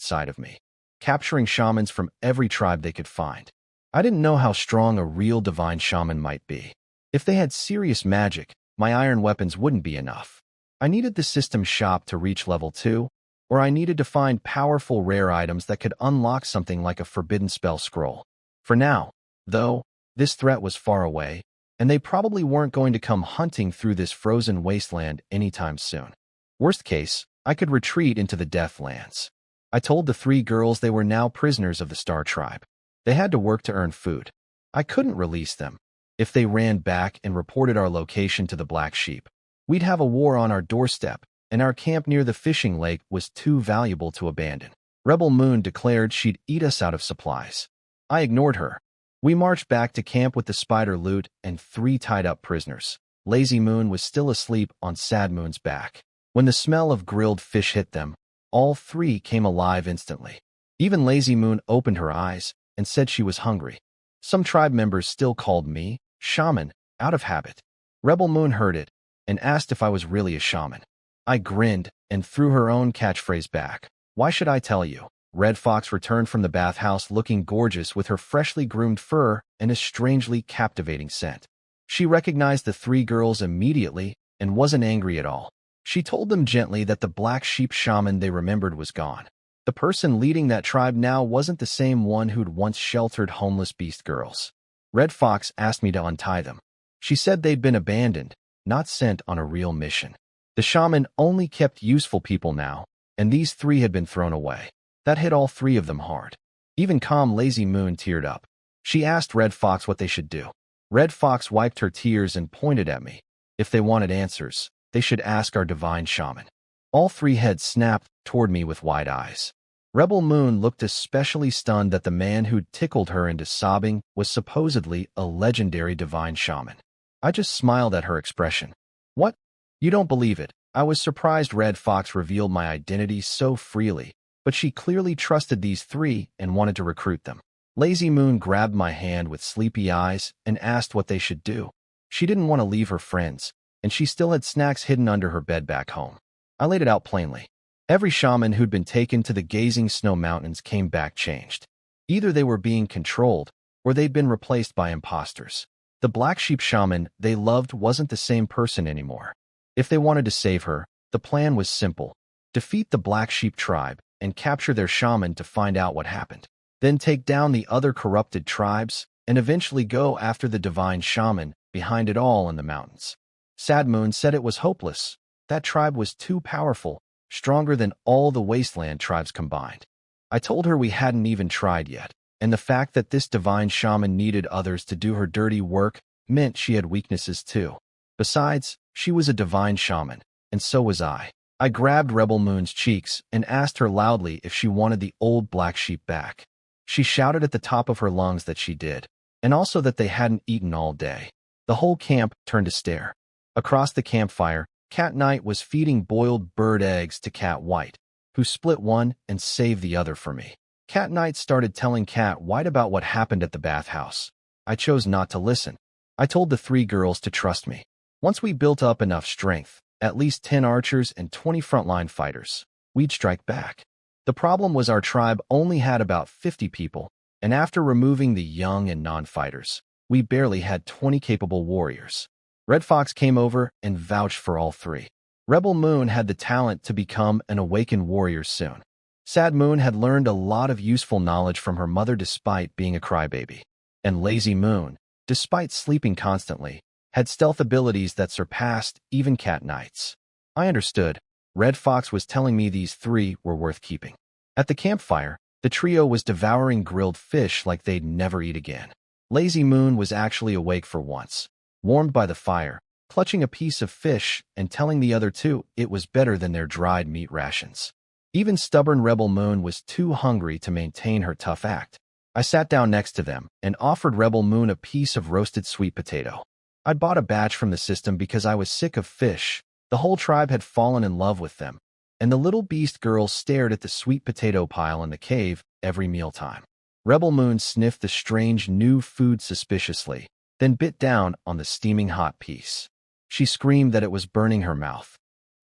side of me, capturing shamans from every tribe they could find. I didn't know how strong a real divine shaman might be. If they had serious magic, my iron weapons wouldn't be enough. I needed the system shop to reach level 2, or I needed to find powerful rare items that could unlock something like a forbidden spell scroll. For now, though, this threat was far away, and they probably weren't going to come hunting through this frozen wasteland anytime soon. Worst case, I could retreat into the Deathlands. I told the 3 girls they were now prisoners of the Star Tribe. They had to work to earn food. I couldn't release them. If they ran back and reported our location to the Black Sheep, we'd have a war on our doorstep, and our camp near the fishing lake was too valuable to abandon. Rebel Moon declared she'd eat us out of supplies. I ignored her. We marched back to camp with the spider loot and 3 tied-up prisoners. Lazy Moon was still asleep on Sad Moon's back. When the smell of grilled fish hit them, all 3 came alive instantly. Even Lazy Moon opened her eyes and said she was hungry. Some tribe members still called me shaman, out of habit. Rebel Moon heard it and asked if I was really a shaman. I grinned and threw her own catchphrase back. Why should I tell you? Red Fox returned from the bathhouse looking gorgeous with her freshly groomed fur and a strangely captivating scent. She recognized the 3 girls immediately and wasn't angry at all. She told them gently that the Black Sheep shaman they remembered was gone. The person leading that tribe now wasn't the same one who'd once sheltered homeless beast girls. Red Fox asked me to untie them. She said they'd been abandoned, not sent on a real mission. The shaman only kept useful people now, and these 3 had been thrown away. That hit all 3 of them hard. Even calm Lazy Moon teared up. She asked Red Fox what they should do. Red Fox wiped her tears and pointed at me. If they wanted answers, they should ask our divine shaman. All 3 heads snapped toward me with wide eyes. Rebel Moon looked especially stunned that the man who'd tickled her into sobbing was supposedly a legendary divine shaman. I just smiled at her expression. What? You don't believe it. I was surprised Red Fox revealed my identity so freely, but she clearly trusted these 3 and wanted to recruit them. Lazy Moon grabbed my hand with sleepy eyes and asked what they should do. She didn't want to leave her friends, and she still had snacks hidden under her bed back home. I laid it out plainly. Every shaman who'd been taken to the Gazing Snow Mountains came back changed. Either they were being controlled, or they'd been replaced by imposters. The Black Sheep shaman they loved wasn't the same person anymore. If they wanted to save her, the plan was simple. Defeat the Black Sheep tribe and capture their shaman to find out what happened. Then take down the other corrupted tribes and eventually go after the divine shaman behind it all in the mountains. Sad Moon said it was hopeless. That tribe was too powerful, stronger than all the wasteland tribes combined. I told her we hadn't even tried yet, and the fact that this divine shaman needed others to do her dirty work meant she had weaknesses too. Besides, she was a divine shaman, and so was I. I grabbed Rebel Moon's cheeks and asked her loudly if she wanted the old Black Sheep back. She shouted at the top of her lungs that she did, and also that they hadn't eaten all day. The whole camp turned to stare. Across the campfire, Cat Knight was feeding boiled bird eggs to Cat White, who split one and saved the other for me. Cat Knight started telling Cat White about what happened at the bathhouse. I chose not to listen. I told the 3 girls to trust me. Once we built up enough strength, at least 10 archers and 20 frontline fighters, we'd strike back. The problem was our tribe only had about 50 people, and after removing the young and non-fighters, we barely had 20 capable warriors. Red Fox came over and vouched for all 3. Rebel Moon had the talent to become an awakened warrior soon. Sad Moon had learned a lot of useful knowledge from her mother despite being a crybaby. And Lazy Moon, despite sleeping constantly, had stealth abilities that surpassed even Cat Knight's. I understood. Red Fox was telling me these 3 were worth keeping. At the campfire, the trio was devouring grilled fish like they'd never eat again. Lazy Moon was actually awake for once, warmed by the fire, clutching a piece of fish and telling the other 2 it was better than their dried meat rations. Even stubborn Rebel Moon was too hungry to maintain her tough act. I sat down next to them and offered Rebel Moon a piece of roasted sweet potato. I'd bought a batch from the system because I was sick of fish. The whole tribe had fallen in love with them, and the little beast girl stared at the sweet potato pile in the cave every mealtime. Rebel Moon sniffed the strange new food suspiciously, then bit down on the steaming hot piece. She screamed that it was burning her mouth.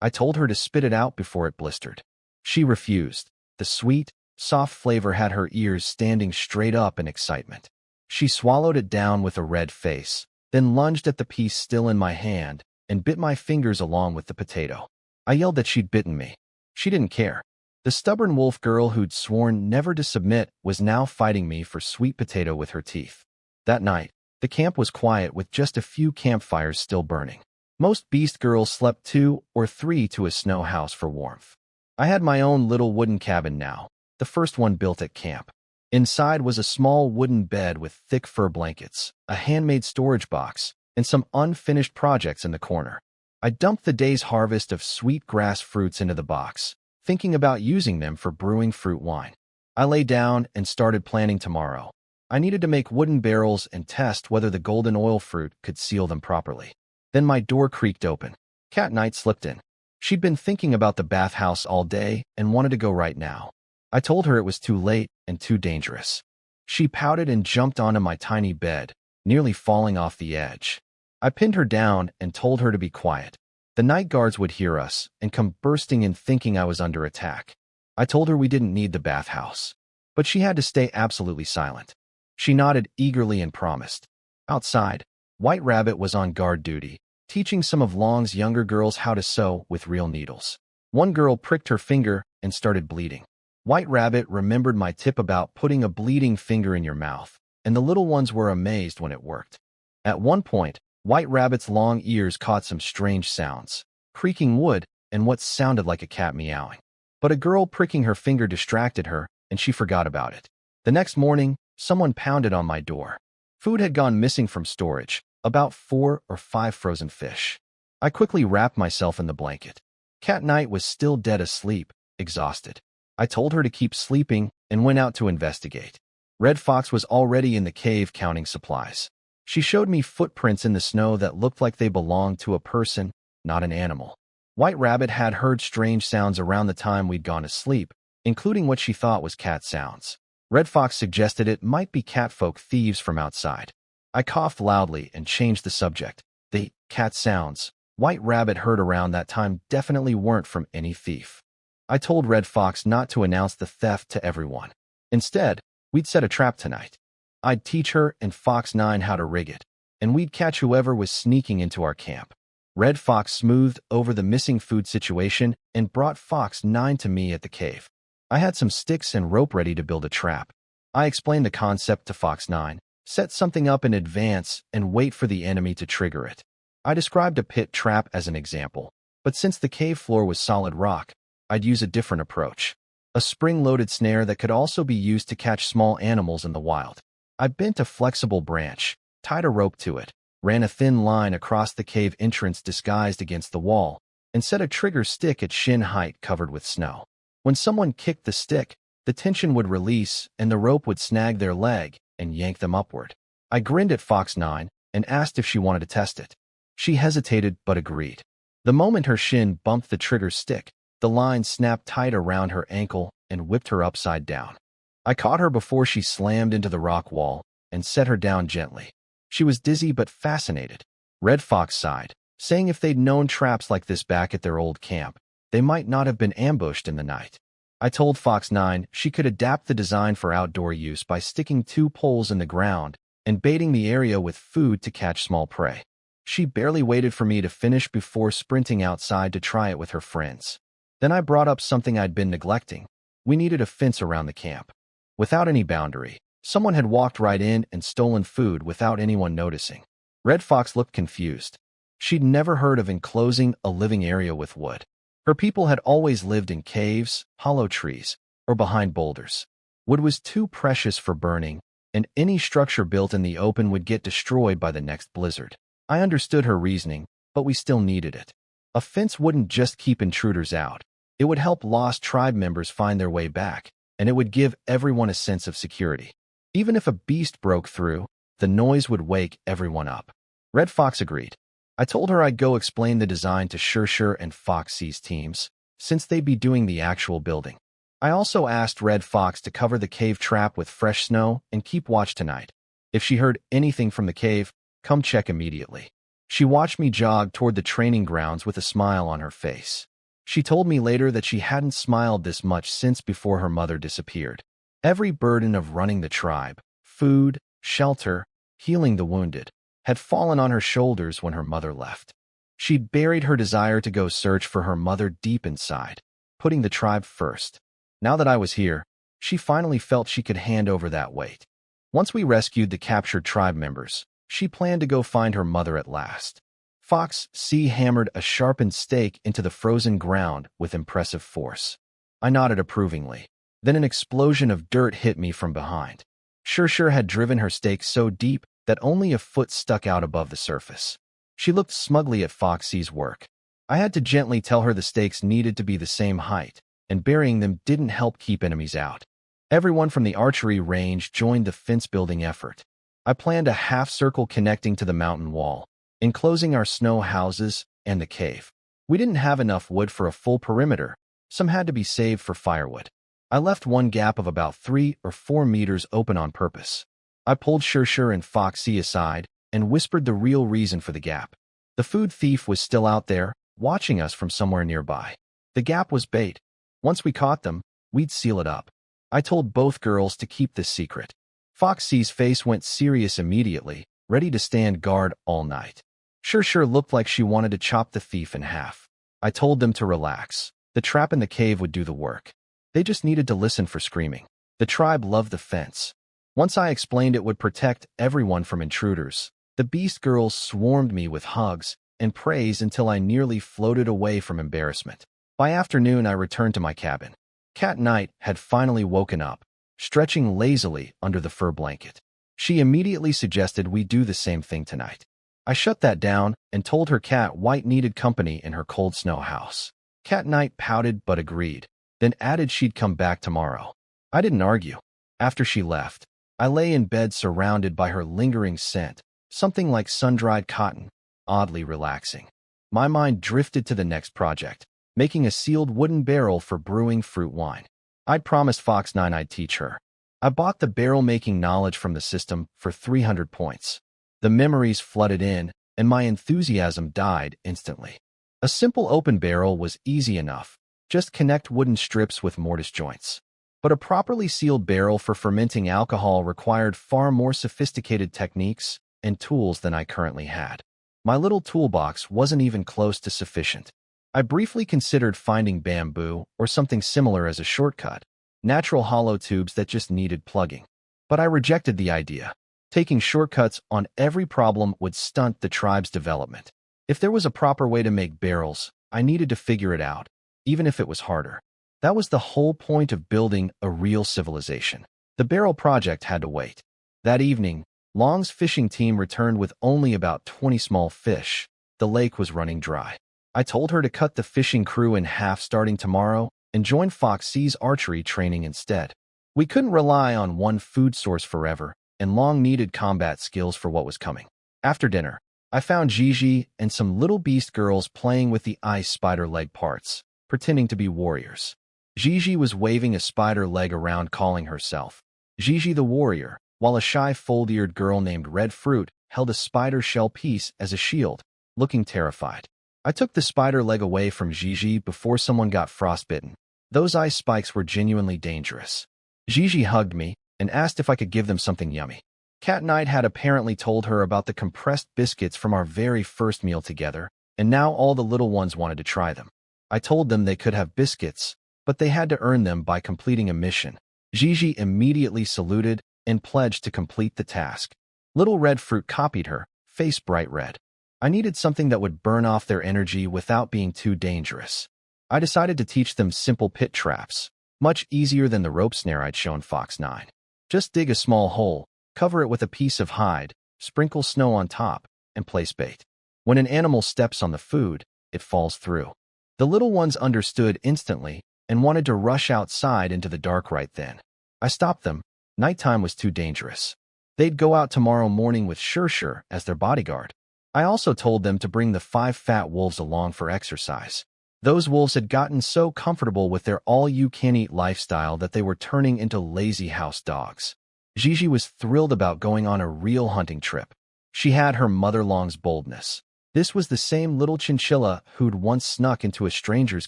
I told her to spit it out before it blistered. She refused. The sweet, soft flavor had her ears standing straight up in excitement. She swallowed it down with a red face, then lunged at the piece still in my hand and bit my fingers along with the potato. I yelled that she'd bitten me. She didn't care. The stubborn wolf girl who'd sworn never to submit was now fighting me for sweet potato with her teeth. That night, the camp was quiet with just a few campfires still burning. Most beast girls slept 2 or 3 to a snow house for warmth. I had my own little wooden cabin now, the first one built at camp. Inside was a small wooden bed with thick fur blankets, a handmade storage box, and some unfinished projects in the corner. I dumped the day's harvest of sweet grass fruits into the box, thinking about using them for brewing fruit wine. I lay down and started planning tomorrow. I needed to make wooden barrels and test whether the golden oil fruit could seal them properly. Then my door creaked open. Cat Knight slipped in. She'd been thinking about the bathhouse all day and wanted to go right now. I told her it was too late and too dangerous. She pouted and jumped onto my tiny bed, nearly falling off the edge. I pinned her down and told her to be quiet. The night guards would hear us and come bursting in thinking I was under attack. I told her we didn't need the bathhouse, but she had to stay absolutely silent. She nodded eagerly and promised. Outside, White Rabbit was on guard duty, teaching some of Long's younger girls how to sew with real needles. One girl pricked her finger and started bleeding. White Rabbit remembered my tip about putting a bleeding finger in your mouth, and the little ones were amazed when it worked. At one point, White Rabbit's long ears caught some strange sounds, creaking wood and what sounded like a cat meowing. But a girl pricking her finger distracted her, and she forgot about it. The next morning, someone pounded on my door. Food had gone missing from storage, about 4 or 5 frozen fish. I quickly wrapped myself in the blanket. Cat Knight was still dead asleep, exhausted. I told her to keep sleeping and went out to investigate. Red Fox was already in the cave counting supplies. She showed me footprints in the snow that looked like they belonged to a person, not an animal. White Rabbit had heard strange sounds around the time we'd gone to sleep, including what she thought was cat sounds. Red Fox suggested it might be catfolk thieves from outside. I coughed loudly and changed the subject. The cat sounds White Rabbit heard around that time definitely weren't from any thief. I told Red Fox not to announce the theft to everyone. Instead, we'd set a trap tonight. I'd teach her and Fox 9 how to rig it, and we'd catch whoever was sneaking into our camp. Red Fox smoothed over the missing food situation and brought Fox 9 to me at the cave. I had some sticks and rope ready to build a trap. I explained the concept to Fox 9, set something up in advance, and wait for the enemy to trigger it. I described a pit trap as an example, but since the cave floor was solid rock, I'd use a different approach. A spring-loaded snare that could also be used to catch small animals in the wild. I bent a flexible branch, tied a rope to it, ran a thin line across the cave entrance disguised against the wall, and set a trigger stick at shin height covered with snow. When someone kicked the stick, the tension would release and the rope would snag their leg and yank them upward. I grinned at Fox 9 and asked if she wanted to test it. She hesitated but agreed. The moment her shin bumped the trigger stick, the line snapped tight around her ankle and whipped her upside down. I caught her before she slammed into the rock wall and set her down gently. She was dizzy but fascinated. Red Fox sighed, saying if they'd known traps like this back at their old camp, they might not have been ambushed in the night. I told Fox 9 she could adapt the design for outdoor use by sticking 2 poles in the ground and baiting the area with food to catch small prey. She barely waited for me to finish before sprinting outside to try it with her friends. Then I brought up something I'd been neglecting. We needed a fence around the camp. Without any boundary, someone had walked right in and stolen food without anyone noticing. Red Fox looked confused. She'd never heard of enclosing a living area with wood. Her people had always lived in caves, hollow trees, or behind boulders. Wood was too precious for burning, and any structure built in the open would get destroyed by the next blizzard. I understood her reasoning, but we still needed it. A fence wouldn't just keep intruders out. It would help lost tribe members find their way back, and it would give everyone a sense of security. Even if a beast broke through, the noise would wake everyone up. Red Fox agreed. I told her I'd go explain the design to Sure and Foxy's teams, since they'd be doing the actual building. I also asked Red Fox to cover the cave trap with fresh snow and keep watch tonight. If she heard anything from the cave, come check immediately. She watched me jog toward the training grounds with a smile on her face. She told me later that she hadn't smiled this much since before her mother disappeared. Every burden of running the tribe, food, shelter, healing the wounded, had fallen on her shoulders when her mother left. She'd buried her desire to go search for her mother deep inside, putting the tribe first. Now that I was here, she finally felt she could hand over that weight. Once we rescued the captured tribe members, she planned to go find her mother at last. Fox C hammered a sharpened stake into the frozen ground with impressive force. I nodded approvingly. Then an explosion of dirt hit me from behind. Shir had driven her stake so deep that only a foot stuck out above the surface. She looked smugly at Foxy's work. I had to gently tell her the stakes needed to be the same height, and burying them didn't help keep enemies out. Everyone from the archery range joined the fence-building effort. I planned a half-circle connecting to the mountain wall, enclosing our snow houses and the cave. We didn't have enough wood for a full perimeter. Some had to be saved for firewood. I left one gap of about 3 or 4 meters open on purpose. I pulled Shir and Foxy aside and whispered the real reason for the gap. The food thief was still out there, watching us from somewhere nearby. The gap was bait. Once we caught them, we'd seal it up. I told both girls to keep this secret. Foxy's face went serious immediately, ready to stand guard all night. Shir looked like she wanted to chop the thief in half. I told them to relax. The trap in the cave would do the work. They just needed to listen for screaming. The tribe loved the fence. Once I explained it would protect everyone from intruders, the beast girls swarmed me with hugs and praise until I nearly floated away from embarrassment. By afternoon, I returned to my cabin. Cat Knight had finally woken up, stretching lazily under the fur blanket. She immediately suggested we do the same thing tonight. I shut that down and told her Cat White needed company in her cold snow house. Cat Knight pouted but agreed, then added she'd come back tomorrow. I didn't argue. After she left, I lay in bed surrounded by her lingering scent, something like sun-dried cotton, oddly relaxing. My mind drifted to the next project, making a sealed wooden barrel for brewing fruit wine. I'd promised Fox 9 I'd teach her. I bought the barrel-making knowledge from the system for 300 points. The memories flooded in, and my enthusiasm died instantly. A simple open barrel was easy enough. Just connect wooden strips with mortise joints. But a properly sealed barrel for fermenting alcohol required far more sophisticated techniques and tools than I currently had. My little toolbox wasn't even close to sufficient. I briefly considered finding bamboo or something similar as a shortcut, natural hollow tubes that just needed plugging. But I rejected the idea. Taking shortcuts on every problem would stunt the tribe's development. If there was a proper way to make barrels, I needed to figure it out, even if it was harder. That was the whole point of building a real civilization. The barrel project had to wait. That evening, Long's fishing team returned with only about 20 small fish. The lake was running dry. I told her to cut the fishing crew in half starting tomorrow and join Foxy's archery training instead. We couldn't rely on one food source forever, and Long needed combat skills for what was coming. After dinner, I found Gigi and some little beast girls playing with the ice spider leg parts, pretending to be warriors. Gigi was waving a spider leg around, calling herself Gigi the Warrior, while a shy fold-eared girl named Red Fruit held a spider shell piece as a shield, looking terrified. I took the spider leg away from Gigi before someone got frostbitten. Those ice spikes were genuinely dangerous. Gigi hugged me and asked if I could give them something yummy. Cat Knight had apparently told her about the compressed biscuits from our very first meal together, and now all the little ones wanted to try them. I told them they could have biscuits, but they had to earn them by completing a mission. Gigi immediately saluted and pledged to complete the task. Little Red Fruit copied her, face bright red. I needed something that would burn off their energy without being too dangerous. I decided to teach them simple pit traps, much easier than the rope snare I'd shown Fox 9. Just dig a small hole, cover it with a piece of hide, sprinkle snow on top, and place bait. When an animal steps on the food, it falls through. The little ones understood instantly and wanted to rush outside into the dark right then. I stopped them. Nighttime was too dangerous. They'd go out tomorrow morning with Shir as their bodyguard. I also told them to bring the 5 fat wolves along for exercise. Those wolves had gotten so comfortable with their all-you-can-eat lifestyle that they were turning into lazy house dogs. Gigi was thrilled about going on a real hunting trip. She had her mother Long's boldness. This was the same little chinchilla who'd once snuck into a stranger's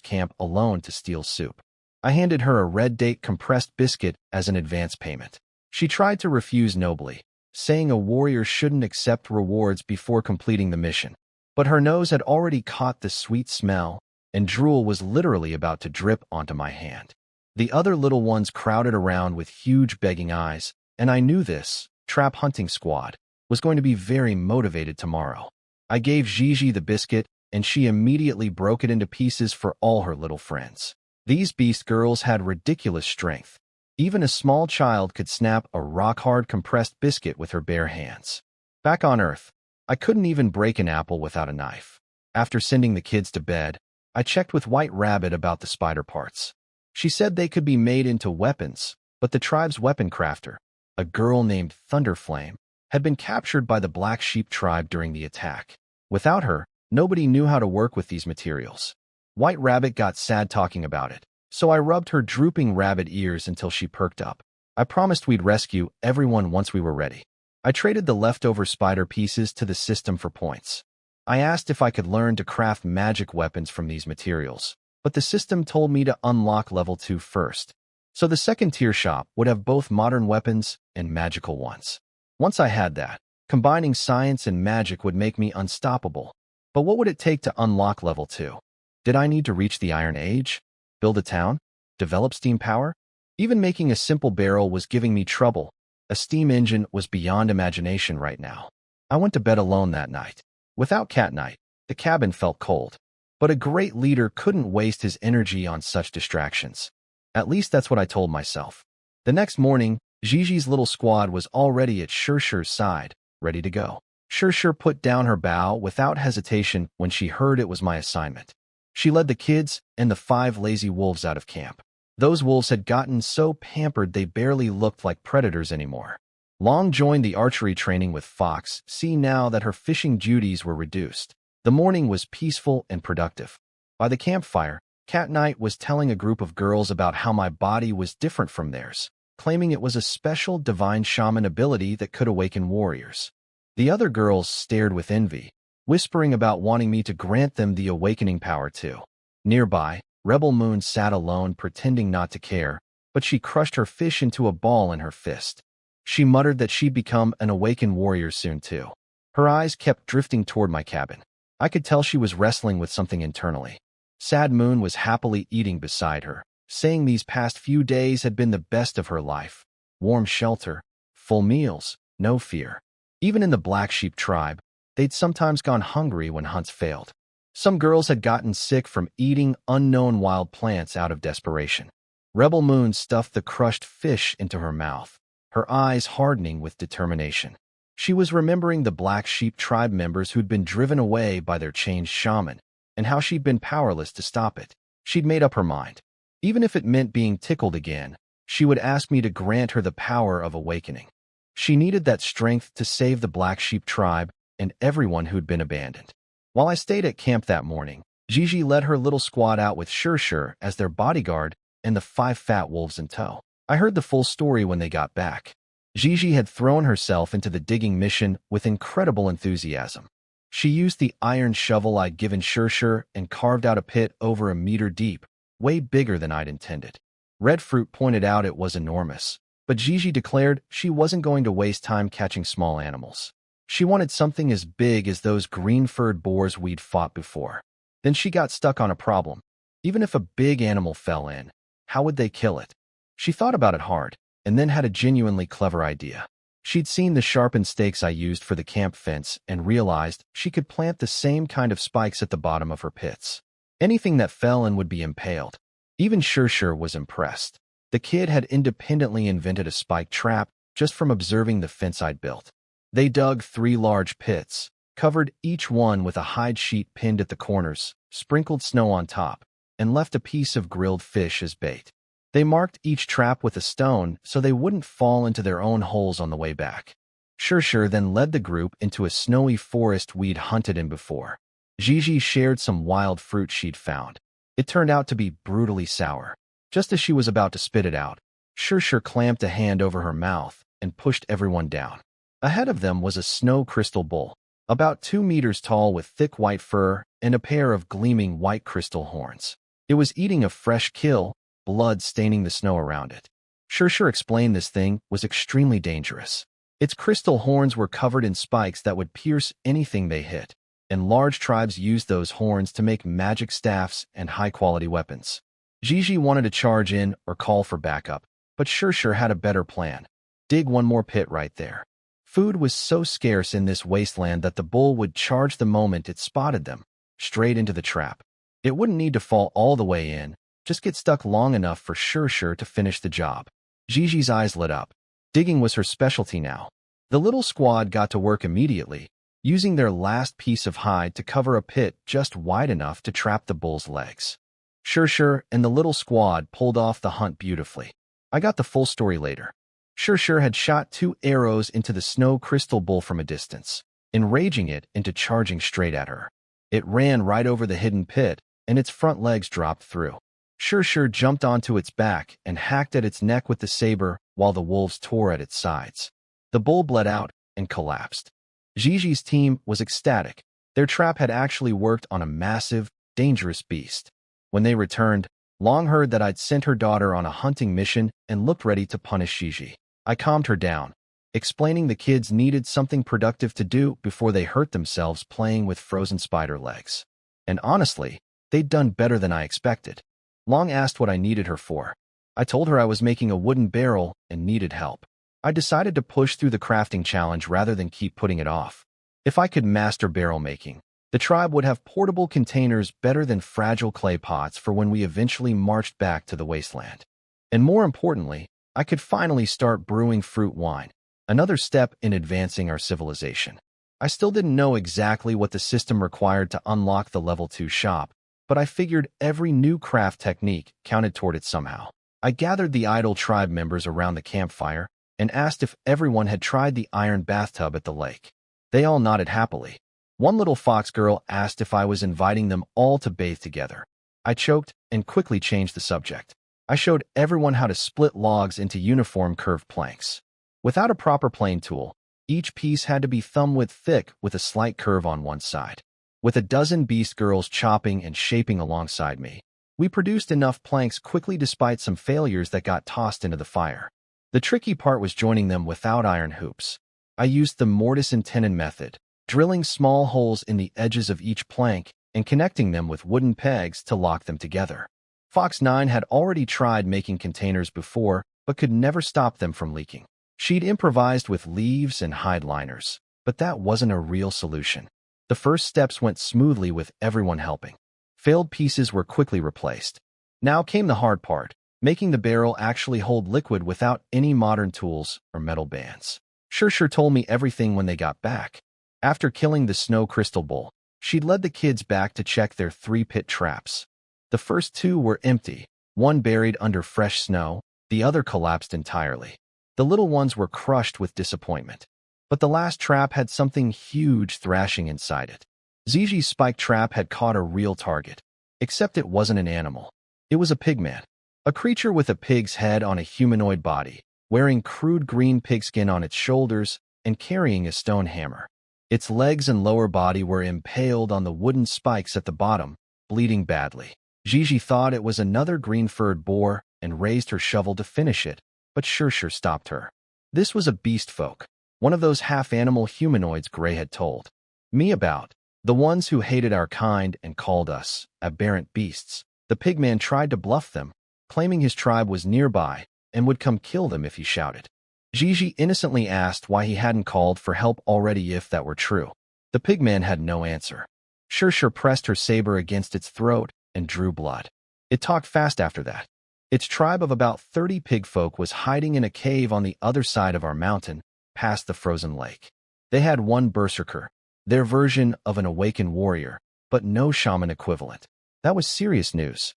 camp alone to steal soup. I handed her a red date compressed biscuit as an advance payment. She tried to refuse nobly, saying a warrior shouldn't accept rewards before completing the mission. But her nose had already caught the sweet smell, and drool was literally about to drip onto my hand. The other little ones crowded around with huge begging eyes, and I knew this trap hunting squad was going to be very motivated tomorrow. I gave Gigi the biscuit, and she immediately broke it into pieces for all her little friends. These beast girls had ridiculous strength. Even a small child could snap a rock-hard compressed biscuit with her bare hands. Back on Earth, I couldn't even break an apple without a knife. After sending the kids to bed, I checked with White Rabbit about the spider parts. She said they could be made into weapons, but the tribe's weapon crafter, a girl named Thunderflame, had been captured by the Black Sheep tribe during the attack. Without her, nobody knew how to work with these materials. White Rabbit got sad talking about it, so I rubbed her drooping rabbit ears until she perked up. I promised we'd rescue everyone once we were ready. I traded the leftover spider pieces to the system for points. I asked if I could learn to craft magic weapons from these materials, but the system told me to unlock level 2 first. So the second-tier shop would have both modern weapons and magical ones. Once I had that, combining science and magic would make me unstoppable. But what would it take to unlock level 2? Did I need to reach the Iron Age? Build a town? Develop steam power? Even making a simple barrel was giving me trouble. A steam engine was beyond imagination right now. I went to bed alone that night. Without Cat Night, the cabin felt cold. But a great leader couldn't waste his energy on such distractions. At least that's what I told myself. The next morning, Gigi's little squad was already at Shirshir's side, ready to go. Shirshir put down her bow without hesitation when she heard it was my assignment. She led the kids and the 5 lazy wolves out of camp. Those wolves had gotten so pampered they barely looked like predators anymore. Long joined the archery training with Fox, seeing now that her fishing duties were reduced. The morning was peaceful and productive. By the campfire, Cat Knight was telling a group of girls about how my body was different from theirs, claiming it was a special divine shaman ability that could awaken warriors. The other girls stared with envy, whispering about wanting me to grant them the awakening power too. Nearby, Rebel Moon sat alone pretending not to care, but she crushed her fish into a ball in her fist. She muttered that she'd become an awakened warrior soon too. Her eyes kept drifting toward my cabin. I could tell she was wrestling with something internally. Sad Moon was happily eating beside her, saying these past few days had been the best of her life. Warm shelter, full meals, no fear. Even in the Black Sheep tribe, they'd sometimes gone hungry when hunts failed. Some girls had gotten sick from eating unknown wild plants out of desperation. Rebel Moon stuffed the crushed fish into her mouth, her eyes hardening with determination. She was remembering the Black Sheep tribe members who'd been driven away by their changed shaman, and how she'd been powerless to stop it. She'd made up her mind. Even if it meant being tickled again, she would ask me to grant her the power of awakening. She needed that strength to save the Black Sheep tribe and everyone who'd been abandoned. While I stayed at camp that morning, Gigi led her little squad out with Shirshir as their bodyguard and the 5 fat wolves in tow. I heard the full story when they got back. Gigi had thrown herself into the digging mission with incredible enthusiasm. She used the iron shovel I'd given Shirshir and carved out a pit over a meter deep, way bigger than I'd intended. Red Fruit pointed out it was enormous, but Gigi declared she wasn't going to waste time catching small animals. She wanted something as big as those green-furred boars we'd fought before. Then she got stuck on a problem. Even if a big animal fell in, how would they kill it? She thought about it hard, and then had a genuinely clever idea. She'd seen the sharpened stakes I used for the camp fence and realized she could plant the same kind of spikes at the bottom of her pits. Anything that fell in would be impaled. Even Shirshir was impressed. The kid had independently invented a spike trap just from observing the fence I'd built. They dug 3 large pits, covered each one with a hide sheet pinned at the corners, sprinkled snow on top, and left a piece of grilled fish as bait. They marked each trap with a stone so they wouldn't fall into their own holes on the way back. Shirshir then led the group into a snowy forest we'd hunted in before. Gigi shared some wild fruit she'd found. It turned out to be brutally sour. Just as she was about to spit it out, Shirshir clamped a hand over her mouth and pushed everyone down. Ahead of them was a snow crystal bowl. about 2 meters tall with thick white fur and a pair of gleaming white crystal horns. It was eating a fresh kill, blood staining the snow around it. Sure explained this thing was extremely dangerous. Its crystal horns were covered in spikes that would pierce anything they hit, and large tribes used those horns to make magic staffs and high-quality weapons. Gigi wanted to charge in or call for backup, but Sure had a better plan. Dig one more pit right there. Food was so scarce in this wasteland that the bull would charge the moment it spotted them, straight into the trap. It wouldn't need to fall all the way in, just get stuck long enough for Sure to finish the job. Gigi's eyes lit up. Digging was her specialty now. The little squad got to work immediately, using their last piece of hide to cover a pit just wide enough to trap the bull's legs. Sure and the little squad pulled off the hunt beautifully. I got the full story later. Sure had shot 2 arrows into the snow crystal bull from a distance, enraging it into charging straight at her. It ran right over the hidden pit, and its front legs dropped through. Sure jumped onto its back and hacked at its neck with the saber while the wolves tore at its sides. The bull bled out and collapsed. Gigi's team was ecstatic. Their trap had actually worked on a massive, dangerous beast. When they returned, Long heard that I'd sent her daughter on a hunting mission and looked ready to punish Gigi. I calmed her down, explaining the kids needed something productive to do before they hurt themselves playing with frozen spider legs. And honestly, they'd done better than I expected. Long asked what I needed her for. I told her I was making a wooden barrel and needed help. I decided to push through the crafting challenge rather than keep putting it off. If I could master barrel making, the tribe would have portable containers better than fragile clay pots for when we eventually marched back to the wasteland. And more importantly, I could finally start brewing fruit wine, another step in advancing our civilization. I still didn't know exactly what the system required to unlock the level 2 shop, but I figured every new craft technique counted toward it somehow. I gathered the idle tribe members around the campfire and asked if everyone had tried the iron bathtub at the lake. They all nodded happily. One little fox girl asked if I was inviting them all to bathe together. I choked and quickly changed the subject. I showed everyone how to split logs into uniform curved planks. Without a proper plane tool, each piece had to be thumb-width thick with a slight curve on one side. With a dozen beast girls chopping and shaping alongside me, we produced enough planks quickly despite some failures that got tossed into the fire. The tricky part was joining them without iron hoops. I used the mortise and tenon method, drilling small holes in the edges of each plank and connecting them with wooden pegs to lock them together. Fox 9 had already tried making containers before, but could never stop them from leaking. She'd improvised with leaves and hide liners, but that wasn't a real solution. The first steps went smoothly with everyone helping. Failed pieces were quickly replaced. Now came the hard part, making the barrel actually hold liquid without any modern tools or metal bands. Sure told me everything when they got back. After killing the snow crystal bull, she'd led the kids back to check their 3 pit traps. The first 2 were empty, one buried under fresh snow, the other collapsed entirely. The little ones were crushed with disappointment. But the last trap had something huge thrashing inside it. Gigi's spike trap had caught a real target, except it wasn't an animal. It was a pigman, a creature with a pig's head on a humanoid body, wearing crude green pigskin on its shoulders and carrying a stone hammer. Its legs and lower body were impaled on the wooden spikes at the bottom, bleeding badly. Gigi thought it was another green-furred boar and raised her shovel to finish it, but Sure stopped her. This was a beast folk, one of those half-animal humanoids Gray had told me about, the ones who hated our kind and called us aberrant beasts. The pigman tried to bluff them, claiming his tribe was nearby and would come kill them if he shouted. Gigi innocently asked why he hadn't called for help already if that were true. The pigman had no answer. Sure pressed her saber against its throat and drew blood. It talked fast after that. Its tribe of about 30 pigfolk was hiding in a cave on the other side of our mountain, past the frozen lake. They had one berserker, their version of an awakened warrior, but no shaman equivalent. That was serious news.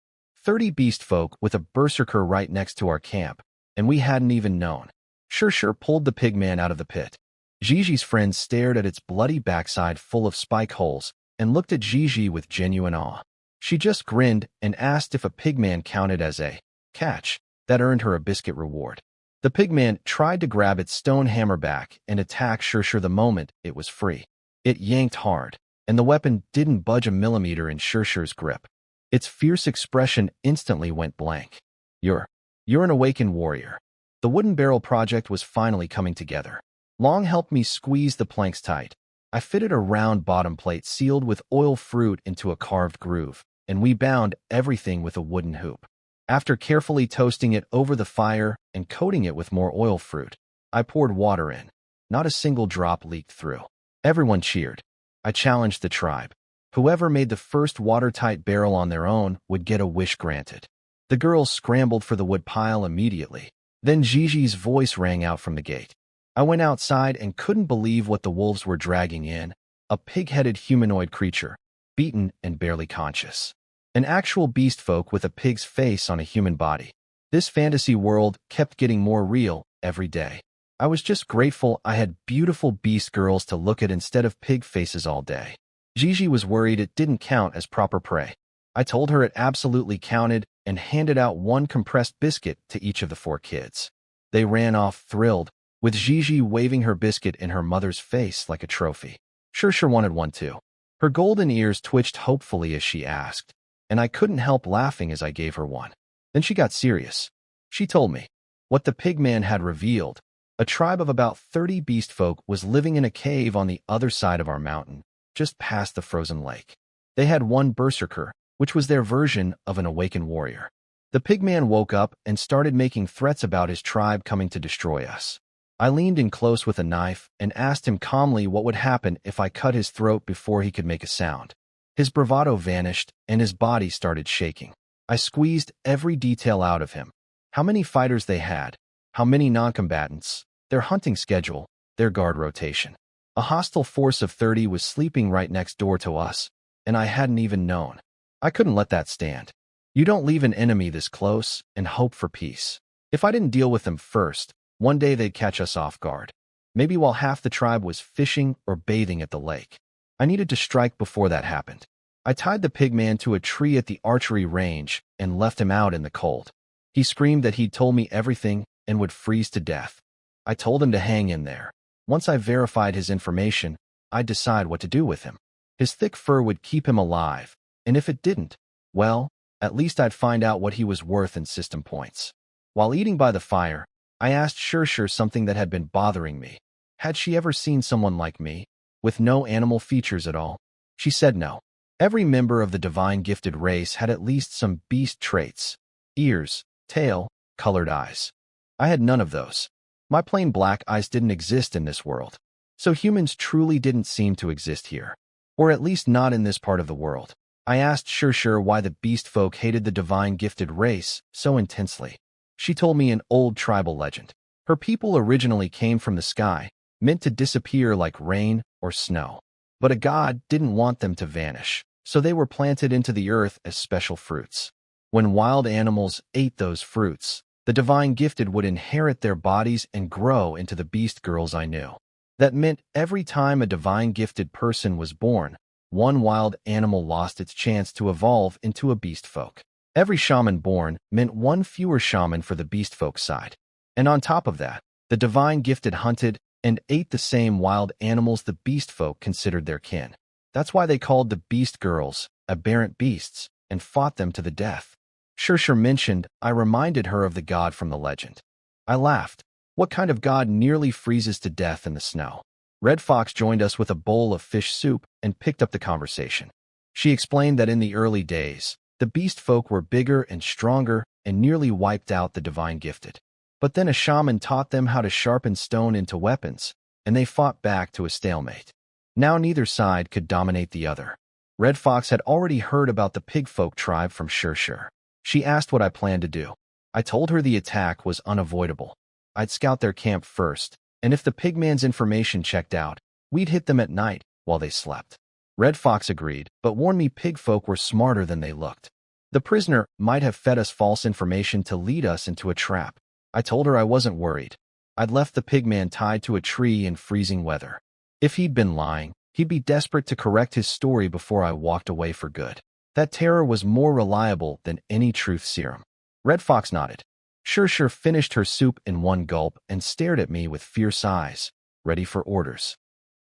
30 beast folk with a berserker right next to our camp, and we hadn't even known. Sure pulled the pigman out of the pit. Gigi's friends stared at its bloody backside full of spike holes and looked at Gigi with genuine awe. She just grinned and asked if a pigman counted as a catch. That earned her a biscuit reward. The pigman tried to grab its stone hammer back and attack Sure the moment it was free. It yanked hard, and the weapon didn't budge a millimeter in Shirshir's grip. Its fierce expression instantly went blank. You're an awakened warrior. The wooden barrel project was finally coming together. Long helped me squeeze the planks tight. I fitted a round bottom plate sealed with oil fruit into a carved groove, and we bound everything with a wooden hoop. After carefully toasting it over the fire and coating it with more oil fruit, I poured water in. Not a single drop leaked through. Everyone cheered. I challenged the tribe. Whoever made the first watertight barrel on their own would get a wish granted. The girls scrambled for the wood pile immediately. Then Gigi's voice rang out from the gate. I went outside and couldn't believe what the wolves were dragging in. A pig-headed humanoid creature, beaten and barely conscious. An actual beast folk with a pig's face on a human body. This fantasy world kept getting more real every day. I was just grateful I had beautiful beast girls to look at instead of pig faces all day. Gigi was worried it didn't count as proper prey. I told her it absolutely counted and handed out one compressed biscuit to each of the 4 kids. They ran off thrilled, with Gigi waving her biscuit in her mother's face like a trophy. Shirshir wanted one too. Her golden ears twitched hopefully as she asked, and I couldn't help laughing as I gave her one. Then she got serious. She told me what the pigman had revealed. A tribe of about 30 beast folk was living in a cave on the other side of our mountain, just past the frozen lake. They had one berserker, which was their version of an awakened warrior. The pigman woke up and started making threats about his tribe coming to destroy us. I leaned in close with a knife and asked him calmly what would happen if I cut his throat before he could make a sound. His bravado vanished and his body started shaking. I squeezed every detail out of him. How many fighters they had, how many non-combatants, their hunting schedule, their guard rotation. A hostile force of 30 was sleeping right next door to us, and I hadn't even known. I couldn't let that stand. You don't leave an enemy this close and hope for peace. If I didn't deal with them first, one day they'd catch us off guard. Maybe while half the tribe was fishing or bathing at the lake. I needed to strike before that happened. I tied the pigman to a tree at the archery range and left him out in the cold. He screamed that he'd told me everything and would freeze to death. I told him to hang in there. Once I verified his information, I'd decide what to do with him. His thick fur would keep him alive, and if it didn't, well, at least I'd find out what he was worth in system points. While eating by the fire, I asked Shirshir something that had been bothering me. Had she ever seen someone like me, with no animal features at all? She said no. Every member of the divine gifted race had at least some beast traits. Ears, tail, colored eyes. I had none of those. My plain black eyes didn't exist in this world. So humans truly didn't seem to exist here. Or at least not in this part of the world. I asked Shirshir why the beast folk hated the divine gifted race so intensely. She told me an old tribal legend. Her people originally came from the sky, meant to disappear like rain or snow. But a god didn't want them to vanish, so they were planted into the earth as special fruits. When wild animals ate those fruits, the divine gifted would inherit their bodies and grow into the beast girls I knew. That meant every time a divine gifted person was born, one wild animal lost its chance to evolve into a beast folk. Every shaman born meant one fewer shaman for the beast folk side. And on top of that, the divine gifted hunted and ate the same wild animals the beast folk considered their kin. That's why they called the beast girls aberrant beasts and fought them to the death. Shirshir mentioned I reminded her of the god from the legend. I laughed. What kind of god nearly freezes to death in the snow? Red Fox joined us with a bowl of fish soup and picked up the conversation. She explained that in the early days, the beast folk were bigger and stronger and nearly wiped out the divine gifted. But then a shaman taught them how to sharpen stone into weapons, and they fought back to a stalemate. Now neither side could dominate the other. Red Fox had already heard about the pig folk tribe from Shirshir. She asked what I planned to do. I told her the attack was unavoidable. I'd scout their camp first, and if the pigman's information checked out, we'd hit them at night while they slept. Red Fox agreed, but warned me pig folk were smarter than they looked. The prisoner might have fed us false information to lead us into a trap. I told her I wasn't worried. I'd left the pigman tied to a tree in freezing weather. If he'd been lying, he'd be desperate to correct his story before I walked away for good. That terror was more reliable than any truth serum. Red Fox nodded. Shirshir finished her soup in one gulp and stared at me with fierce eyes, ready for orders.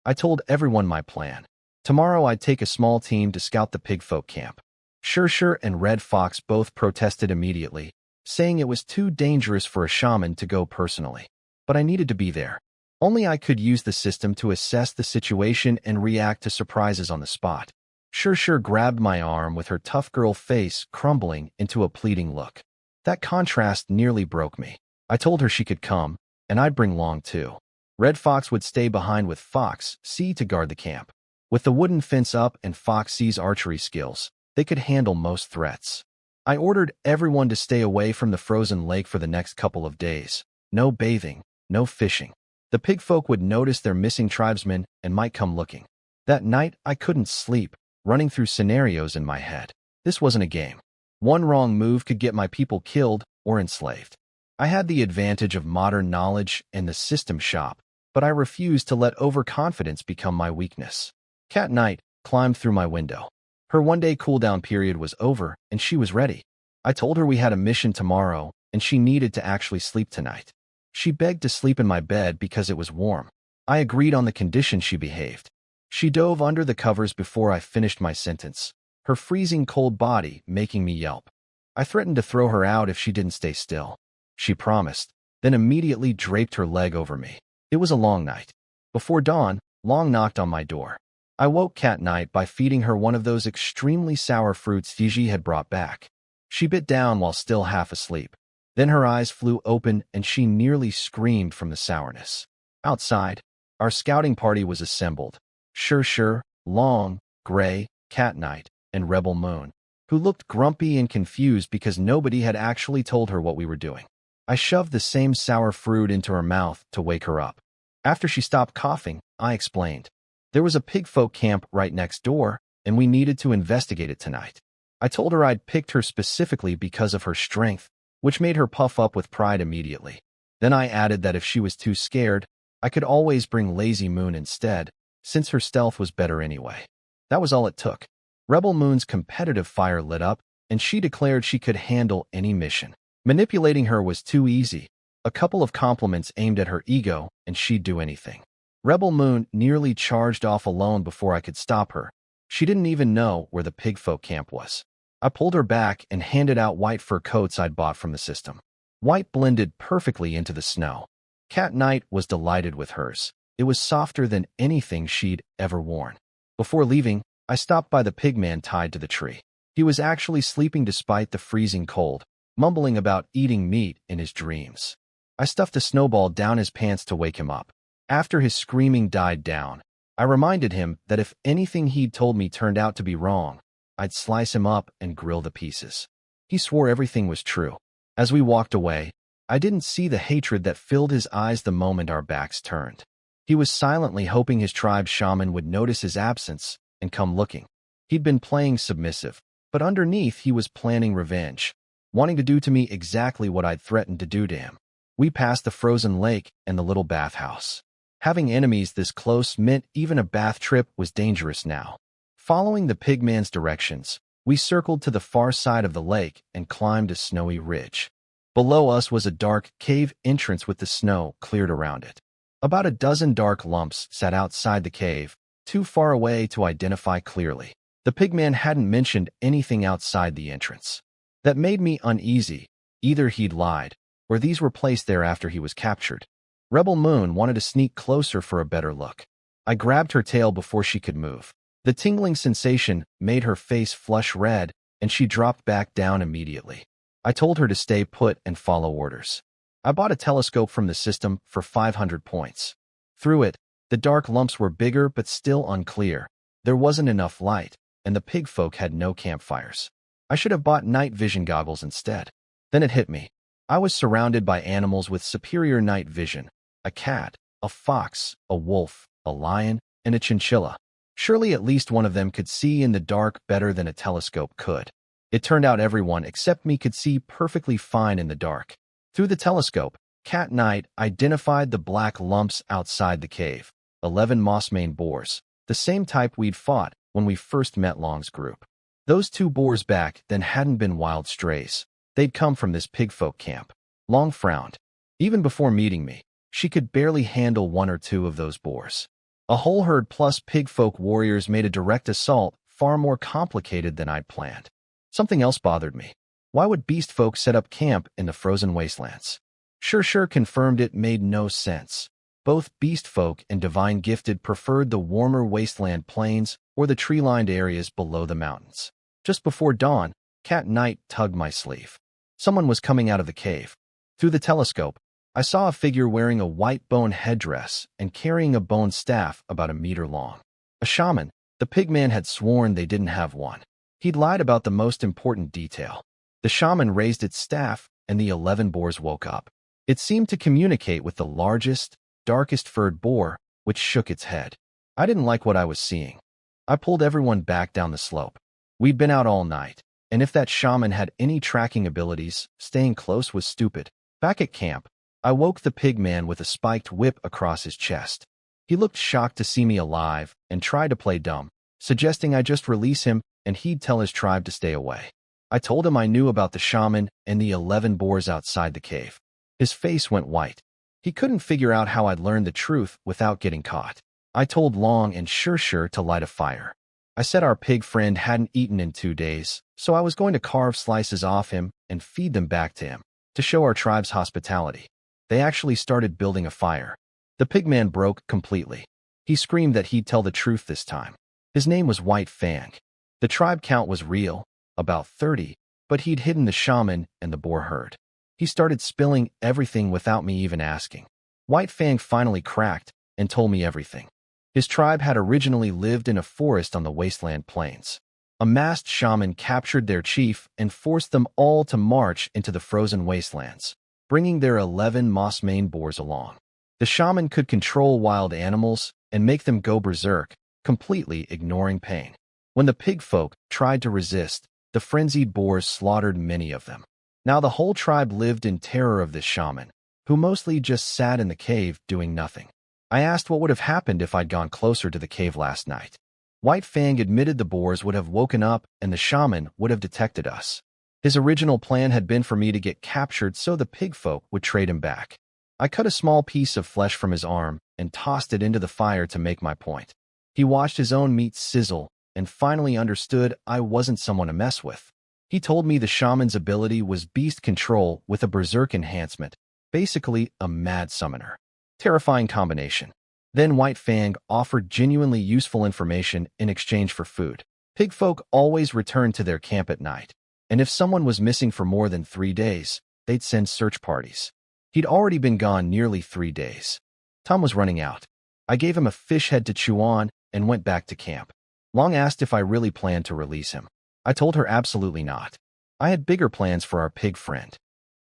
I told everyone my plan. Tomorrow I'd take a small team to scout the pigfolk camp. Sure and Red Fox both protested immediately, saying it was too dangerous for a shaman to go personally. But I needed to be there. Only I could use the system to assess the situation and react to surprises on the spot. Sure grabbed my arm with her tough girl face crumbling into a pleading look. That contrast nearly broke me. I told her she could come, and I'd bring Long too. Red Fox would stay behind with Fox C to guard the camp. With the wooden fence up and Fox C's archery skills, they could handle most threats. I ordered everyone to stay away from the frozen lake for the next couple of days. No bathing, no fishing. The pigfolk would notice their missing tribesmen and might come looking. That night, I couldn't sleep, running through scenarios in my head. This wasn't a game. One wrong move could get my people killed or enslaved. I had the advantage of modern knowledge and the system shop, but I refused to let overconfidence become my weakness. Cat Knight climbed through my window. Her one-day cooldown period was over, and she was ready. I told her we had a mission tomorrow, and she needed to actually sleep tonight. She begged to sleep in my bed because it was warm. I agreed on the condition she behaved. She dove under the covers before I finished my sentence, her freezing cold body making me yelp. I threatened to throw her out if she didn't stay still. She promised, then immediately draped her leg over me. It was a long night. Before dawn, Long knocked on my door. I woke Cat Knight by feeding her one of those extremely sour fruits Fiji had brought back. She bit down while still half asleep. Then her eyes flew open and she nearly screamed from the sourness. Outside, our scouting party was assembled. Sure, Long, Gray, Cat Knight, and Rebel Moon, who looked grumpy and confused because nobody had actually told her what we were doing. I shoved the same sour fruit into her mouth to wake her up. After she stopped coughing, I explained. There was a pigfolk camp right next door, and we needed to investigate it tonight. I told her I'd picked her specifically because of her strength, which made her puff up with pride immediately. Then I added that if she was too scared, I could always bring Lazy Moon instead, since her stealth was better anyway. That was all it took. Rebel Moon's competitive fire lit up, and she declared she could handle any mission. Manipulating her was too easy. A couple of compliments aimed at her ego, and she'd do anything. Rebel Moon nearly charged off alone before I could stop her. She didn't even know where the pigfolk camp was. I pulled her back and handed out white fur coats I'd bought from the system. White blended perfectly into the snow. Cat Knight was delighted with hers. It was softer than anything she'd ever worn. Before leaving, I stopped by the pigman tied to the tree. He was actually sleeping despite the freezing cold, mumbling about eating meat in his dreams. I stuffed a snowball down his pants to wake him up. After his screaming died down, I reminded him that if anything he'd told me turned out to be wrong, I'd slice him up and grill the pieces. He swore everything was true. As we walked away, I didn't see the hatred that filled his eyes the moment our backs turned. He was silently hoping his tribe's shaman would notice his absence and come looking. He'd been playing submissive, but underneath he was planning revenge, wanting to do to me exactly what I'd threatened to do to him. We passed the frozen lake and the little bathhouse. Having enemies this close meant even a bath trip was dangerous now. Following the pigman's directions, we circled to the far side of the lake and climbed a snowy ridge. Below us was a dark cave entrance with the snow cleared around it. About a dozen dark lumps sat outside the cave, too far away to identify clearly. The pigman hadn't mentioned anything outside the entrance. That made me uneasy. Either he'd lied, or these were placed there after he was captured. Rebel Moon wanted to sneak closer for a better look. I grabbed her tail before she could move. The tingling sensation made her face flush red, and she dropped back down immediately. I told her to stay put and follow orders. I bought a telescope from the system for 500 points. Through it, the dark lumps were bigger but still unclear. There wasn't enough light, and the pigfolk had no campfires. I should have bought night vision goggles instead. Then it hit me. I was surrounded by animals with superior night vision. A cat, a fox, a wolf, a lion, and a chinchilla. Surely at least one of them could see in the dark better than a telescope could. It turned out everyone except me could see perfectly fine in the dark. Through the telescope, Cat Knight identified the black lumps outside the cave. 11 mossmane boars, the same type we'd fought when we first met Long's group. Those 2 boars back then hadn't been wild strays. They'd come from this pigfolk camp. Long frowned. Even before meeting me, she could barely handle 1 or 2 of those boars. A whole herd plus pigfolk warriors made a direct assault, far more complicated than I'd planned. Something else bothered me. Why would beast folk set up camp in the frozen wastelands? Sure confirmed it made no sense. Both beast folk and divine gifted preferred the warmer wasteland plains or the tree-lined areas below the mountains. Just before dawn, Cat Knight tugged my sleeve. Someone was coming out of the cave. Through the telescope, I saw a figure wearing a white bone headdress and carrying a bone staff about a meter long. A shaman. The pigman had sworn they didn't have one. He'd lied about the most important detail. The shaman raised its staff, and the 11 boars woke up. It seemed to communicate with the largest, darkest furred boar, which shook its head. I didn't like what I was seeing. I pulled everyone back down the slope. We'd been out all night, and if that shaman had any tracking abilities, staying close was stupid. Back at camp, I woke the pigman with a spiked whip across his chest. He looked shocked to see me alive and tried to play dumb, suggesting I just release him and he'd tell his tribe to stay away. I told him I knew about the shaman and the 11 boars outside the cave. His face went white. He couldn't figure out how I'd learned the truth without getting caught. I told Long and Sure to light a fire. I said our pig friend hadn't eaten in 2 days, so I was going to carve slices off him and feed them back to him, to show our tribe's hospitality. They actually started building a fire. The pigman broke completely. He screamed that he'd tell the truth this time. His name was White Fang. The tribe count was real, about 30, but he'd hidden the shaman and the boar herd. He started spilling everything without me even asking. White Fang finally cracked and told me everything. His tribe had originally lived in a forest on the wasteland plains. A masked shaman captured their chief and forced them all to march into the frozen wastelands, bringing their 11 moss-maned boars along. The shaman could control wild animals and make them go berserk, completely ignoring pain. When the pig folk tried to resist, the frenzied boars slaughtered many of them. Now the whole tribe lived in terror of this shaman, who mostly just sat in the cave doing nothing. I asked what would have happened if I'd gone closer to the cave last night. White Fang admitted the boars would have woken up and the shaman would have detected us. His original plan had been for me to get captured so the pig folk would trade him back. I cut a small piece of flesh from his arm and tossed it into the fire to make my point. He watched his own meat sizzle and finally understood I wasn't someone to mess with. He told me the shaman's ability was beast control with a berserk enhancement, basically a mad summoner. Terrifying combination. Then White Fang offered genuinely useful information in exchange for food. Pigfolk always returned to their camp at night, and if someone was missing for more than 3 days, they'd send search parties. He'd already been gone nearly 3 days. Tom was running out. I gave him a fish head to chew on and went back to camp. Long asked if I really planned to release him. I told her absolutely not. I had bigger plans for our pig friend.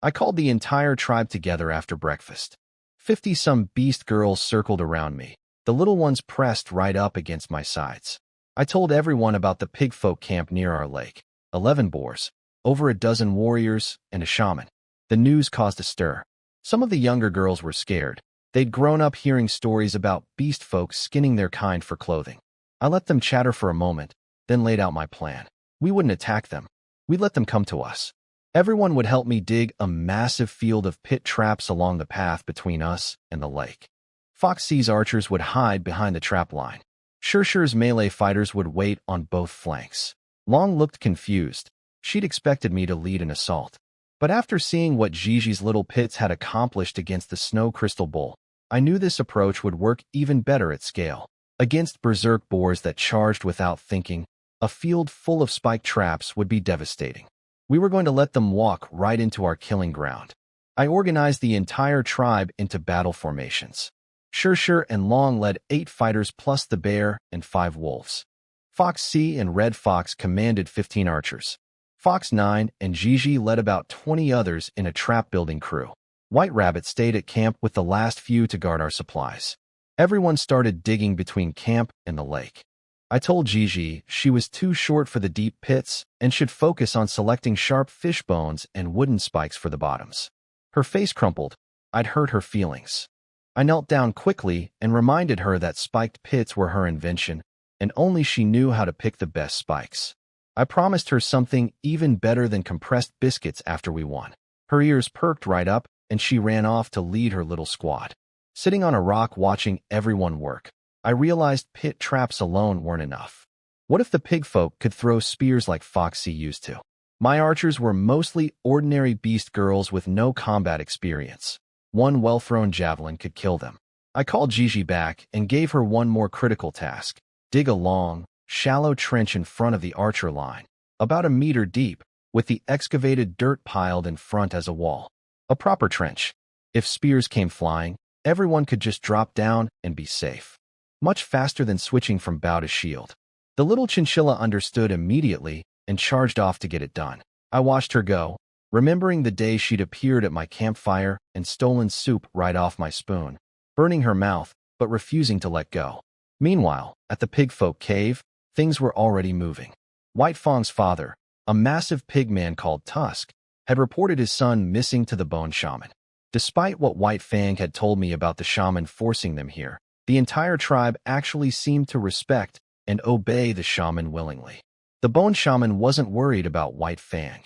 I called the entire tribe together after breakfast. 50-some beast girls circled around me. The little ones pressed right up against my sides. I told everyone about the pigfolk camp near our lake. 11 boars, over a dozen warriors, and a shaman. The news caused a stir. Some of the younger girls were scared. They'd grown up hearing stories about beast folk skinning their kind for clothing. I let them chatter for a moment, then laid out my plan. We wouldn't attack them. We'd let them come to us. Everyone would help me dig a massive field of pit traps along the path between us and the lake. Foxy's archers would hide behind the trap line. Sure's melee fighters would wait on both flanks. Long looked confused. She'd expected me to lead an assault. But after seeing what Gigi's little pits had accomplished against the snow crystal bull, I knew this approach would work even better at scale. Against berserk boars that charged without thinking, a field full of spiked traps would be devastating. We were going to let them walk right into our killing ground. I organized the entire tribe into battle formations. Sure and Long led 8 fighters plus the bear and 5 wolves. Fox C and Red Fox commanded 15 archers. Fox 9 and Gigi led about 20 others in a trap-building crew. White Rabbit stayed at camp with the last few to guard our supplies. Everyone started digging between camp and the lake. I told Gigi she was too short for the deep pits and should focus on selecting sharp fish bones and wooden spikes for the bottoms. Her face crumpled. I'd hurt her feelings. I knelt down quickly and reminded her that spiked pits were her invention, and only she knew how to pick the best spikes. I promised her something even better than compressed biscuits after we won. Her ears perked right up, and she ran off to lead her little squad. Sitting on a rock watching everyone work, I realized pit traps alone weren't enough. What if the pig folk could throw spears like Foxy used to? My archers were mostly ordinary beast girls with no combat experience. One well-thrown javelin could kill them. I called Gigi back and gave her one more critical task: dig a long, shallow trench in front of the archer line, about a meter deep, with the excavated dirt piled in front as a wall. A proper trench. If spears came flying, everyone could just drop down and be safe. Much faster than switching from bow to shield. The little chinchilla understood immediately and charged off to get it done. I watched her go, remembering the day she'd appeared at my campfire and stolen soup right off my spoon, burning her mouth, but refusing to let go. Meanwhile, at the pigfolk cave, things were already moving. White Fong's father, a massive pig man called Tusk, had reported his son missing to the Bone Shaman. Despite what White Fang had told me about the shaman forcing them here, the entire tribe actually seemed to respect and obey the shaman willingly. The Bone Shaman wasn't worried about White Fang.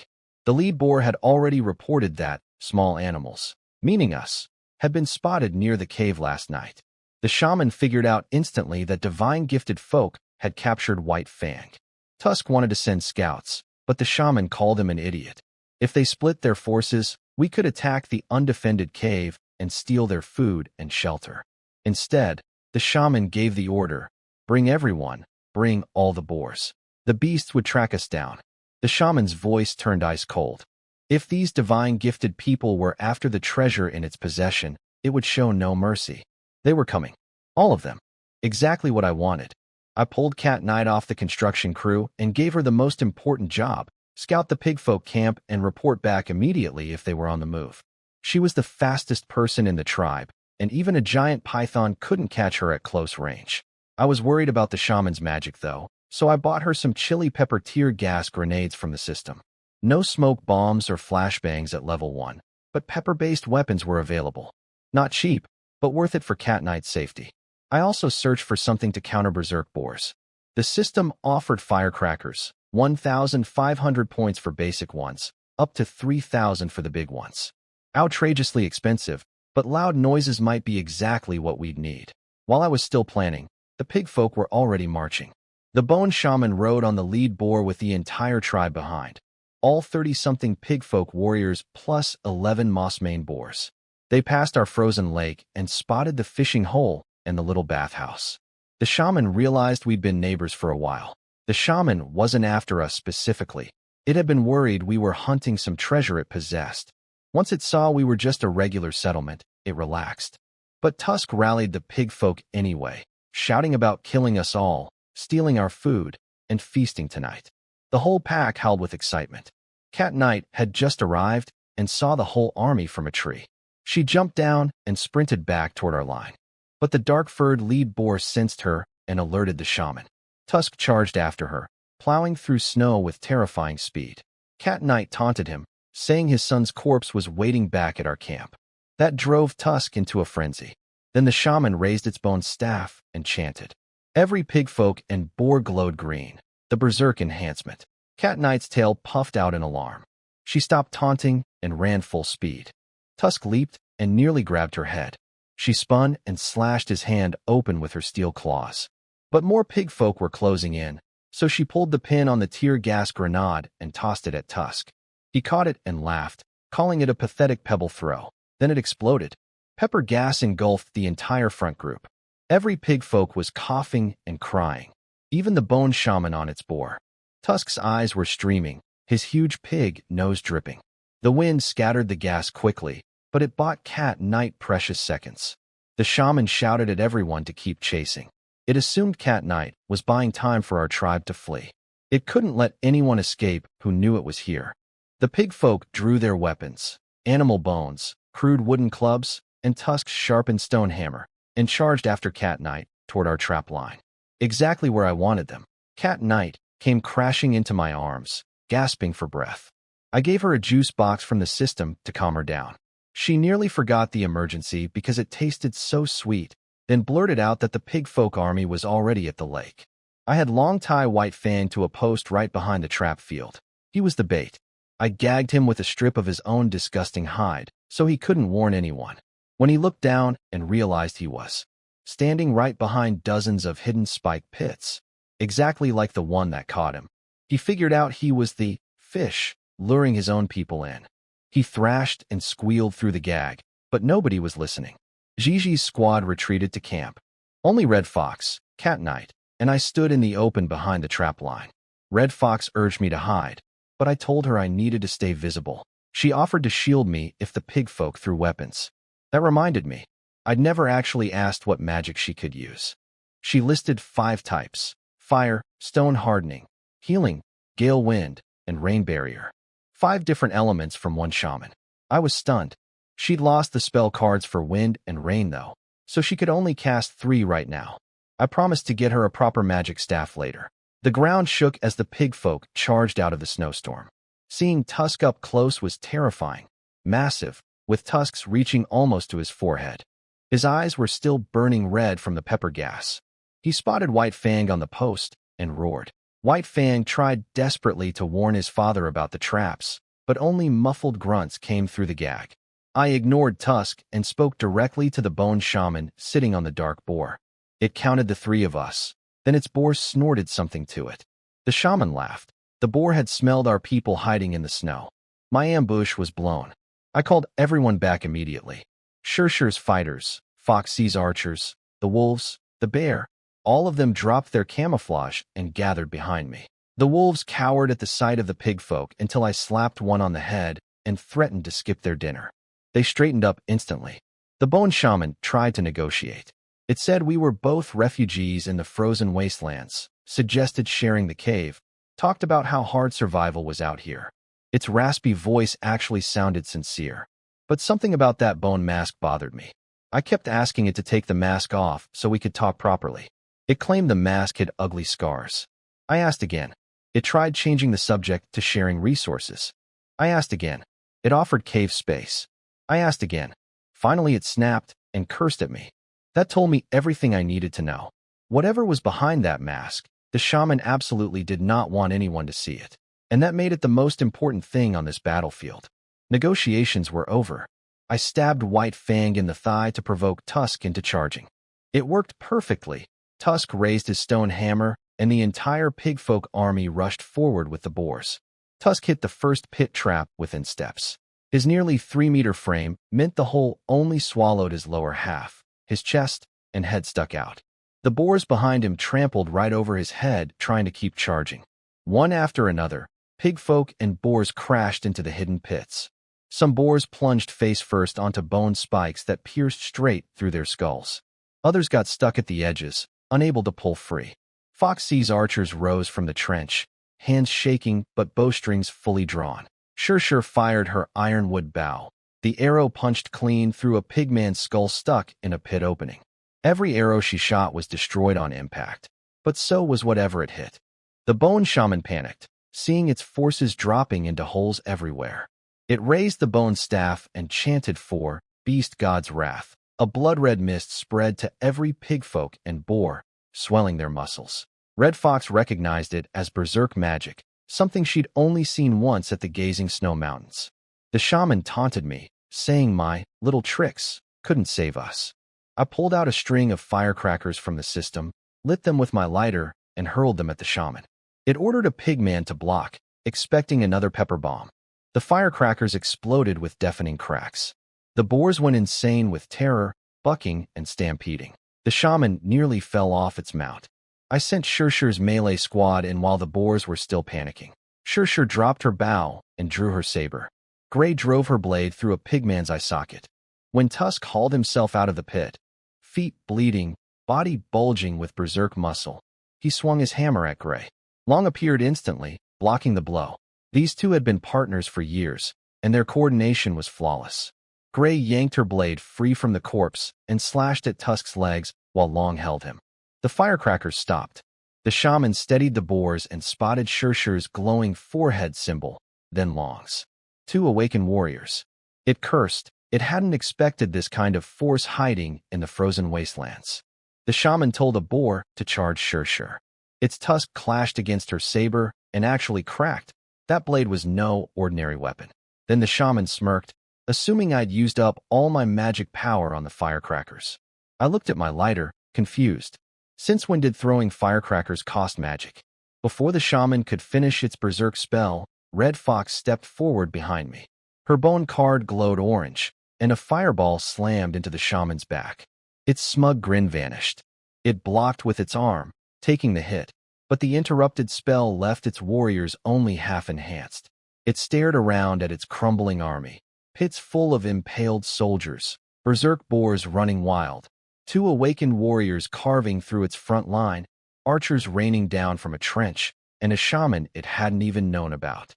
The lead boar had already reported that small animals, meaning us, had been spotted near the cave last night. The shaman figured out instantly that divine-gifted folk had captured White Fang. Tusk wanted to send scouts, but the shaman called him an idiot. If they split their forces, we could attack the undefended cave and steal their food and shelter. Instead, the shaman gave the order, bring everyone, bring all the boars. The beasts would track us down. The shaman's voice turned ice cold. If these divine-gifted people were after the treasure in its possession, it would show no mercy. They were coming. All of them. Exactly what I wanted. I pulled Cat Knight off the construction crew and gave her the most important job: scout the pigfolk camp and report back immediately if they were on the move. She was the fastest person in the tribe, and even a giant python couldn't catch her at close range. I was worried about the shaman's magic, though, so I bought her some chili pepper tear gas grenades from the system. No smoke bombs or flashbangs at level 1, but pepper-based weapons were available. Not cheap, but worth it for Cat Knight's safety. I also searched for something to counter berserk boars. The system offered firecrackers, 1,500 points for basic ones, up to 3,000 for the big ones. Outrageously expensive, but loud noises might be exactly what we'd need. While I was still planning, the pigfolk were already marching. The Bone Shaman rode on the lead boar with the entire tribe behind. All 30-something pigfolk warriors plus 11 mossmane boars. They passed our frozen lake and spotted the fishing hole and the little bathhouse. The shaman realized we'd been neighbors for a while. The shaman wasn't after us specifically. It had been worried we were hunting some treasure it possessed. Once it saw we were just a regular settlement, it relaxed. But Tusk rallied the pigfolk anyway, shouting about killing us all, stealing our food, and feasting tonight. The whole pack howled with excitement. Cat Knight had just arrived and saw the whole army from a tree. She jumped down and sprinted back toward our line. But the dark-furred lead boar sensed her and alerted the shaman. Tusk charged after her, plowing through snow with terrifying speed. Cat Knight taunted him, saying his son's corpse was waiting back at our camp. That drove Tusk into a frenzy. Then the shaman raised its bone staff and chanted. Every pigfolk and boar glowed green, the berserk enhancement. Cat Knight's tail puffed out in alarm. She stopped taunting and ran full speed. Tusk leaped and nearly grabbed her head. She spun and slashed his hand open with her steel claws. But more pigfolk were closing in, so she pulled the pin on the tear gas grenade and tossed it at Tusk. He caught it and laughed, calling it a pathetic pebble throw. Then it exploded. Pepper gas engulfed the entire front group. Every pigfolk was coughing and crying, even the Bone Shaman on its boar. Tusk's eyes were streaming, his huge pig nose dripping. The wind scattered the gas quickly, but it bought Cat Knight precious seconds. The shaman shouted at everyone to keep chasing. It assumed Cat Knight was buying time for our tribe to flee. It couldn't let anyone escape who knew it was here. The pigfolk drew their weapons, animal bones, crude wooden clubs, and Tusk's sharpened stone hammer, and charged after Cat Knight toward our trap line. Exactly where I wanted them. Cat Knight came crashing into my arms, gasping for breath. I gave her a juice box from the system to calm her down. She nearly forgot the emergency because it tasted so sweet, then blurted out that the pigfolk army was already at the lake. I had long tied White Fang to a post right behind the trap field. He was the bait. I gagged him with a strip of his own disgusting hide, so he couldn't warn anyone. When he looked down and realized he was standing right behind dozens of hidden spike pits, exactly like the one that caught him. He figured out he was the fish, luring his own people in. He thrashed and squealed through the gag, but nobody was listening. Gigi's squad retreated to camp. Only Red Fox, Cat Knight, and I stood in the open behind the trap line. Red Fox urged me to hide, but I told her I needed to stay visible. She offered to shield me if the pig folk threw weapons. That reminded me, I'd never actually asked what magic she could use. She listed 5 types: fire, stone hardening, healing, gale wind, and rain barrier. 5 different elements from one shaman. I was stunned. She'd lost the spell cards for wind and rain though, so she could only cast 3 right now. I promised to get her a proper magic staff later. The ground shook as the pig folk charged out of the snowstorm. Seeing Tusk up close was terrifying. Massive, with tusks reaching almost to his forehead. His eyes were still burning red from the pepper gas. He spotted White Fang on the post and roared. White Fang tried desperately to warn his father about the traps, but only muffled grunts came through the gag. I ignored Tusk and spoke directly to the bone shaman sitting on the dark boar. It counted the 3 of us. Then its boar snorted something to it. The shaman laughed. The boar had smelled our people hiding in the snow. My ambush was blown. I called everyone back immediately. Shurshu's fighters, Foxy's archers, the wolves, the bear, all of them dropped their camouflage and gathered behind me. The wolves cowered at the sight of the pig folk until I slapped one on the head and threatened to skip their dinner. They straightened up instantly. The bone shaman tried to negotiate. It said we were both refugees in the frozen wastelands, suggested sharing the cave, talked about how hard survival was out here. Its raspy voice actually sounded sincere. But something about that bone mask bothered me. I kept asking it to take the mask off so we could talk properly. It claimed the mask had ugly scars. I asked again. It tried changing the subject to sharing resources. I asked again. It offered cave space. I asked again. Finally it snapped and cursed at me. That told me everything I needed to know. Whatever was behind that mask, the shaman absolutely did not want anyone to see it. And that made it the most important thing on this battlefield. Negotiations were over. I stabbed White Fang in the thigh to provoke Tusk into charging. It worked perfectly. Tusk raised his stone hammer, and the entire pigfolk army rushed forward with the boars. Tusk hit the first pit trap within steps. His nearly 3-meter frame meant the hole only swallowed his lower half. His chest and head stuck out. The boars behind him trampled right over his head, trying to keep charging. One after another, pigfolk and boars crashed into the hidden pits. Some boars plunged face first onto bone spikes that pierced straight through their skulls. Others got stuck at the edges, unable to pull free. Foxy's archers rose from the trench, hands shaking but bowstrings fully drawn. Shur fired her ironwood bow. The arrow punched clean through a pigman's skull stuck in a pit opening. Every arrow she shot was destroyed on impact, but so was whatever it hit. The bone shaman panicked, seeing its forces dropping into holes everywhere. It raised the bone staff and chanted for Beast God's Wrath. A blood-red mist spread to every pigfolk and boar, swelling their muscles. Red Fox recognized it as berserk magic, something she'd only seen once at the Gazing Snow Mountains. The shaman taunted me, saying my little tricks couldn't save us. I pulled out a string of firecrackers from the system, lit them with my lighter, and hurled them at the shaman. It ordered a pigman to block, expecting another pepper bomb. The firecrackers exploded with deafening cracks. The boars went insane with terror, bucking and stampeding. The shaman nearly fell off its mount. I sent Shur's melee squad in while the boars were still panicking. Shur dropped her bow and drew her saber. Gray drove her blade through a pigman's eye socket. When Tusk hauled himself out of the pit, feet bleeding, body bulging with berserk muscle, he swung his hammer at Gray. Long appeared instantly, blocking the blow. These two had been partners for years, and their coordination was flawless. Gray yanked her blade free from the corpse and slashed at Tusk's legs while Long held him. The firecrackers stopped. The shaman steadied the boars and spotted Shur's glowing forehead symbol, then Long's. 2 awakened warriors. It cursed. It hadn't expected this kind of force hiding in the frozen wastelands. The shaman told a boar to charge Shur. Its tusk clashed against her saber and actually cracked. That blade was no ordinary weapon. Then the shaman smirked, assuming I'd used up all my magic power on the firecrackers. I looked at my lighter, confused. Since when did throwing firecrackers cost magic? Before the shaman could finish its berserk spell, Red Fox stepped forward behind me. Her bone card glowed orange, and a fireball slammed into the shaman's back. Its smug grin vanished. It blocked with its arm, taking the hit, but the interrupted spell left its warriors only half-enhanced. It stared around at its crumbling army, pits full of impaled soldiers, berserk boars running wild, two awakened warriors carving through its front line, archers raining down from a trench, and a shaman it hadn't even known about.